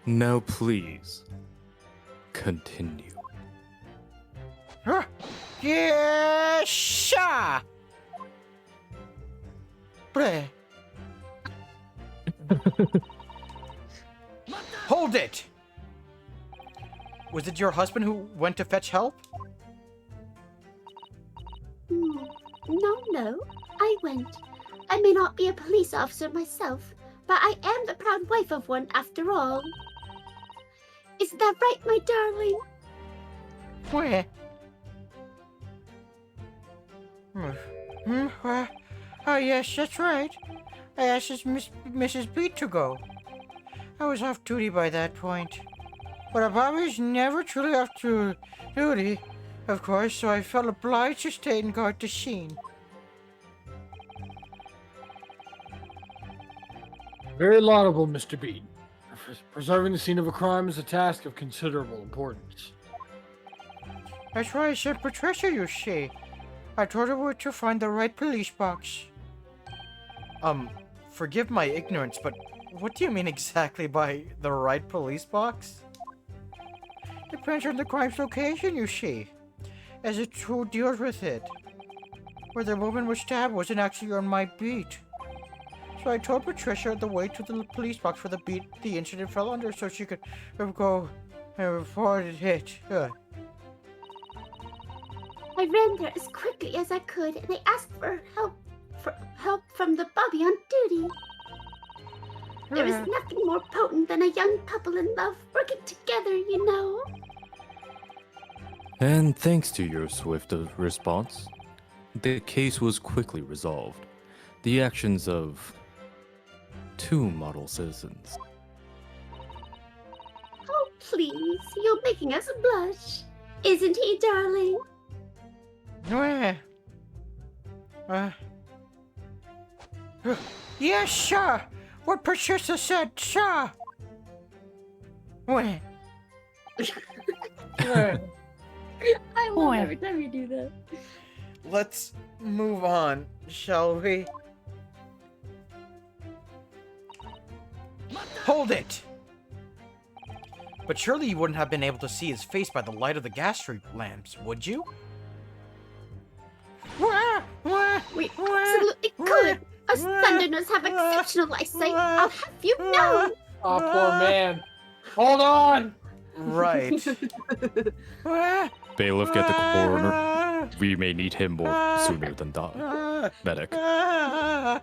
Now please, continue. Huh? Yeah, sha. Bleh. Hold it! Was it your husband who went to fetch help? No, I went. I may not be a police officer myself, but I am the proud wife of one after all. Isn't that right, my darling? Where? Oh, yes, that's right. I asked Mrs. B to go. I was off duty by that point. But a Bobby's never truly off duty, of course, so I felt obliged to stay and guard the scene. Very laudable, Mr. Bean. Preserving the scene of a crime is a task of considerable importance. That's why I sent Patricia, you see. I told her where to find the right police box. Forgive my ignorance, but what do you mean exactly by the right police box? Depends on the crime's location, you see. As it's who deals with it. Where the woman was stabbed wasn't actually on my beat. So I told Patricia the way to the police box for the beat the incident fell under so she could go and report it. I ran there as quickly as I could, and I asked for help from the Bobby on duty. There is nothing more potent than a young couple in love working together, you know. And thanks to your swift response, the case was quickly resolved. The actions of 2 model citizens. Oh, please, you're making us blush. Isn't he, darling? Yes, sir. What Patricia said, sir. Where? I love every time you do that. Let's move on, shall we? Hold it! But surely you wouldn't have been able to see his face by the light of the gas street lamps, would you? We absolutely could. Us Londoners have exceptional eyesight. I'll have you know. Oh, poor man. Hold on! Right. Bailiff, get the coroner. We may need him more sooner than that. Medic. I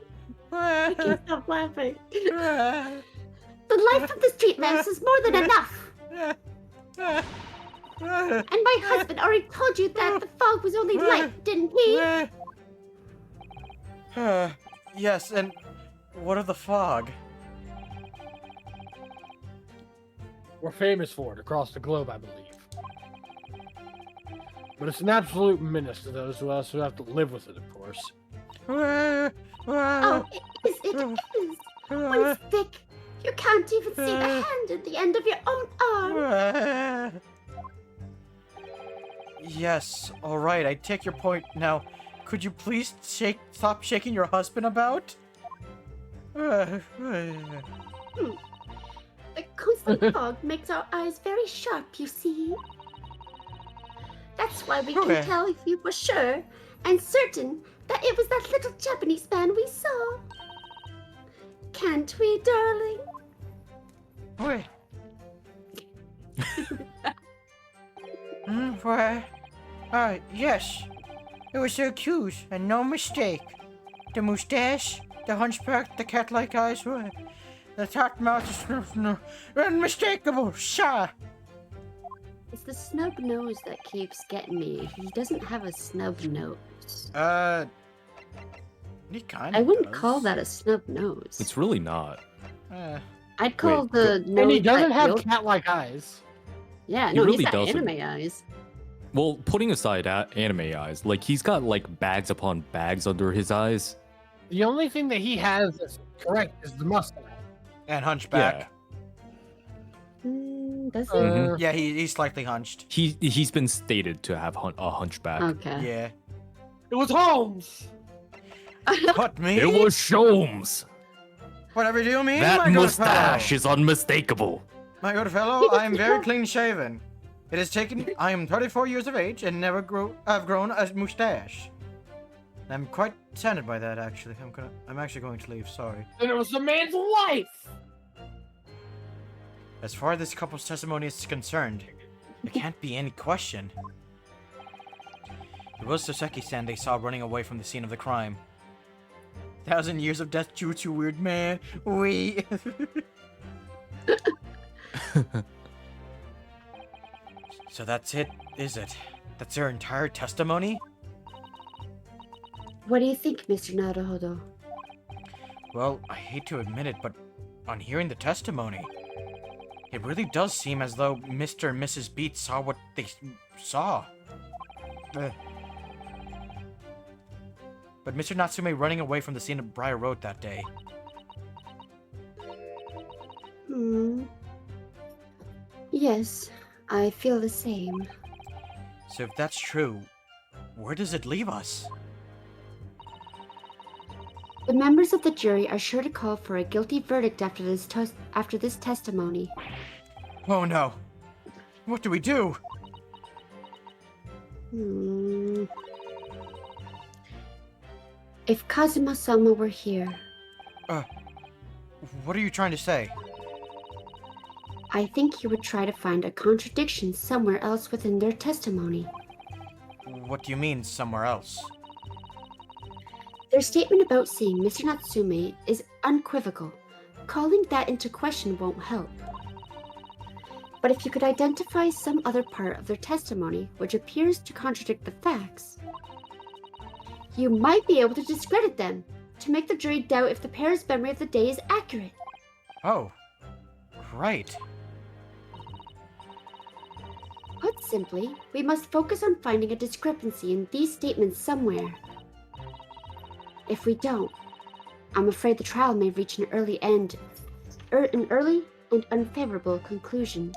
can't stop laughing. The light from the street lamps is more than enough. And my husband already told you that the fog was only light, didn't he? Yes, and what of the fog? We're famous for it across the globe, I believe. But it's an absolute menace to those of us who have to live with it, of course. Oh, it is. When it's thick, you can't even see the hand at the end of your own arm. Yes, alright, I take your point. Now, could you please stop shaking your husband about? The constant fog makes our eyes very sharp, you see. That's why we can tell if we were sure and certain that it was that little Japanese man we saw. Can't we, darling? Yes. It was so cute, and no mistake. The mustache, the hunchback, the cat-like eyes, the tight mouth, unmistakable, sir. It's the snub nose that keeps getting me. He doesn't have a snub nose. He kind I of wouldn't does. call that a snub nose. It's really not. I'd call Wait, the nose. And he doesn't that have goat- cat-like eyes. Yeah, He no, really he's got doesn't. anime eyes. Well, putting aside anime eyes, like he's got like bags upon bags under his eyes. The only thing that he has that's correct is the mustache. And hunchback. Does he? Mhm. Yeah, he's slightly hunched. He's been stated to have a hunchback. Okay. Yeah. It was Holmes. But me? It was Sholmes. Whatever you mean, That my good mustache fellow. is unmistakable. My good fellow, I am very clean shaven. It has taken. I am 34 years of age and I've grown a mustache. I'm quite saddened by that, actually. I'm actually going to leave. Sorry. And it was the man's wife. As far as this couple's testimony is concerned, there can't be any question. It was Soseki-san they saw running away from the scene of the crime. 1,000 years of death jutsu, weird man. We. So that's it, is it? That's their entire testimony? What do you think, Mr. Naruhodo? Well, I hate to admit it, but on hearing the testimony, it really does seem as though Mr. and Mrs. Beats saw what they saw. Ugh. But Mr. Natsume running away from the scene of Briar Road that day. Yes, I feel the same. So if that's true, where does it leave us? The members of the jury are sure to call for a guilty verdict after this testimony. Oh no. What do we do? If Kazuma-sama were here, What are you trying to say? I think he would try to find a contradiction somewhere else within their testimony. What do you mean, somewhere else? Their statement about seeing Mr. Natsume is unequivocal. Calling that into question won't help. But if you could identify some other part of their testimony which appears to contradict the facts, you might be able to discredit them, to make the jury doubt if the pair's memory of the day is accurate. Oh, right. Put simply, we must focus on finding a discrepancy in these statements somewhere. If we don't, I'm afraid the trial may reach an early and unfavorable conclusion.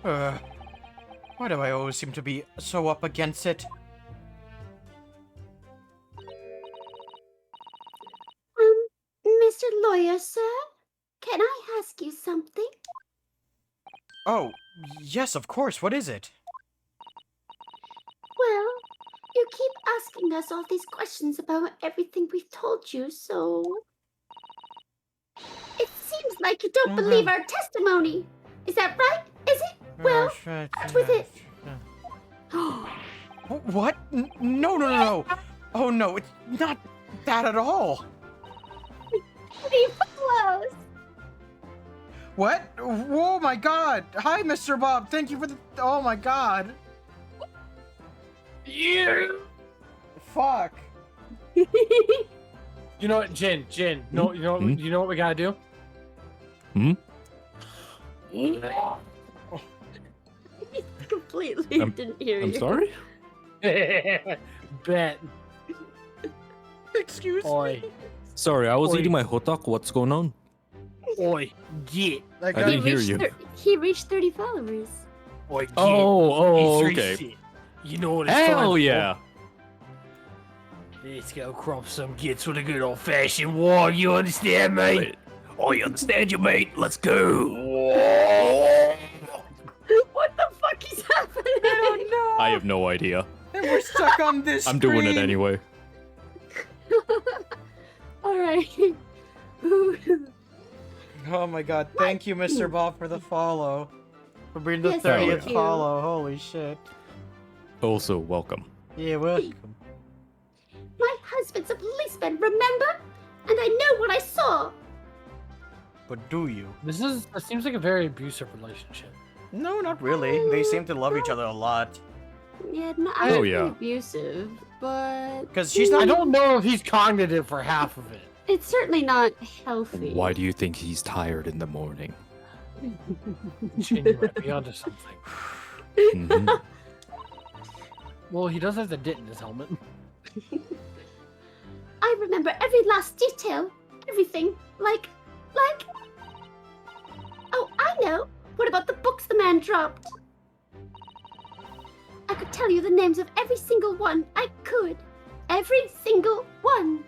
Why do I always seem to be so up against it? Mr. Lawyer, sir, can I ask you something? Oh, yes, of course. What is it? Well, you keep asking us all these questions about everything we've told you, so... It seems like you don't believe our testimony. Is that right? Is it? Well, what's with it? What? No. Oh no, it's not that at all. Be close. What? Oh my god. Hi, Mr. Bob. Thank you for the... Oh my god. Yeah. Fuck. You know what, Jin? No, you know what we gotta do? Completely didn't hear you. I'm sorry? Bet. Excuse Oi, me. Sorry, I was Oi. eating my hot dog. What's going on? oi, get. I I got didn't hear you. He reached 30 followers. Oi, get. Oh, It's okay. shit. You know what it's time Hell for? yeah. Let's go crop some gits with a good old-fashioned war, you understand me? Wait. I understand you, mate. Let's go. What the fuck is happening? I don't know. I have no idea. And we're stuck on this I'm doing it screen. anyway. Alright. Oh my god. Thank you, Mr. Bob, for the follow. For being the Yes, 30th thank you. follow. Holy shit. Also, welcome. Yeah, welcome. husband's a policeman, remember? And I know what I saw. But do you? This seems like a very abusive relationship. No, not really. They seem to love each other a lot. Yeah, no, I Oh, don't yeah. think abusive, but Because she's I not. don't know if he's cognitive for half of it. it's certainly not healthy. Why do you think he's tired in the morning? Shane, you might be onto something. Mhm. Well, he does have the dit in his helmet. I remember every last detail. Everything. Like... Oh, I know. What about the books the man dropped? I could tell you the names of every single one. I could. Every single one.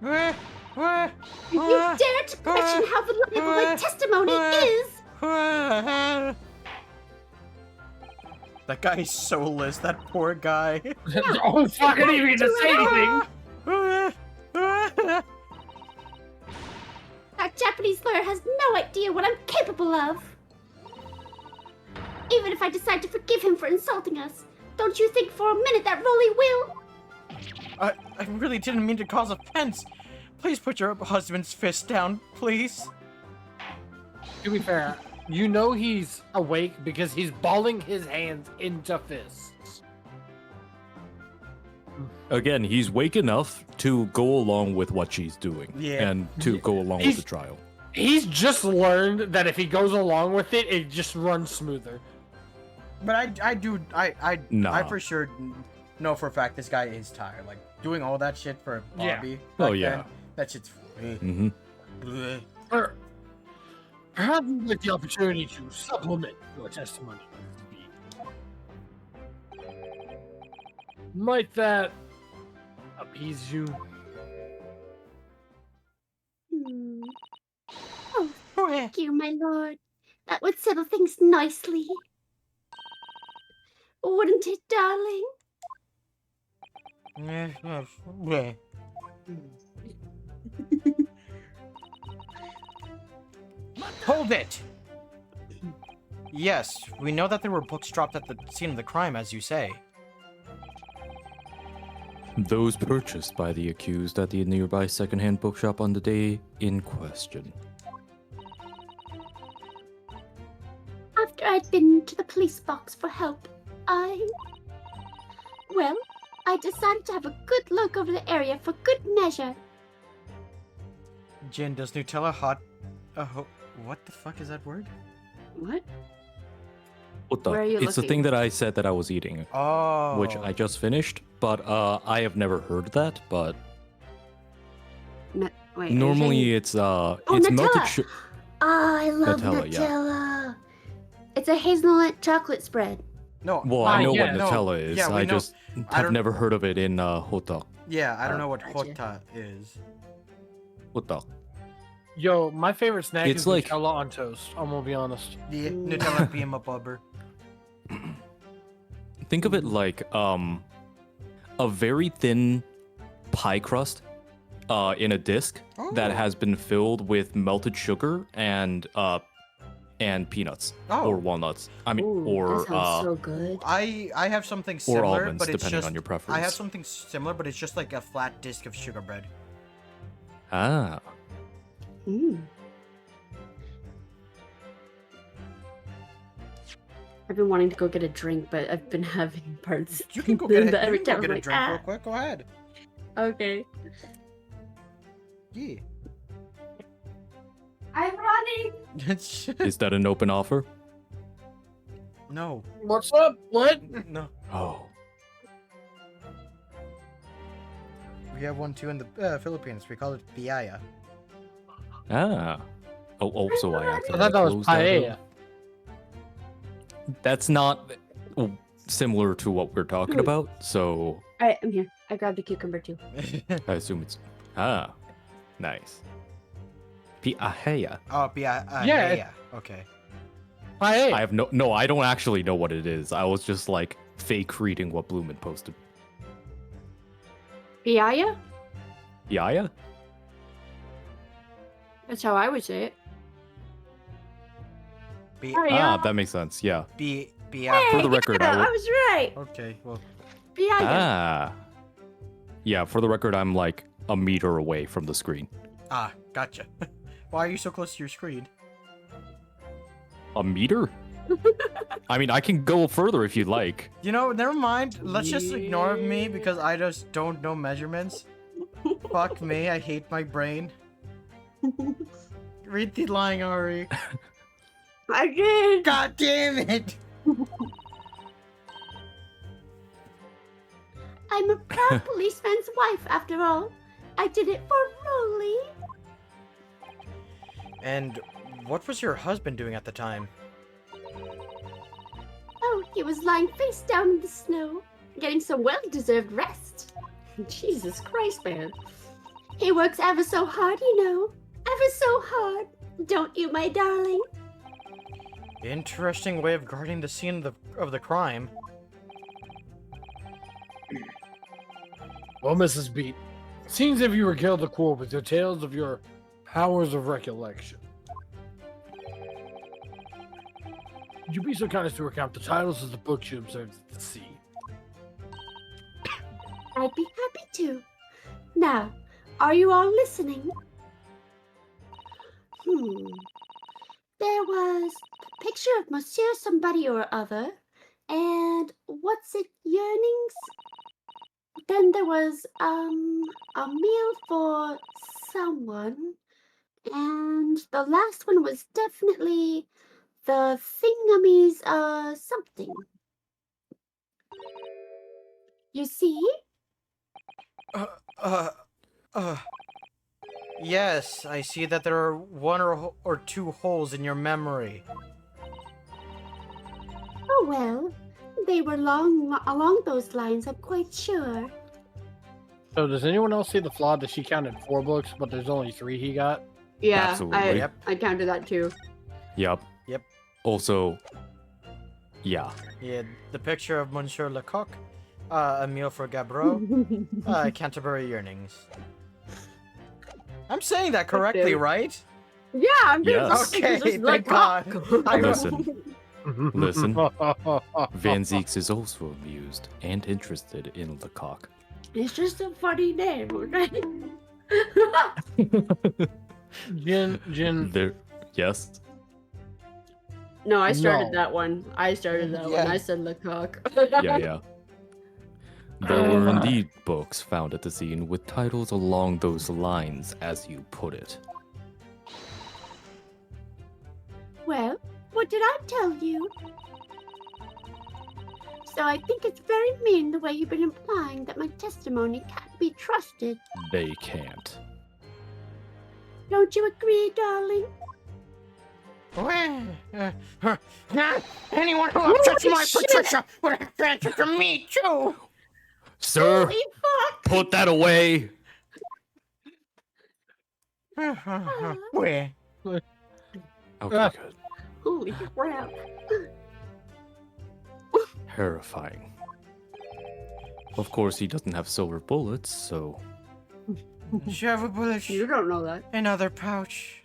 If you dare to question how reliable my testimony is... That guy is soulless. That poor guy. Oh, fuck, I didn't even to say anything. That Japanese lawyer has no idea what I'm capable of. Even if I decide to forgive him for insulting us, don't you think for a minute that Rolly will? I really didn't mean to cause offense. Please put your husband's fist down, please. To be fair, you know he's awake because he's balling his hands into fists. Again, he's wake enough to go along with what she's doing. Yeah. And to go along with He's- the trial. He's just learned that if he goes along with it, it just runs smoother. But I Nah. for sure know for a fact this guy is tired. Like doing all that shit for Yeah. Bobby. Oh, back yeah. then, that shit's. Mm-hmm. Bleh. Or perhaps you'd like the opportunity to supplement your testimony. Might that appease you? Hmm. Oh, thank you, my lord. That would settle things nicely. Wouldn't it, darling? Bleh. Hold it! Yes, we know that there were books dropped at the scene of the crime, as you say. Those purchased by the accused at the nearby secondhand bookshop on the day in question. After I'd been to the police box for help, Well, I decided to have a good look over the area for good measure. Jin, does Nutella hot... what the fuck is that word? What? What the? Where are you It's the looking? thing that I said that I was eating, Oh. which I just finished, but I have never heard that, but Wait, are you normally saying- it's Nutella! melted sugar. Oh, I love Nutella, Nutella. yeah. It's a hazelnut chocolate spread. No. Well, I know yeah, what no, Nutella is. yeah, we I know- just I have don't- never heard of it in hota. Yeah, I don't know what Gotcha. hota is. Hota. Yo, my favorite snack It's is like- Nutella on toast. I'm gonna be honest. Yeah, Mm. Nutella beam up bubber. Think of it like a very thin pie crust in a disc that Oh. has been filled with melted sugar and peanuts Oh. or walnuts. I mean, Ooh, or that sounds so good. I have something or similar, almonds, but it's depending just on your I preference. have something similar, but it's just like a flat disc of sugar bread. Ah, Mm. I've been wanting to go get a drink, but I've been having parts. You can go get But a, every you can time go get I'm a like, drink "Ah." real quick. Go ahead. Okay. Yeah. I'm running. is that an open offer? No. What's up? What? No. Oh, We have one too in the Philippines. We call it piaya. ah. Oh, so I I accidentally thought that was closed that paella. up. That's not similar to what we're talking about, so All right, I'm here. I grabbed a cucumber too. I assume it's nice. Piahea. Oh, piaya. Yeah, it- Yeah. Okay. Paella. I have no. I don't actually know what it is. I was just like fake reading what Bloomin posted. Piaya? Piaya? That's how I would say it. Pi- Piaya. That makes sense. Yeah. piaya. For the record, I I will- was right. Okay. Well. Behind you. Ah. Yeah, for the record, I'm like a meter away from the screen. Ah, gotcha. Why are you so close to your screen? A meter? I mean, I can go further if you'd like. You know, never mind. Let's just ignore me because I just don't know measurements. Fuck me, I hate my brain. Read the line, Ari. I did. God damn it! I'm a proud policeman's wife, after all. I did it for Rolly. And what was your husband doing at the time? Oh, he was lying face down in the snow, getting some well-deserved rest. Jesus Christ, man. He works ever so hard, you know. Ever so hard. Don't you, my darling? Interesting way of guarding the scene of the crime. Well, Mrs. Beat, seems if you regaled the court with your tales of your powers of recollection. Would you be so kind as to recount the titles of the books you observed at the sea? I'd be happy to. Now, are you all listening? There was the picture of Monsieur somebody or other, and what's it, yearnings? Then there was, a meal for someone, and the last one was definitely the thingamy's, something. You see? Yes, I see that there are one or two holes in your memory. Oh well, they were along those lines, I'm quite sure. So does anyone else see the flaw that she counted 4 books, but there's only 3 he got? Yeah, Absolutely. Yep. I counted that too. Yep. Yep. Also, yeah. Yeah, the picture of Monsieur Lecoq, a meal for Gabreau, Canterbury yearnings. I'm saying that correctly, right? Yeah, I'm doing Yes. Okay, just thank like God. Listen. Listen. Van Zeeks is also amused and interested in Lecoq. It's just a funny name, okay? Jin, There. Yes. No, I started No. that one. I started that Yeah. one. I said Lecoq. Yeah, yeah. There were indeed books found at the scene with titles along those lines, as you put it. Well, what did I tell you? So I think it's very mean the way you've been implying that my testimony can't be trusted. They can't. Don't you agree, darling? Anyone who upsets my Patricia would have to answer to me too. Sir, Holy fuck! put that away. Where? Okay, Ah. good. Holy crap. Terrifying. Of course, he doesn't have silver bullets, so She have a bullet You don't know that. another pouch.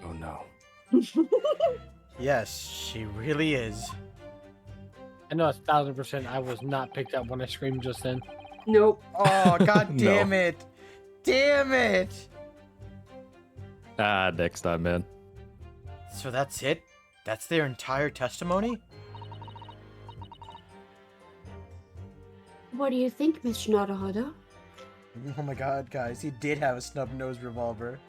oh no. Yes, she really is. I know 1,000% I was not picked up when I screamed just then. Nope. Oh, god No. damn it. Damn it. Ah, next time, man. So that's it? That's their entire testimony? What do you think, Mr. Naruhodo? Oh my god, guys, he did have a snub-nosed revolver.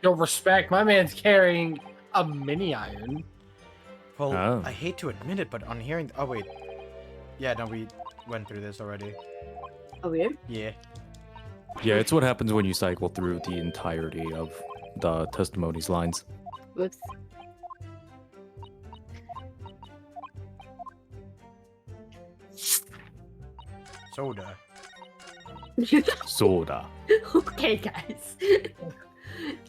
Yo, respect, my man's carrying a mini iron. Well, Oh. I hate to admit it, but on hearing... Oh, wait. Yeah, no, we went through this already. Oh, weird. Yeah. Yeah, it's what happens when you cycle through the entirety of the testimonies lines. Whoops. Soda. Soda. Okay, guys.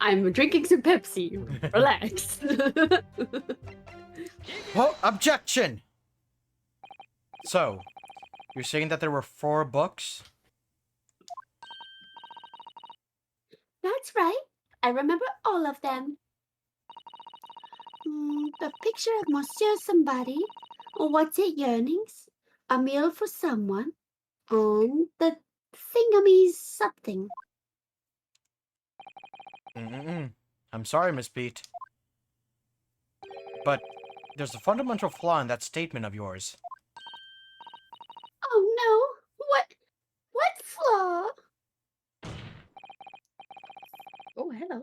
I'm drinking some Pepsi. Relax. Oh, objection! So, you're saying that there were 4 books? That's right. I remember all of them. The picture of Monsieur somebody, or what's it, yearnings? a meal for someone, and the thingamy's something. I'm sorry, Miss Beat. But there's a fundamental flaw in that statement of yours. Oh no! What flaw? Oh, hello.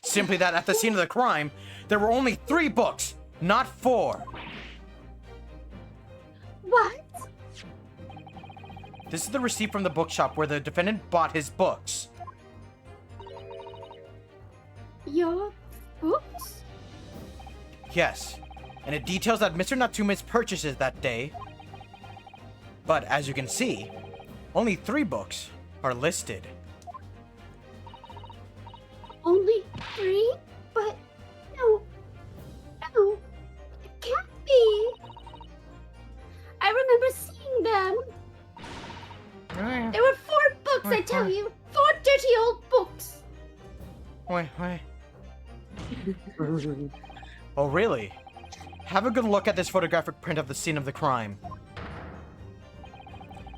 Simply that at the scene of the crime, there were only 3 books, not 4. What? This is the receipt from the bookshop where the defendant bought his books. Your books? Yes, and it details that Mr. Natsume's purchases that day. But as you can see, only 3 books are listed. Only 3? But no, it can't be. I remember seeing them. There were 4 books, I tell you. 4 dirty old books. Wait. Oh, really? Have a good look at this photographic print of the scene of the crime.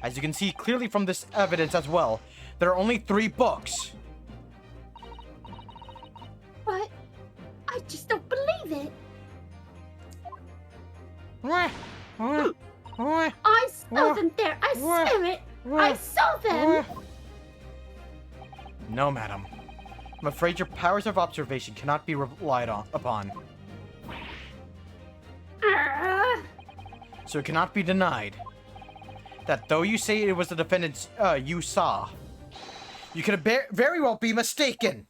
As you can see clearly from this evidence as well, there are only 3 books. But I just don't believe it. I saw them there. I swear it. I saw them. No, madam. I'm afraid your powers of observation cannot be relied upon. So it cannot be denied that though you say it was the defendant's you saw, you could very well be mistaken.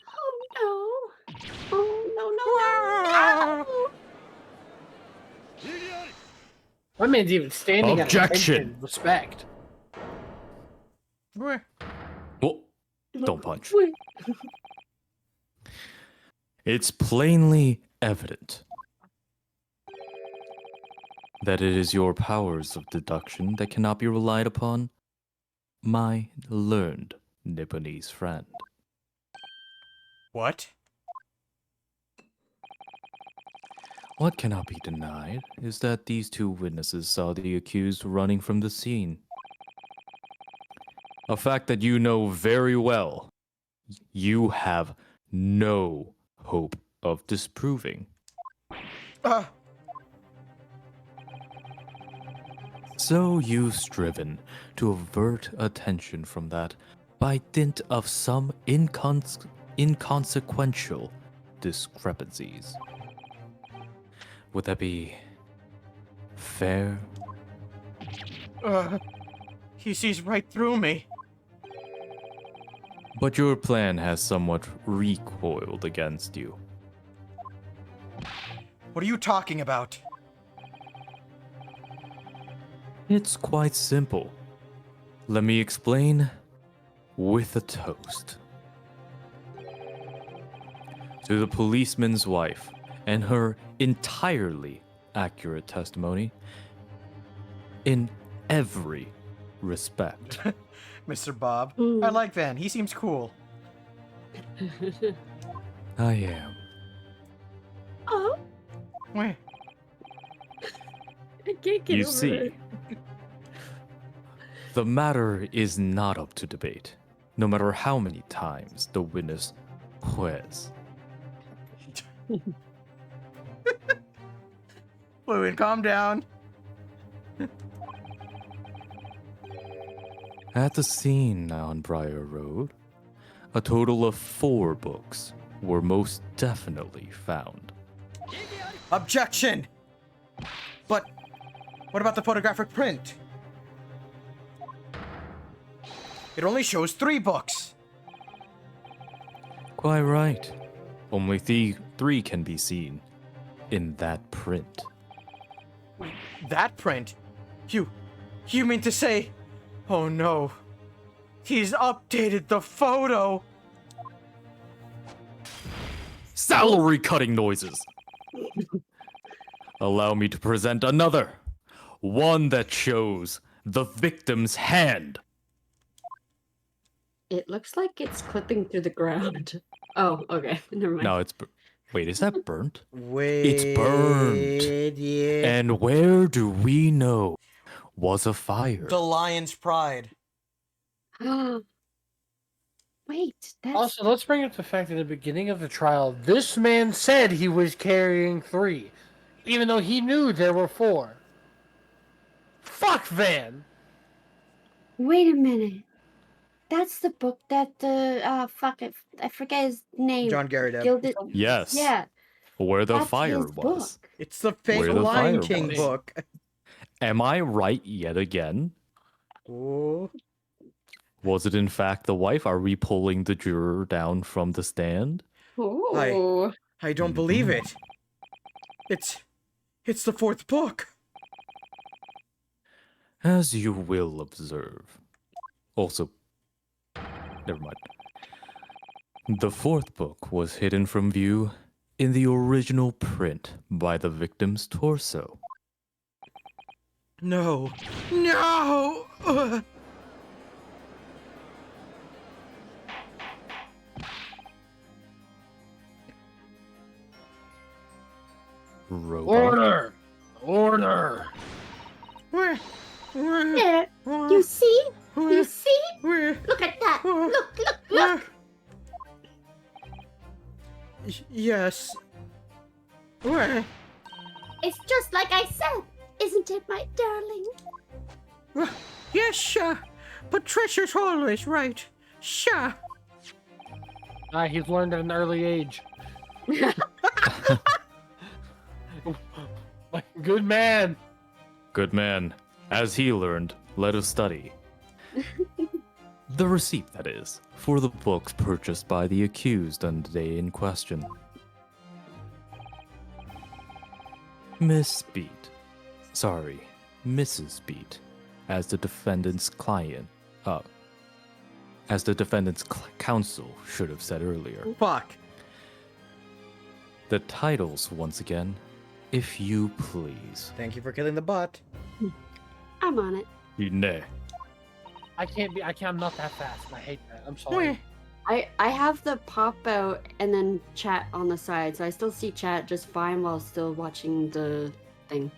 Oh no. Oh no. My man's even standing Objection. at attention. Respect. Oh, don't punch. Wait. It's plainly evident that it is your powers of deduction that cannot be relied upon, my learned Nipponese friend. What? What cannot be denied is that these 2 witnesses saw the accused running from the scene. A fact that you know very well you have no hope of disproving. So you've striven to avert attention from that by dint of some inconsequential discrepancies. Would that be fair? He sees right through me. But your plan has somewhat recoiled against you. What are you talking about? It's quite simple. Let me explain with a toast. To the policeman's wife and her entirely accurate testimony in every respect. Mr. Bob. I like Van. He seems cool. I am. Oh, Wait. I can't get You over see, it. the matter is not up to debate, no matter how many times the witness quiz. Wait, calm down. At the scene on Briar Road, a total of 4 books were most definitely found. Objection! But what about the photographic print? It only shows 3 books. Quite right. Only 3 can be seen in that print. That print? You mean to say... Oh no. He's updated the photo. Salary cutting noises! Allow me to present another. One that shows the victim's hand. It looks like it's clipping through the ground. Oh, okay. Never mind. No, Wait, is that burnt? Wait. burned. Yeah. And where do we know was a fire? The lion's pride. Wait, that's Also, let's bring up the fact that at the beginning of the trial, this man said he was carrying 3, even though he knew there were 4. Fuck Van! Wait a minute. That's the book that the fuck it, I forget his name. John Gary Depp. Gilded. Yes. Yeah, Where the that's fire his was. book. It's the fake Where the Lion fire King was. book. Am I right yet again? Oh. Was it in fact the wife? Are we pulling the juror down from the stand? Oh, I don't believe it. It's the 4th book. As you will observe. Also, never mind. The 4th book was hidden from view in the original print by the victim's torso. No. No. Robot. Order! there. You see? You see? Look at that. Look. Yes. Where? It's just like I said, isn't it, my darling? Yes, sure. Patricia's always right. Sure. He's learned at an early age. Good man! Good man. As he learned, let us study. The receipt, that is, for the books purchased by the accused on the day in question. Miss Beat. Sorry, Mrs. Beat. As the defendant's client. As the defendant's counsel should have said earlier. Fuck. The titles, once again, if you please. Thank you for killing the bot. I'm on it. Nay. I'm not that fast. I hate that. I'm sorry. I have the pop out and then chat on the side, so I still see chat just fine while still watching the thing.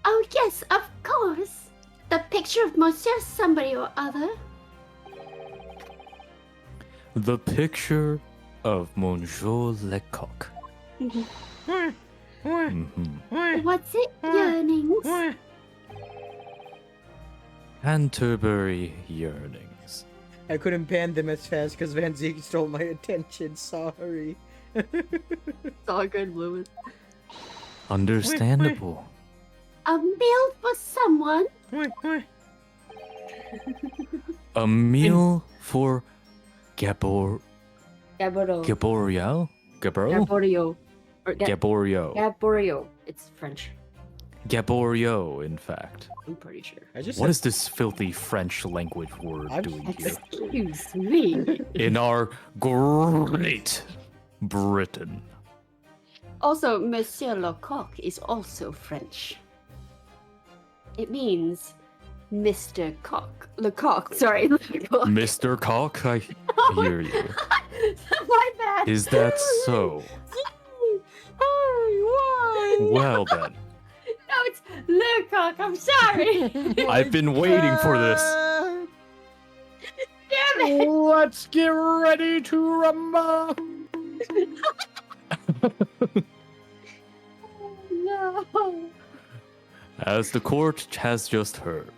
Oh yes, of course. The picture of Monsieur somebody or other. The picture of Monsieur Lecoq. What's it? Yearnings. Canterbury Yearnings. I couldn't pan them as fast because Van Zeke stole my attention. Sorry. It's all good, Lewis. Understandable. A meal for someone. A meal for Gabor... Gaboro. Gaborio? Gaboro? Gaborio. Or Gaborio. Gaborio. It's French. Gaborio, in fact. I'm pretty sure. What is this filthy French language word doing here? Excuse me. In our great Britain. Also, Monsieur Lecoq is also French. It means Mr. Cock. Lecoq, sorry. Lecoq. Mr. Cock, I hear you. My bad. Is that so? Well then. No, it's Lecoq. I'm sorry. I've been waiting for this. Damn it. Let's get ready to rumble! No. As the court has just heard,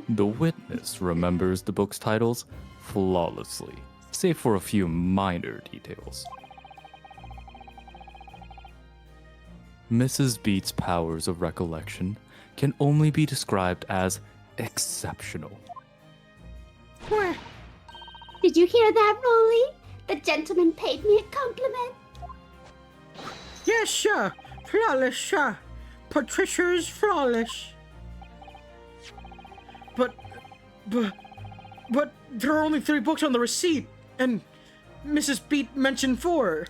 the witness remembers the book's titles flawlessly, save for a few minor details. Mrs. Beat's powers of recollection can only be described as exceptional. Did you hear that, Rolly? The gentleman paid me a compliment. Yes, sure. Flawless, sure. Patricia is flawless. But there are only 3 books on the receipt, and Mrs. Beat mentioned 4.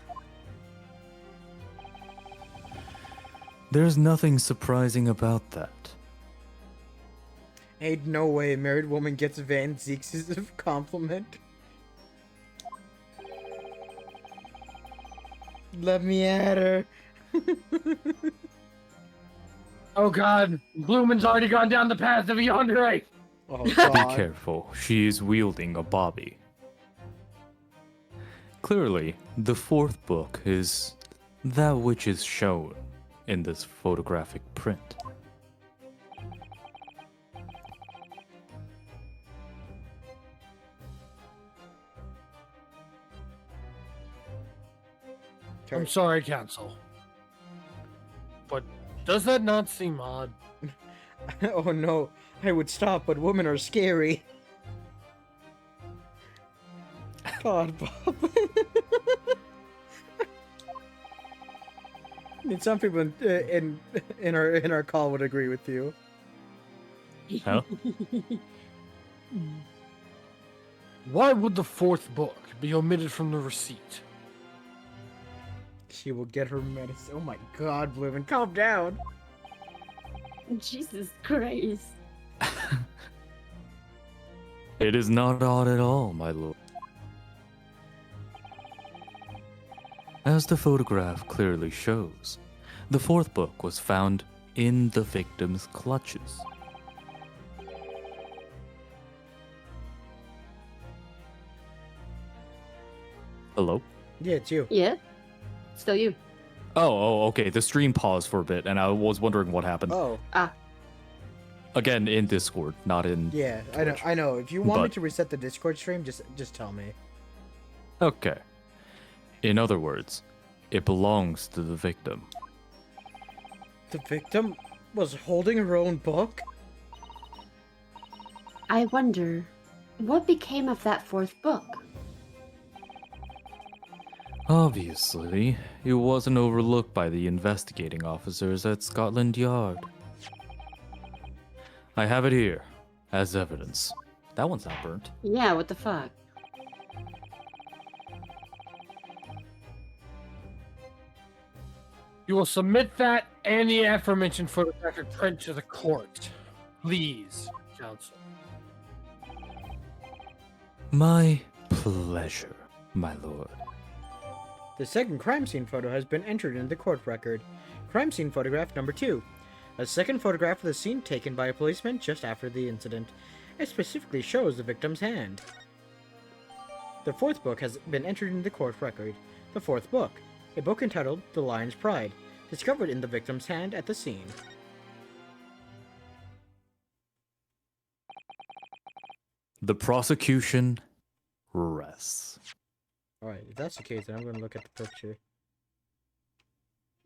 There's nothing surprising about that. Ain't no way a married woman gets Van Zeke's compliment. Let me at her. Oh god, Blumen's already gone down the path of yandere. Oh Be god. careful, she is wielding a bobby. Clearly, the fourth book is that which is shown in this photographic print. I'm sorry, Council. But does that not seem odd? Oh no, I would stop, but women are scary. God, Bob. I mean, some people in our call would agree with you. Huh? Why would the fourth book be omitted from the receipt? She will get her medicine. Oh my God, Bloomin', calm down. Jesus Christ. It is not odd at all, my lord. As the photograph clearly shows, the fourth book was found in the victim's clutches. Hello? Yeah, it's you. Yeah? Still you. Oh, okay. The stream paused for a bit, and I was wondering what happened. Oh, Again, in Discord, not in. yeah, Twitch. I know. If you want me But- to reset the Discord stream, just tell me. Okay. In other words, it belongs to the victim. The victim was holding her own book? I wonder, what became of that fourth book? Obviously, it wasn't overlooked by the investigating officers at Scotland Yard. I have it here, as evidence. That one's not burnt. Yeah, what the fuck? You will submit that and the aforementioned photographic print to the court. Please, Council. My pleasure, my lord. The second crime scene photo has been entered in the court record. Crime scene photograph number 2. A second photograph of the scene taken by a policeman just after the incident. It specifically shows the victim's hand. The fourth book has been entered in the court record. The fourth book, a book entitled The Lion's Pride, discovered in the victim's hand at the scene. The prosecution rests. Alright, if that's the case, then I'm going to look at the picture.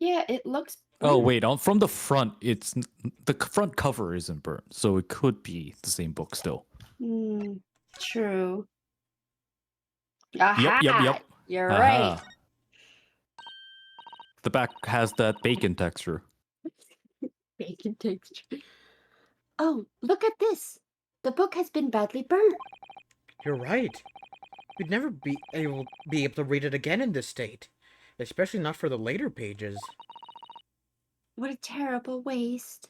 Yeah, it looks. Oh wait, from the front, the front cover isn't burnt, so it could be the same book still. True. Yep. Aha! You're Aha. right. The back has that bacon texture. Bacon texture. Oh, look at this. The book has been badly burnt. You're right. We'd never be able to read it again in this state. Especially not for the later pages. What a terrible waste.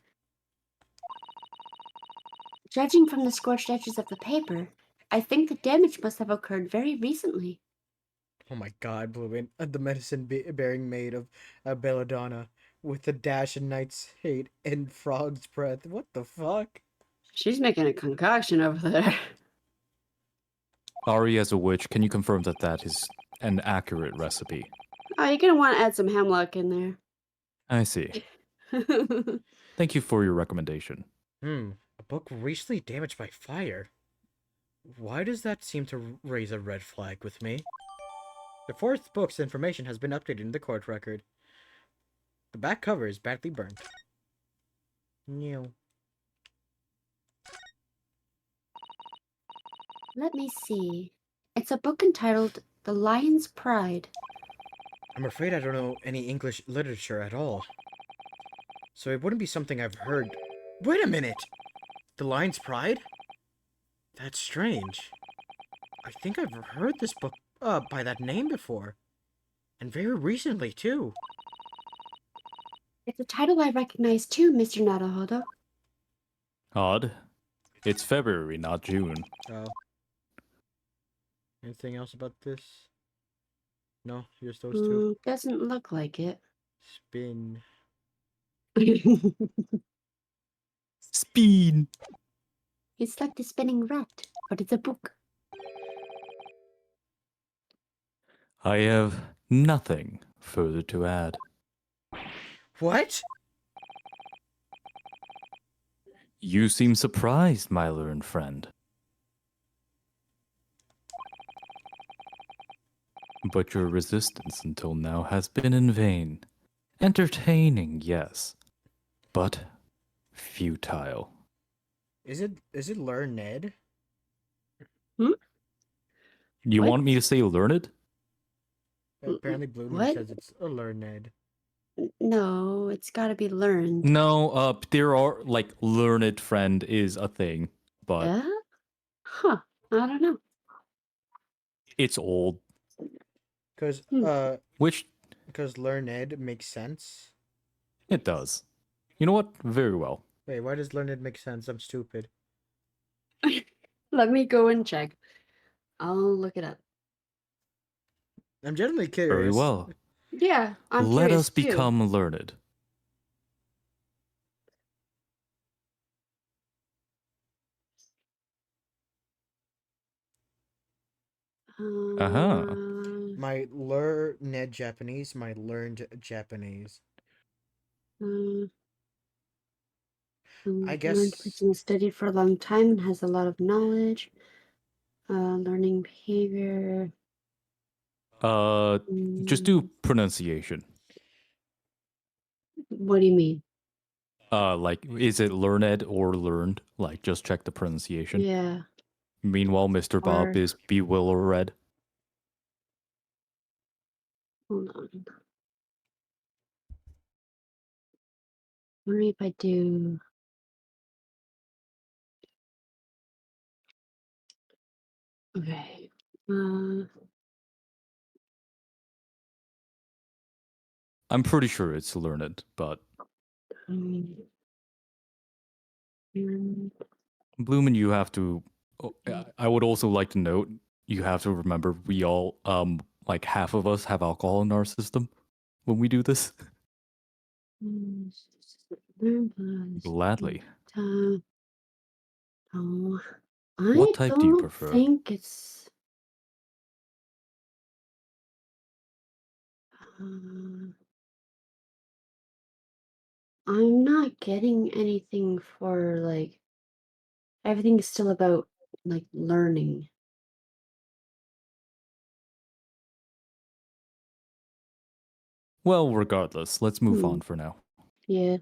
Judging from the scorched edges of the paper, I think the damage must have occurred very recently. Oh my God, Blue, the medicine bearing maid of Belladonna, with the dash and knight's hate and frog's breath. What the fuck? She's making a concoction over there. Ari, as a witch, can you confirm that that is an accurate recipe? Oh, you're gonna want to add some hemlock in there. I see. Thank you for your recommendation. A book recently damaged by fire. Why does that seem to raise a red flag with me? The fourth book's information has been updated in the court record. The back cover is badly burnt. New. Let me see. It's a book entitled The Lion's Pride. I'm afraid I don't know any English literature at all. So it wouldn't be something I've heard. Wait a minute! The Lion's Pride? That's strange. I think I've heard this book by that name before. And very recently, too. It's a title I recognize too, Mr. Naruhodo. Odd. It's February, not June. Oh. Anything else about this? No, just those two. Doesn't look like it. Spin. Spin. It's like the spinning rat, but it's a book. I have nothing further to add. What? You seem surprised, my learned friend. But your resistance until now has been in vain. Entertaining, yes, but futile. Is it learned? You What? want me to say learned? Apparently Bloomin What? says it's a learned. No, it's got to be learned. No, there are, like, learned friend is a thing, but Huh? I don't know. it's old. Cause Hmm. Which because learned makes sense. it does. You know what? Very well. Wait, why does learned make sense? I'm stupid. Let me go and check. I'll look it up. I'm genuinely Very curious. well. Yeah, I'm Let curious us too. become learned. Uh-huh. My learned Japanese, my learned Japanese. I Learned guess person has studied for a long time and has a lot of knowledge. Learning behavior. Just do pronunciation. What do you mean? Like, is it learned or learned? Like, just check the pronunciation. Yeah. Meanwhile, Mr. Bob Or is bewildered. hold on. What if I do? Okay. I'm pretty sure it's learned, but Um, Bloomin, you have to. I would also like to note you have to remember we all like half of us have alcohol in our system when we do this. Gladly. Oh, What I type do you don't prefer? think it's. I'm not getting anything for like. Everything is still about like learning. Well, regardless, let's move on for now. Yeah.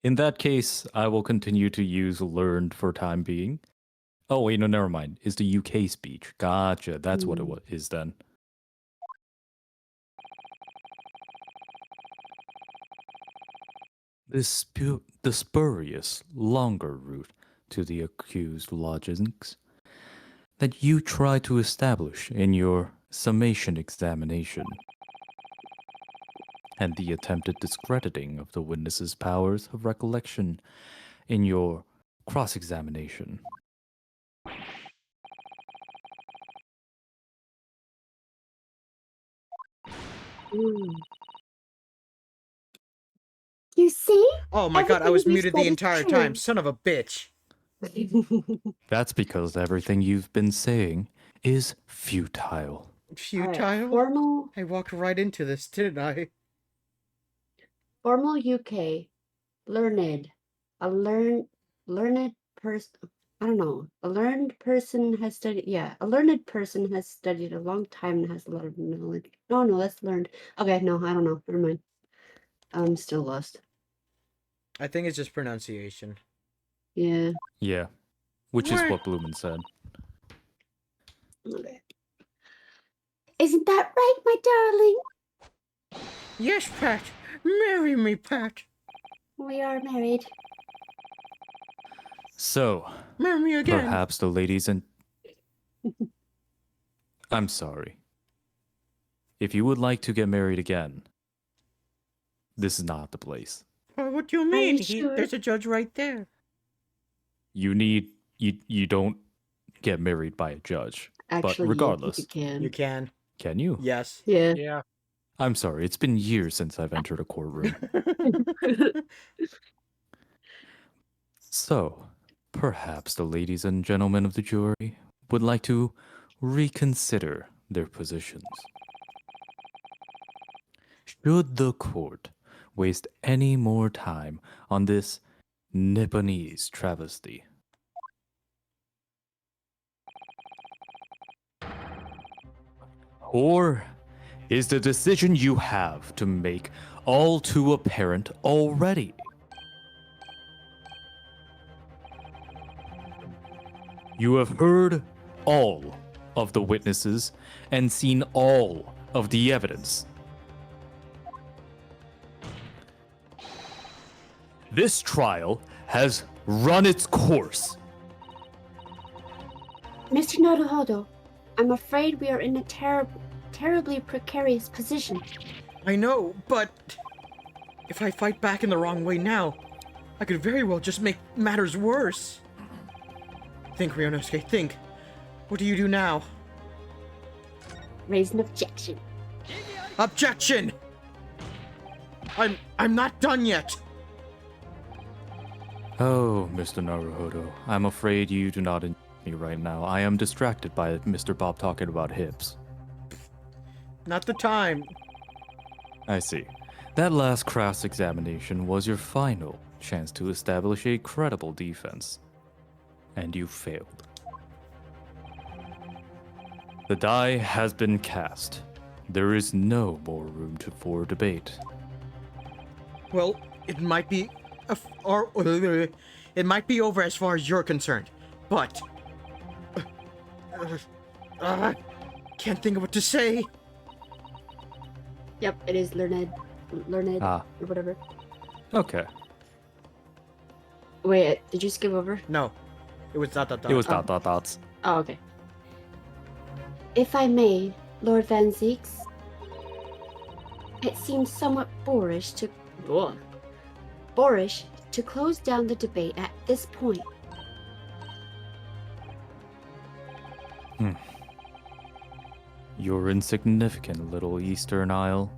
In that case, I will continue to use learned for time being. Oh, wait, no, never mind. It's the UK speech. Gotcha. That's what it is then. The spurious, longer route to the accused lodgings that you try to establish in your summation examination, and the attempted discrediting of the witness's powers of recollection in your cross examination. You see? Oh my god, I was Everything he muted the said is entire time. true. Son of a bitch. That's because everything you've been saying is futile. Futile? Formal I walked right into this, didn't I? UK. Learned. Learned person. I don't know. A learned person has studied. Yeah, a learned person has studied a long time and has a lot of knowledge. No, that's learned. Okay, no, I don't know. Never mind. I'm still lost. I think it's just pronunciation. Yeah. Yeah, which is what Bloomin said. Okay. Isn't that right, my darling? Yes, Pat. Marry me, Pat. We are married. So, Marry me again. perhaps the ladies and. I'm sorry. If you would like to get married again, this is not the place. What do you Are mean? you sure? There's a judge right there. You don't get married by a judge. Actually, but regardless, you can. You can. can you? Yes. Yeah. Yeah. I'm sorry, it's been years since I've entered a courtroom. So, perhaps the ladies and gentlemen of the jury would like to reconsider their positions. Should the court waste any more time on this Nipponese travesty? Or is the decision you have to make all too apparent already? You have heard all of the witnesses and seen all of the evidence. This trial has run its course. Mr. Naruhodo, I'm afraid we are in a terribly precarious position. I know, but if I fight back in the wrong way now, I could very well just make matters worse. Think, Ryunosuke, think. What do you do now? Raise an objection. Objection! I'm not done yet. Oh, Mr. Naruhodo, I'm afraid you do not enjoy me right now. I am distracted by Mr. Bob talking about hips. Not the time. I see. That last cross-examination was your final chance to establish a credible defense. And you failed. The die has been cast. There is no more room for debate. Well, it might be, it might be over as far as you're concerned, but can't think of what to say. Yep, it is learned, Ah. or whatever. Okay. Wait, did you skip over? No, it was dot. It was dots. Oh, okay. If I may, Lord Van Zeeks, it seems somewhat boorish to close down the debate at this point. Your insignificant little Eastern Isle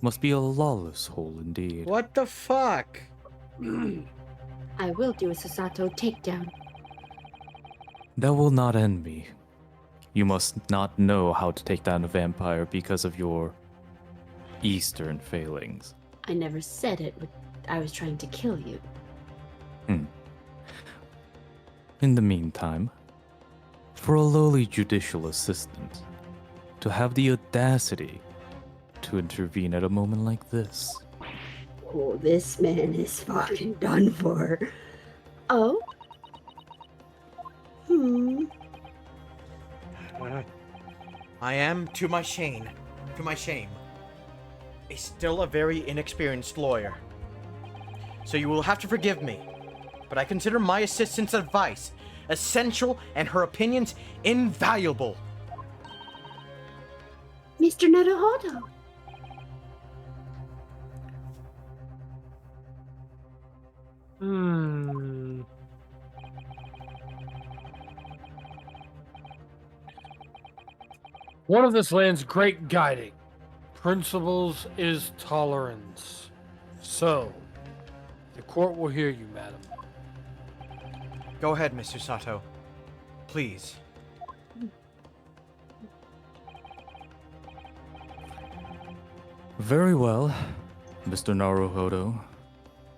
must be a lawless hole indeed. What the fuck? I will do a Sasato takedown. That will not end me. You must not know how to take down a vampire because of your Eastern failings. I never said it. I was trying to kill you. In the meantime, for a lowly judicial assistant to have the audacity to intervene at a moment like this. Oh, this man is fucking done for. Oh? I am, to my shame, still a very inexperienced lawyer. So you will have to forgive me, but I consider my assistant's advice essential and her opinions invaluable. Mr. Naruhodo. One of this land's great guiding principles is tolerance. So, the court will hear you, madam. Go ahead, Mr. Sato. Please. Very well, Mr. Naruhodo.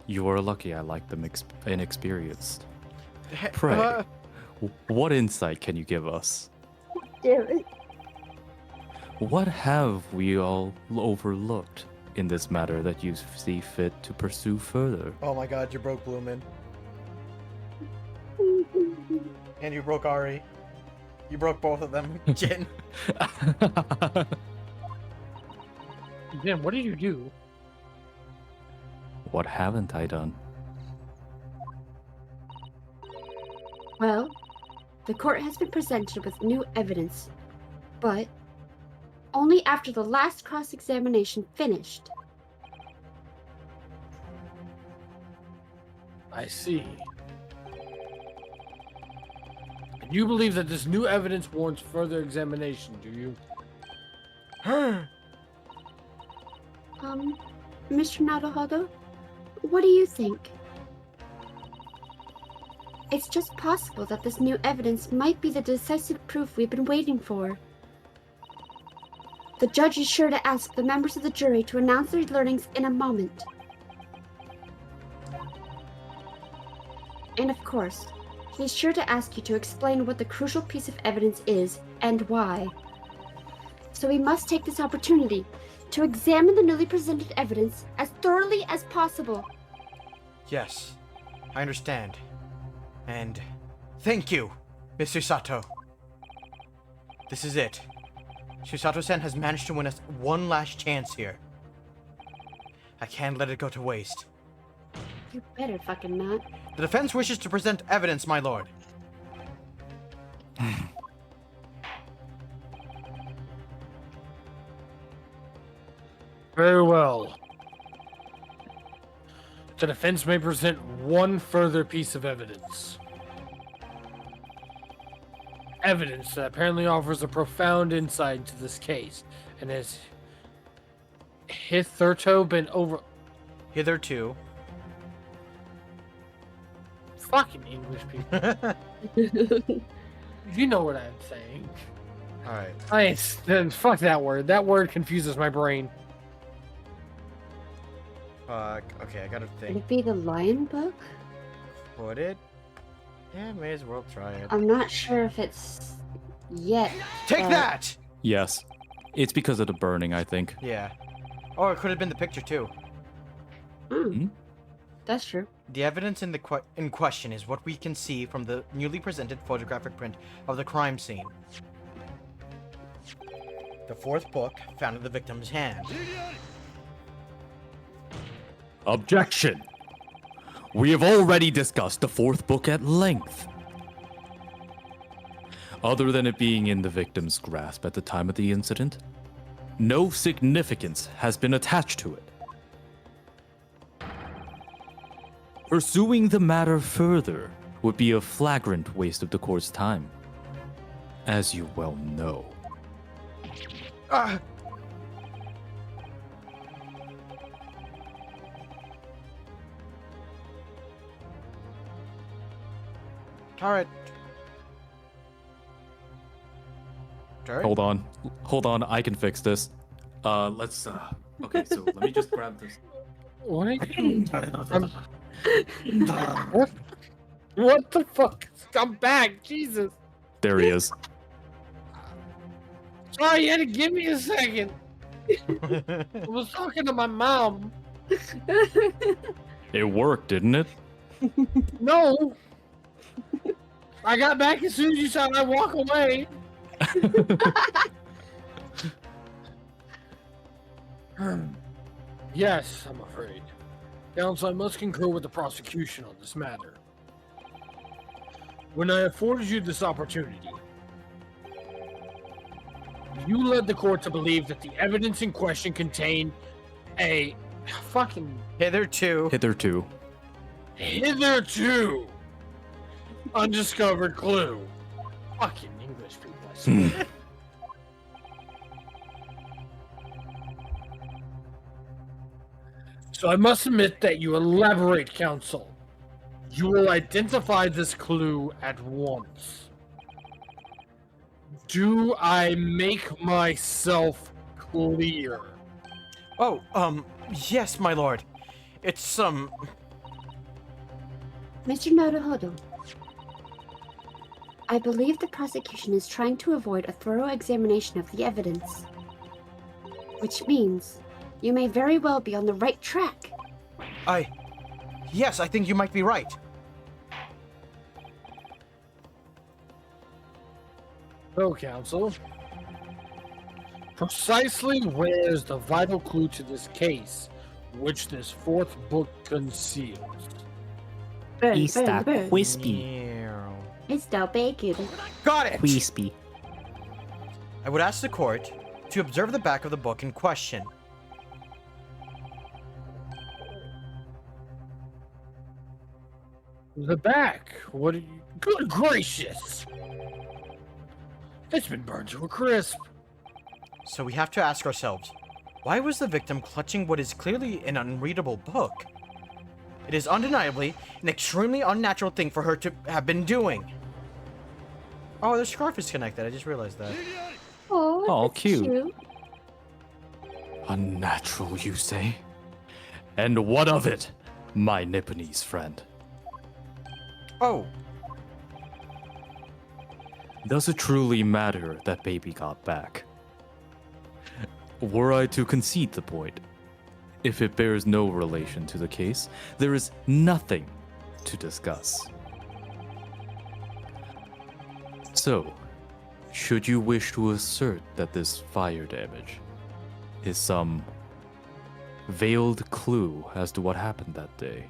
You are lucky I like them inexperienced. Pray, what insight can you give us? Damn it. What have we all overlooked in this matter that you see fit to pursue further? Oh my god, you broke Bloomin'. And you broke Ari. You broke both of them, Jin. Damn, what did you do? What haven't I done? Well, the court has been presented with new evidence, but only after the last cross-examination finished. I see. You believe that this new evidence warrants further examination, do you? Mr. Naruhodo, what do you think? It's just possible that this new evidence might be the decisive proof we've been waiting for. The judge is sure to ask the members of the jury to announce their learnings in a moment. And of course, he's sure to ask you to explain what the crucial piece of evidence is and why. So we must take this opportunity to examine the newly presented evidence as thoroughly as possible. Yes, I understand. And thank you, Mr. Sato. This is it. Shisato-san has managed to win us one last chance here. I can't let it go to waste. You better fucking not. The defense wishes to present evidence, my lord. Very well. The defense may present one further piece of evidence. Evidence that apparently offers a profound insight into this case and has hitherto been over. Hitherto. Fucking English people. You know what I'm saying. Alright. Then fuck that word. That word confuses my brain. Okay, I gotta Would think. it be the Lion Book? Would it? Yeah, may as well try it. I'm not sure if it's yet. Take but- that! Yes. It's because of the burning, I think. Yeah. Or it could have been the picture too. That's true. The evidence in question is what we can see from the newly presented photographic print of the crime scene. The fourth book found in the victim's hand. Objection! We have already discussed the fourth book at length. Other than it being in the victim's grasp at the time of the incident, no significance has been attached to it. Pursuing the matter further would be a flagrant waste of the court's time, as you well know. Alright. Hold on, I can fix this. Okay, so let me just grab this. What? What the fuck? I'm back, Jesus. There he is. Sorry, you had to give me a second. I was talking to my mom. It worked, didn't it? No. I got back as soon as you saw I walk away. Yes, I'm afraid. Counsel, I must concur with the prosecution on this matter. When I afforded you this opportunity, you led the court to believe that the evidence in question contained a fucking Hitherto undiscovered clue. Fucking English people, I swear. So I must admit that you elaborate, counsel. You will identify this clue at once. Do I make myself clear? Oh, yes, my lord. It's, Mr. Naruhodo, I believe the prosecution is trying to avoid a thorough examination of the evidence. Which means you may very well be on the right track. Yes, I think you might be right. So, counsel, precisely where is the vital clue to this case, which this fourth book conceals? Burn, It's burn, that burn. wispy. It's the bacon. Got it! Wispy. I would ask the court to observe the back of the book in question. The back? What are you... Good gracious! It's been burned to a crisp. So we have to ask ourselves, why was the victim clutching what is clearly an unreadable book? It is undeniably an extremely unnatural thing for her to have been doing. Oh, the scarf is connected. I just realized that. Oh, that's cute. Unnatural, you say? And what of it, my Nipponese friend? Oh, Does it truly matter that baby got back? Were I to concede the point, if it bears no relation to the case, there is nothing to discuss. So, should you wish to assert that this fire damage is some veiled clue as to what happened that day?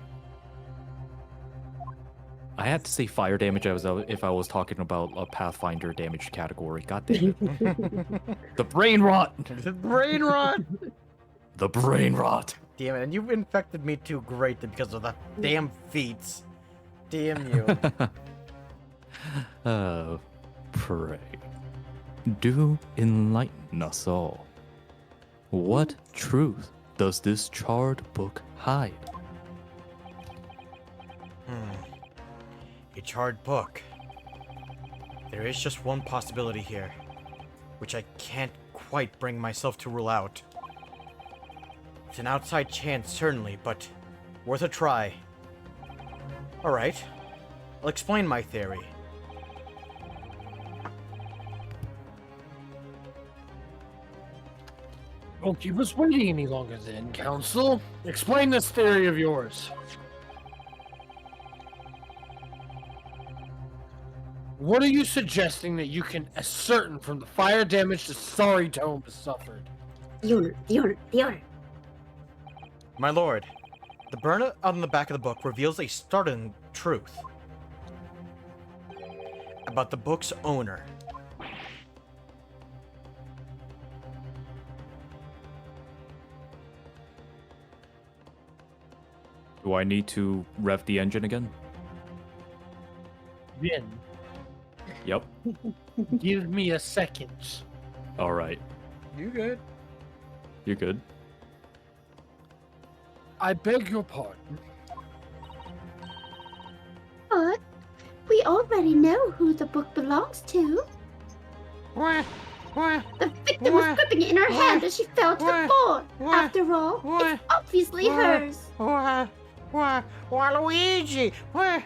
I had to say fire damage if I was talking about a Pathfinder damage category. God damn it. The brain rot! the brain rot! The brain rot! Damn it, and you infected me too great because of that damn feats. Damn you. Pray, do enlighten us all. What truth does this charred book hide? A charred book. There is just one possibility here, which I can't quite bring myself to rule out. It's an outside chance, certainly, but worth a try. Alright, I'll explain my theory. Don't keep us waiting any longer then, Council. Explain this theory of yours. What are you suggesting that you can ascertain from the fire damage the sorry tome has suffered? The owner. My lord, the burn on the back of the book reveals a startling truth about the book's owner. Do I need to rev the engine again? Then, Yep. give me a second. Alright. You good? You're good. I beg your pardon. But we already know who the book belongs to. What? The victim was gripping it in her hand as she fell to the floor. After all, it's obviously hers. Waluigi! What?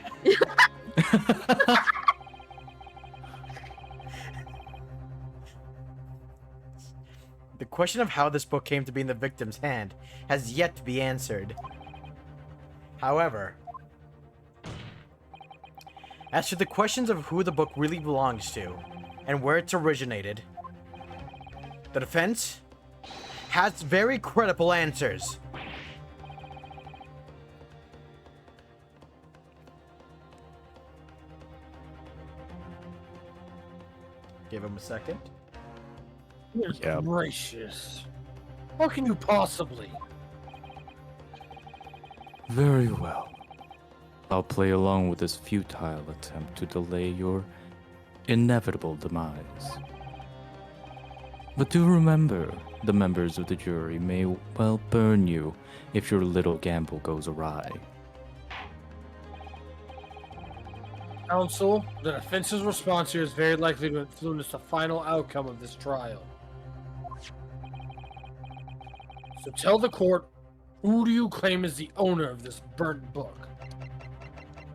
The question of how this book came to be in the victim's hand has yet to be answered. However, as to the questions of who the book really belongs to and where it's originated, the defense has very credible answers. Give him a second. Yeah. Gracious. How can you possibly? Very well. I'll play along with this futile attempt to delay your inevitable demise. But do remember, the members of the jury may well burn you if your little gamble goes awry. Counsel, the defense's response here is very likely to influence the final outcome of this trial. So tell the court, who do you claim is the owner of this burnt book?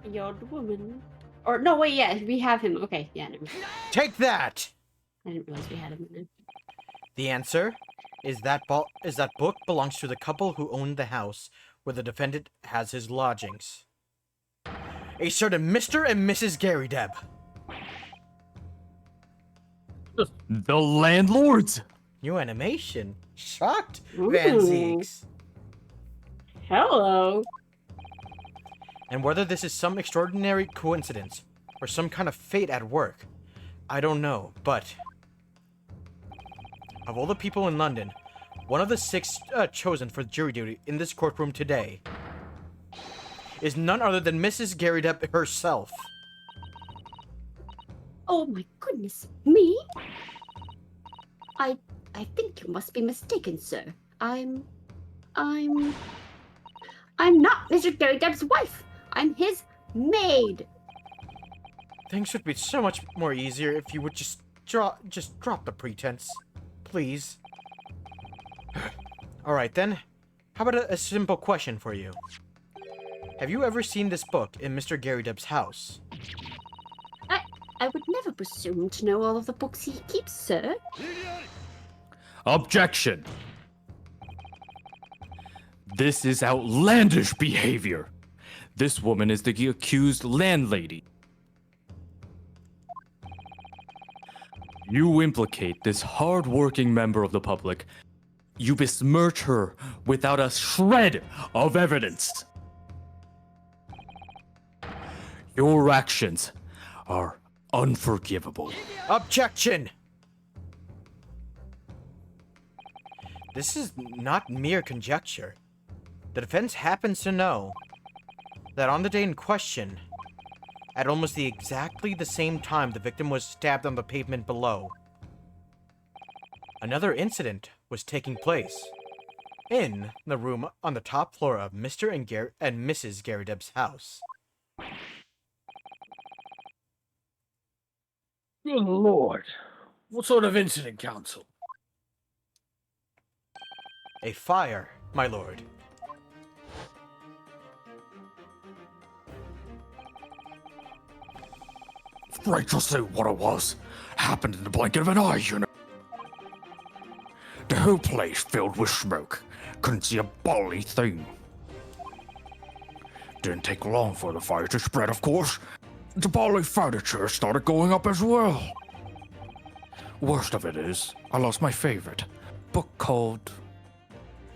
The old woman. Or no, wait, yeah, we have him. Okay, yeah, never mind. Take that! I didn't realize we had him in there. The answer is that book belongs to the couple who owned the house where the defendant has his lodgings. A certain Mr. and Mrs. Garydeb. The landlords! New animation. Shocked, Ooh. Van Zeeks. Hello. And whether this is some extraordinary coincidence or some kind of fate at work, I don't know, but of all the people in London, one of the 6 chosen for jury duty in this courtroom today is none other than Mrs. Garydeb herself. Oh my goodness, me? I think you must be mistaken, sir. I'm not Mr. Gary Depp's wife. I'm his maid. Things would be so much more easier if you would just drop the pretense. Please. Alright then. How about a simple question for you? Have you ever seen this book in Mr. Gary Depp's house? I would never presume to know all of the books he keeps, sir. Objection! This is outlandish behavior. This woman is the accused landlady. You implicate this hard-working member of the public. You besmirch her without a shred of evidence. Your actions are unforgivable. Objection! This is not mere conjecture. The defense happens to know that on the day in question, at almost exactly the same time the victim was stabbed on the pavement below, another incident was taking place in the room on the top floor of Mr. and Mrs. Gary Depp's house. Good lord. What sort of incident, counsel? A fire, my lord. Right to say what it was. Happened in the blink of an eye, you know. The whole place filled with smoke. Couldn't see a bally thing. Didn't take long for the fire to spread, of course. The bally furniture started going up as well. Worst of it is, I lost my favorite book called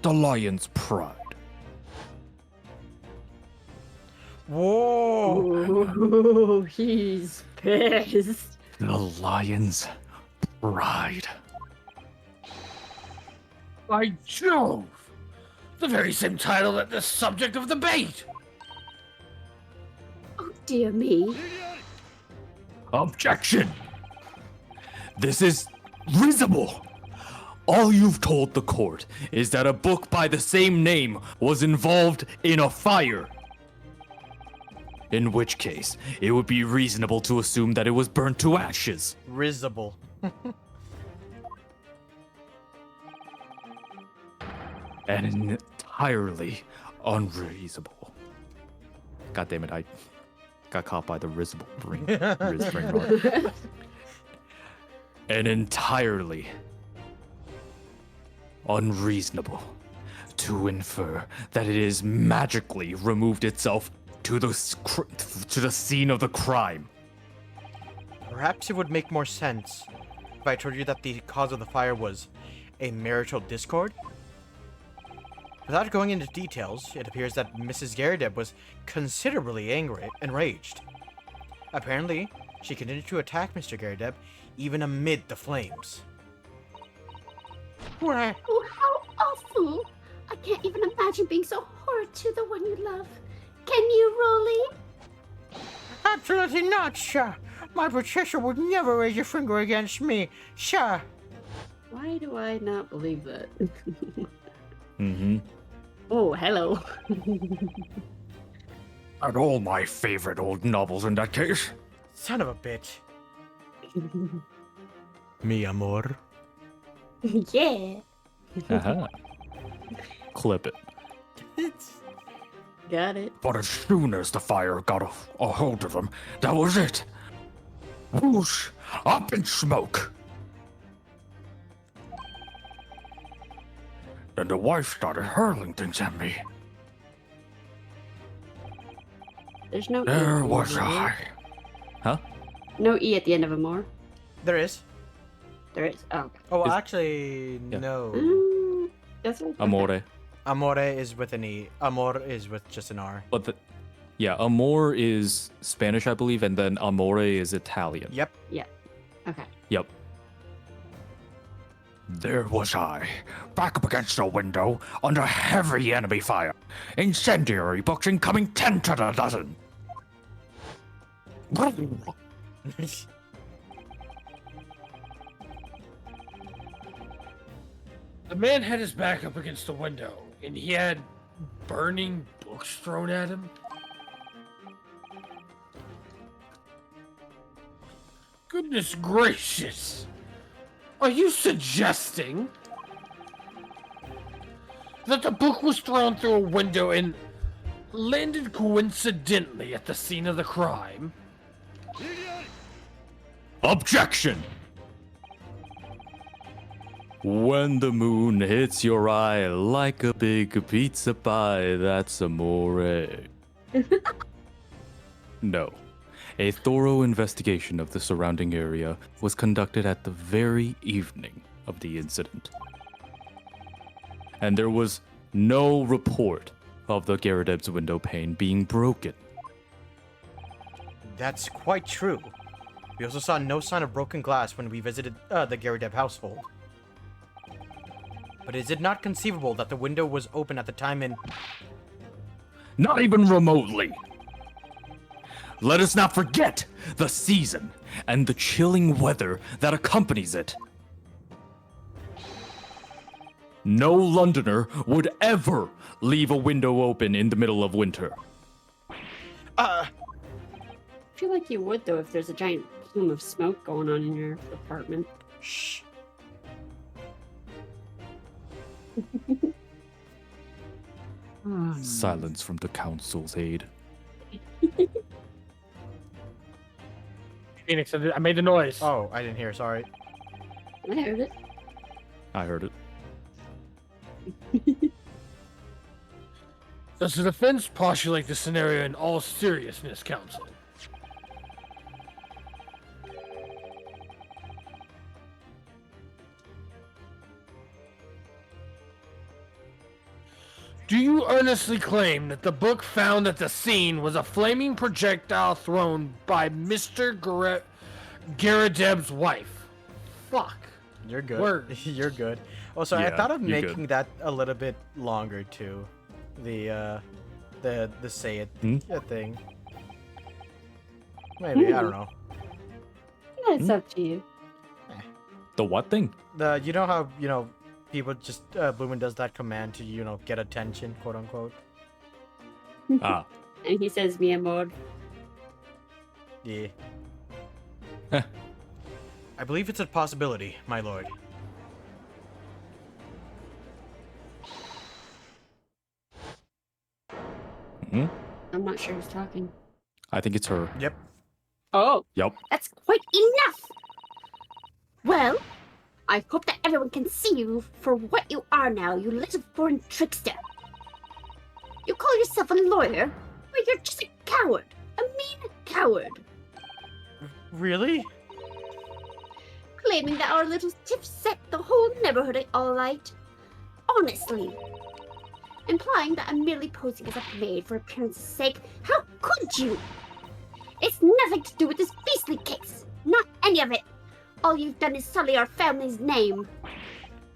The Lion's Pride. Whoa! Ooh, he's pissed. The Lion's Pride. By Jove! The very same title that the subject of debate! Oh dear me. Objection! This is risible! All you've told the court is that a book by the same name was involved in a fire. In which case, it would be reasonable to assume that it was burnt to ashes. Risible. And entirely unreasonable. God damn it, I got caught by the risible brain. Brain rot. And entirely unreasonable to infer that it is magically removed itself to the scene of the crime. Perhaps it would make more sense if I told you that the cause of the fire was a marital discord. Without going into details, it appears that Mrs. Garrideb was considerably enraged. Apparently, she continued to attack Mr. Garrideb even amid the flames. Oh, how awful! I can't even imagine being so horrid to the one you love. Can you, Rolly? Absolutely not, sir. My Patricia would never raise a finger against me, sir. Why do I not believe that? Mm-hmm. Oh, hello. And all my favorite old novels in that case. Son of a bitch. Mi amor. Yeah. Uh-huh. Clip it. Got it. But as soon as the fire got a hold of them, that was it. Whoosh! Up in smoke. Then the wife started hurling things at me. There's no There E. was I. Huh? No E at the end of Amor. There is. There is. Oh. Oh, Is- actually, Yeah. no. That's right. Amore. Amore is with an E. Amor is with just an R. But yeah, amor is Spanish, I believe, and then amore is Italian. Yep. Okay. Yep. There was I, back up against the window, under heavy enemy fire. Incendiary books incoming 10 to the dozen. The man had his back up against the window, and he had burning books thrown at him. Goodness gracious! Are you suggesting that the book was thrown through a window and landed coincidentally at the scene of the crime? Objection! When the moon hits your eye like a big pizza pie, that's amore. No. A thorough investigation of the surrounding area was conducted at the very evening of the incident. And there was no report of the Garadeb's window pane being broken. That's quite true. We also saw no sign of broken glass when we visited the Garadeb household. But is it not conceivable that the window was open at the time and... Not even remotely. Let us not forget the season and the chilling weather that accompanies it. No Londoner would ever leave a window open in the middle of winter. I feel like you would, though, if there's a giant plume of smoke going on in your apartment. Shh. Silence from the council's aid. Phoenix, I made the noise. Oh, I didn't hear, sorry. I heard it. I heard it. Does the defense postulate the scenario in all seriousness, counsel? Do you earnestly claim that the book found at the scene was a flaming projectile thrown by Mr. Garadeb's wife? Fuck. You're good. Word. You're good. Also, I Yeah, thought of you're making good. that a little bit longer too. The say it thing. Maybe, I don't know. Yeah, it's up to you. The what thing? You know how, people just Bloomin does that command to, get attention, quote unquote. Ah. And he says, "Mi amor." Yeah. Heh. I believe it's a possibility, my lord. Hmm? I'm not sure who's talking. I think it's her. Yep. Oh, Yup. That's quite enough! Well, I hope that everyone can see you for what you are now, you little foreign trickster. You call yourself a lawyer, but you're just a coward. A mean coward. Really? Claiming that our little tiff set the whole neighborhood alight. Honestly. Implying that I'm merely posing as a maid for appearance's sake. How could you? It's nothing to do with this beastly case. Not any of it. All you've done is sully our family's name.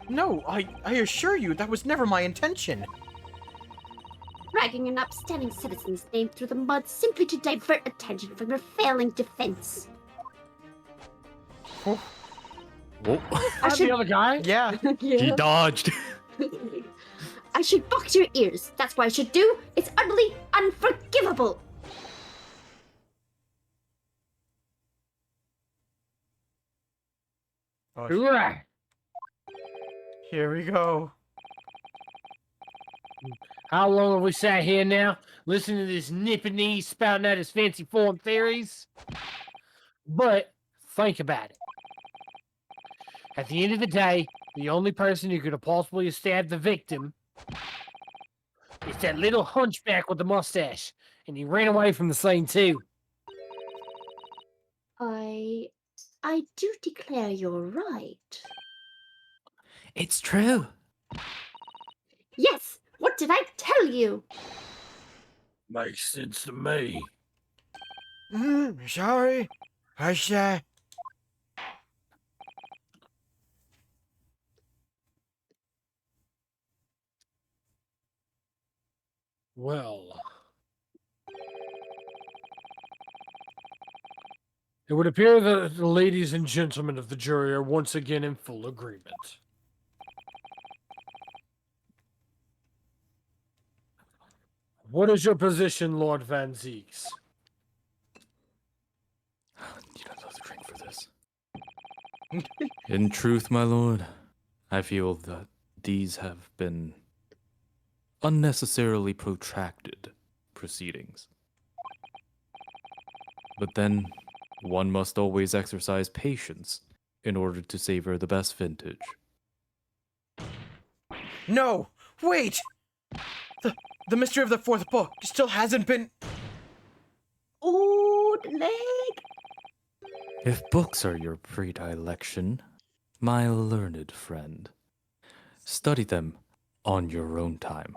No, I assure you that was never my intention. Dragging an upstanding citizen's name through the mud simply to divert attention from your failing defense. Whoa. I The should, other guy? Yeah. He dodged. I should box your ears. That's what I should do. It's utterly unforgivable. Oh, Hoorah! here we go. How long have we sat here now, listening to this nippity spouting out his fancy form theories? But think about it. At the end of the day, the only person who could have possibly stabbed the victim is that little hunchback with the mustache, and he ran away from the scene too. I do declare you're right. It's true. Yes, what did I tell you? Makes sense to me. Sorry. I Well, it would appear that the ladies and gentlemen of the jury are once again in full agreement. What is your position, Lord Van Zeeks? Need another drink for this. In truth, my lord, I feel that these have been unnecessarily protracted proceedings. But then, one must always exercise patience in order to savor the best vintage. No! Wait! The mystery of the fourth book still hasn't been... Oh, the leg! If books are your predilection, my learned friend, study them on your own time.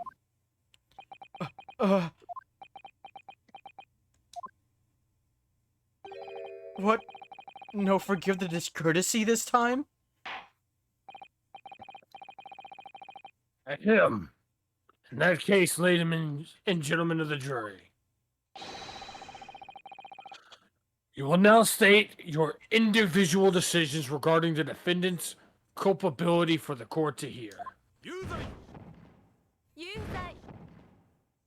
What? No, forgive the discourtesy this time? Ahem. In that case, ladies and gentlemen of the jury, you will now state your individual decisions regarding the defendant's culpability for the court to hear. 有罪有罪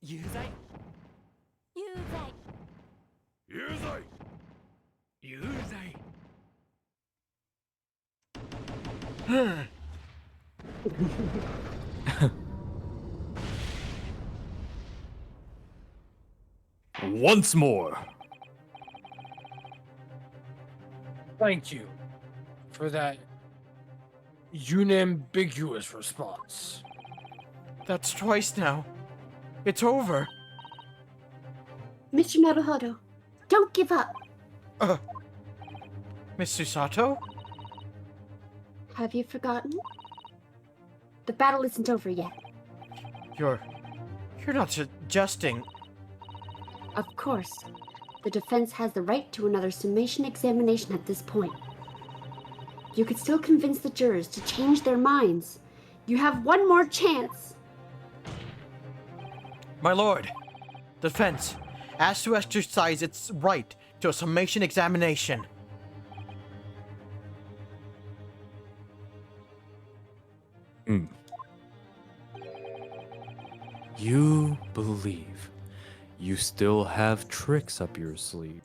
有罪有罪有罪有罪 Once more! Thank you for that unambiguous response. That's twice now. It's over. Mr. Naruhodo, don't give up. Miss Susato? Have you forgotten? The battle isn't over yet. You're not suggesting... Of course. The defense has the right to another summation examination at this point. You could still convince the jurors to change their minds. You have one more chance. My lord, defense asks to exercise its right to a summation examination. You believe you still have tricks up your sleeve.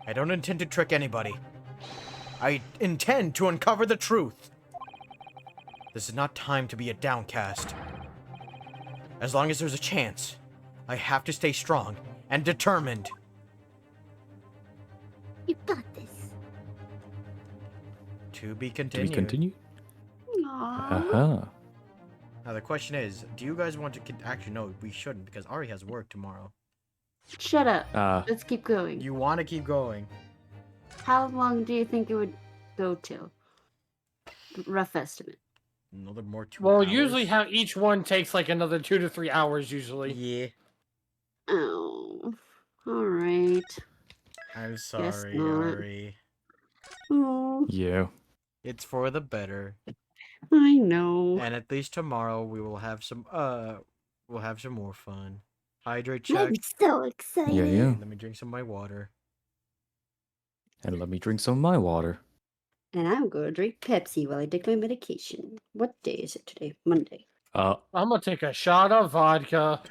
I don't intend to trick anybody. I intend to uncover the truth. This is not time to be a downcast. As long as there's a chance, I have to stay strong and determined. You got this. To be Do continued. we continue? Aww. Uh-huh. Now the question is, do you guys want to... Actually, no, we shouldn't, because Ari has work tomorrow. Shut up. Uh, Let's keep going. You want to keep going. How long do you think it would go till? Rough estimate. Another more 2 Well, hours. usually how each one takes like another 2 to 3 hours usually. Yeah. Oh. Alright. I'm Guess sorry, not. Ari. Oh, yeah. It's for the better. I know. And at least tomorrow we will have some more fun. Hydrate check. I'm so excited. Yeah. Let me drink some of my water. And let me drink some of my water. And I'm gonna drink Pepsi while I take my medication. What day is it today? Monday. I'm gonna take a shot of vodka.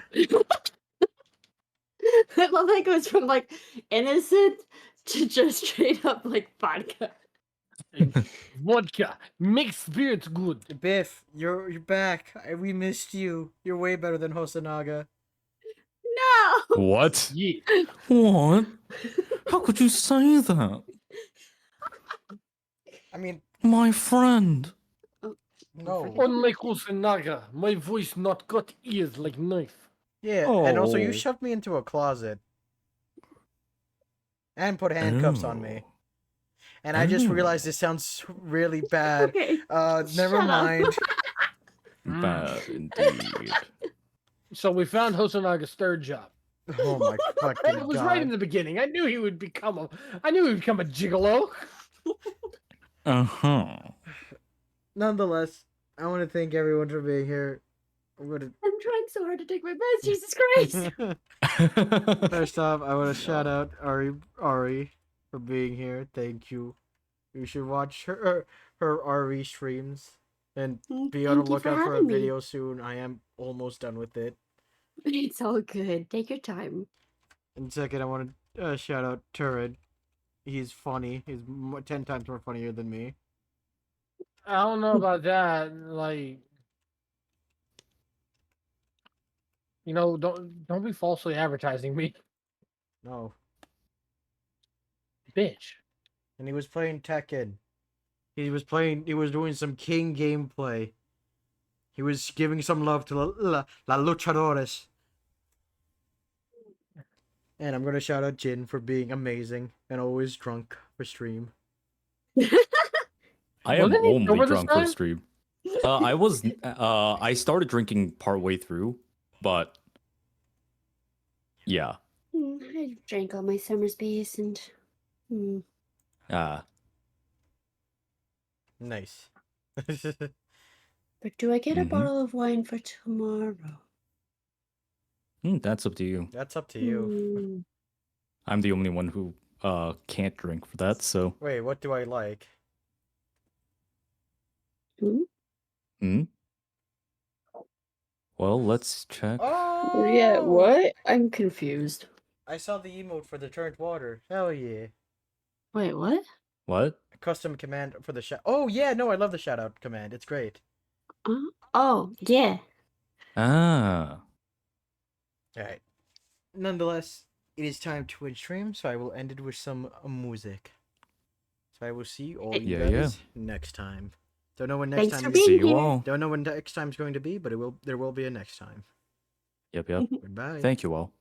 I love that it goes from like innocent to just straight up like vodka. Vodka makes spirits good. Biff, you're back. We missed you. You're way better than Hosanaga. No! What? Yeah. What? How could you say that? I mean, My friend. no. Unlike Osanaga, my voice not cut ears like knife. Yeah, and also you Oh. shoved me into a closet. And put handcuffs on me. And I just Oh. realized this sounds really bad. Okay. Never Shut up. mind. Bad indeed. So we found Hosanaga's third job. Oh my fucking It was god. right in the beginning. I knew he would become a gigolo. Uh-huh. Nonetheless, I want to thank everyone for being here. I'm gonna... I'm trying so hard to take my meds. Jesus Christ. First off, I want to shout out Ari for being here. Thank you. You should watch her Ari streams and be on the Thank you for lookout for a having me. video soon. I am almost done with it. It's all good. Take your time. And second, I want to shout out Turid. He's funny. He's 10 times more funnier than me. I don't know about that. Like, don't be falsely advertising me, No. bitch. And he was playing Tekken. He was doing some King gameplay. He was giving some love to La Luchadores. And I'm gonna shout out Jin for being amazing and always drunk for stream. I am Wasn't he only sober this drunk for time? stream. I started drinking partway through, but yeah. I drank all my summer's base and. Nice. But do I get a Mhm. bottle of wine for tomorrow? That's up to you. That's up to you. I'm the only one who can't drink for that, so. Wait, what do I like? Hmm? Well, let's check. Oh! Yeah, what? I'm confused. I saw the emote for the turned water. Hell yeah. Wait, what? What? A custom command for the shout. Oh yeah, no, I love the shout out command. It's great. Oh, yeah. Ah. Alright. Nonetheless, it is time to end stream, so I will end it with some music. So I will see all you Yeah, guys next time. Don't know when next Thanks time for is. See being you here. all. Don't know when next time's going to be, but there will be a next time. Yep. Goodbye. Thank you all.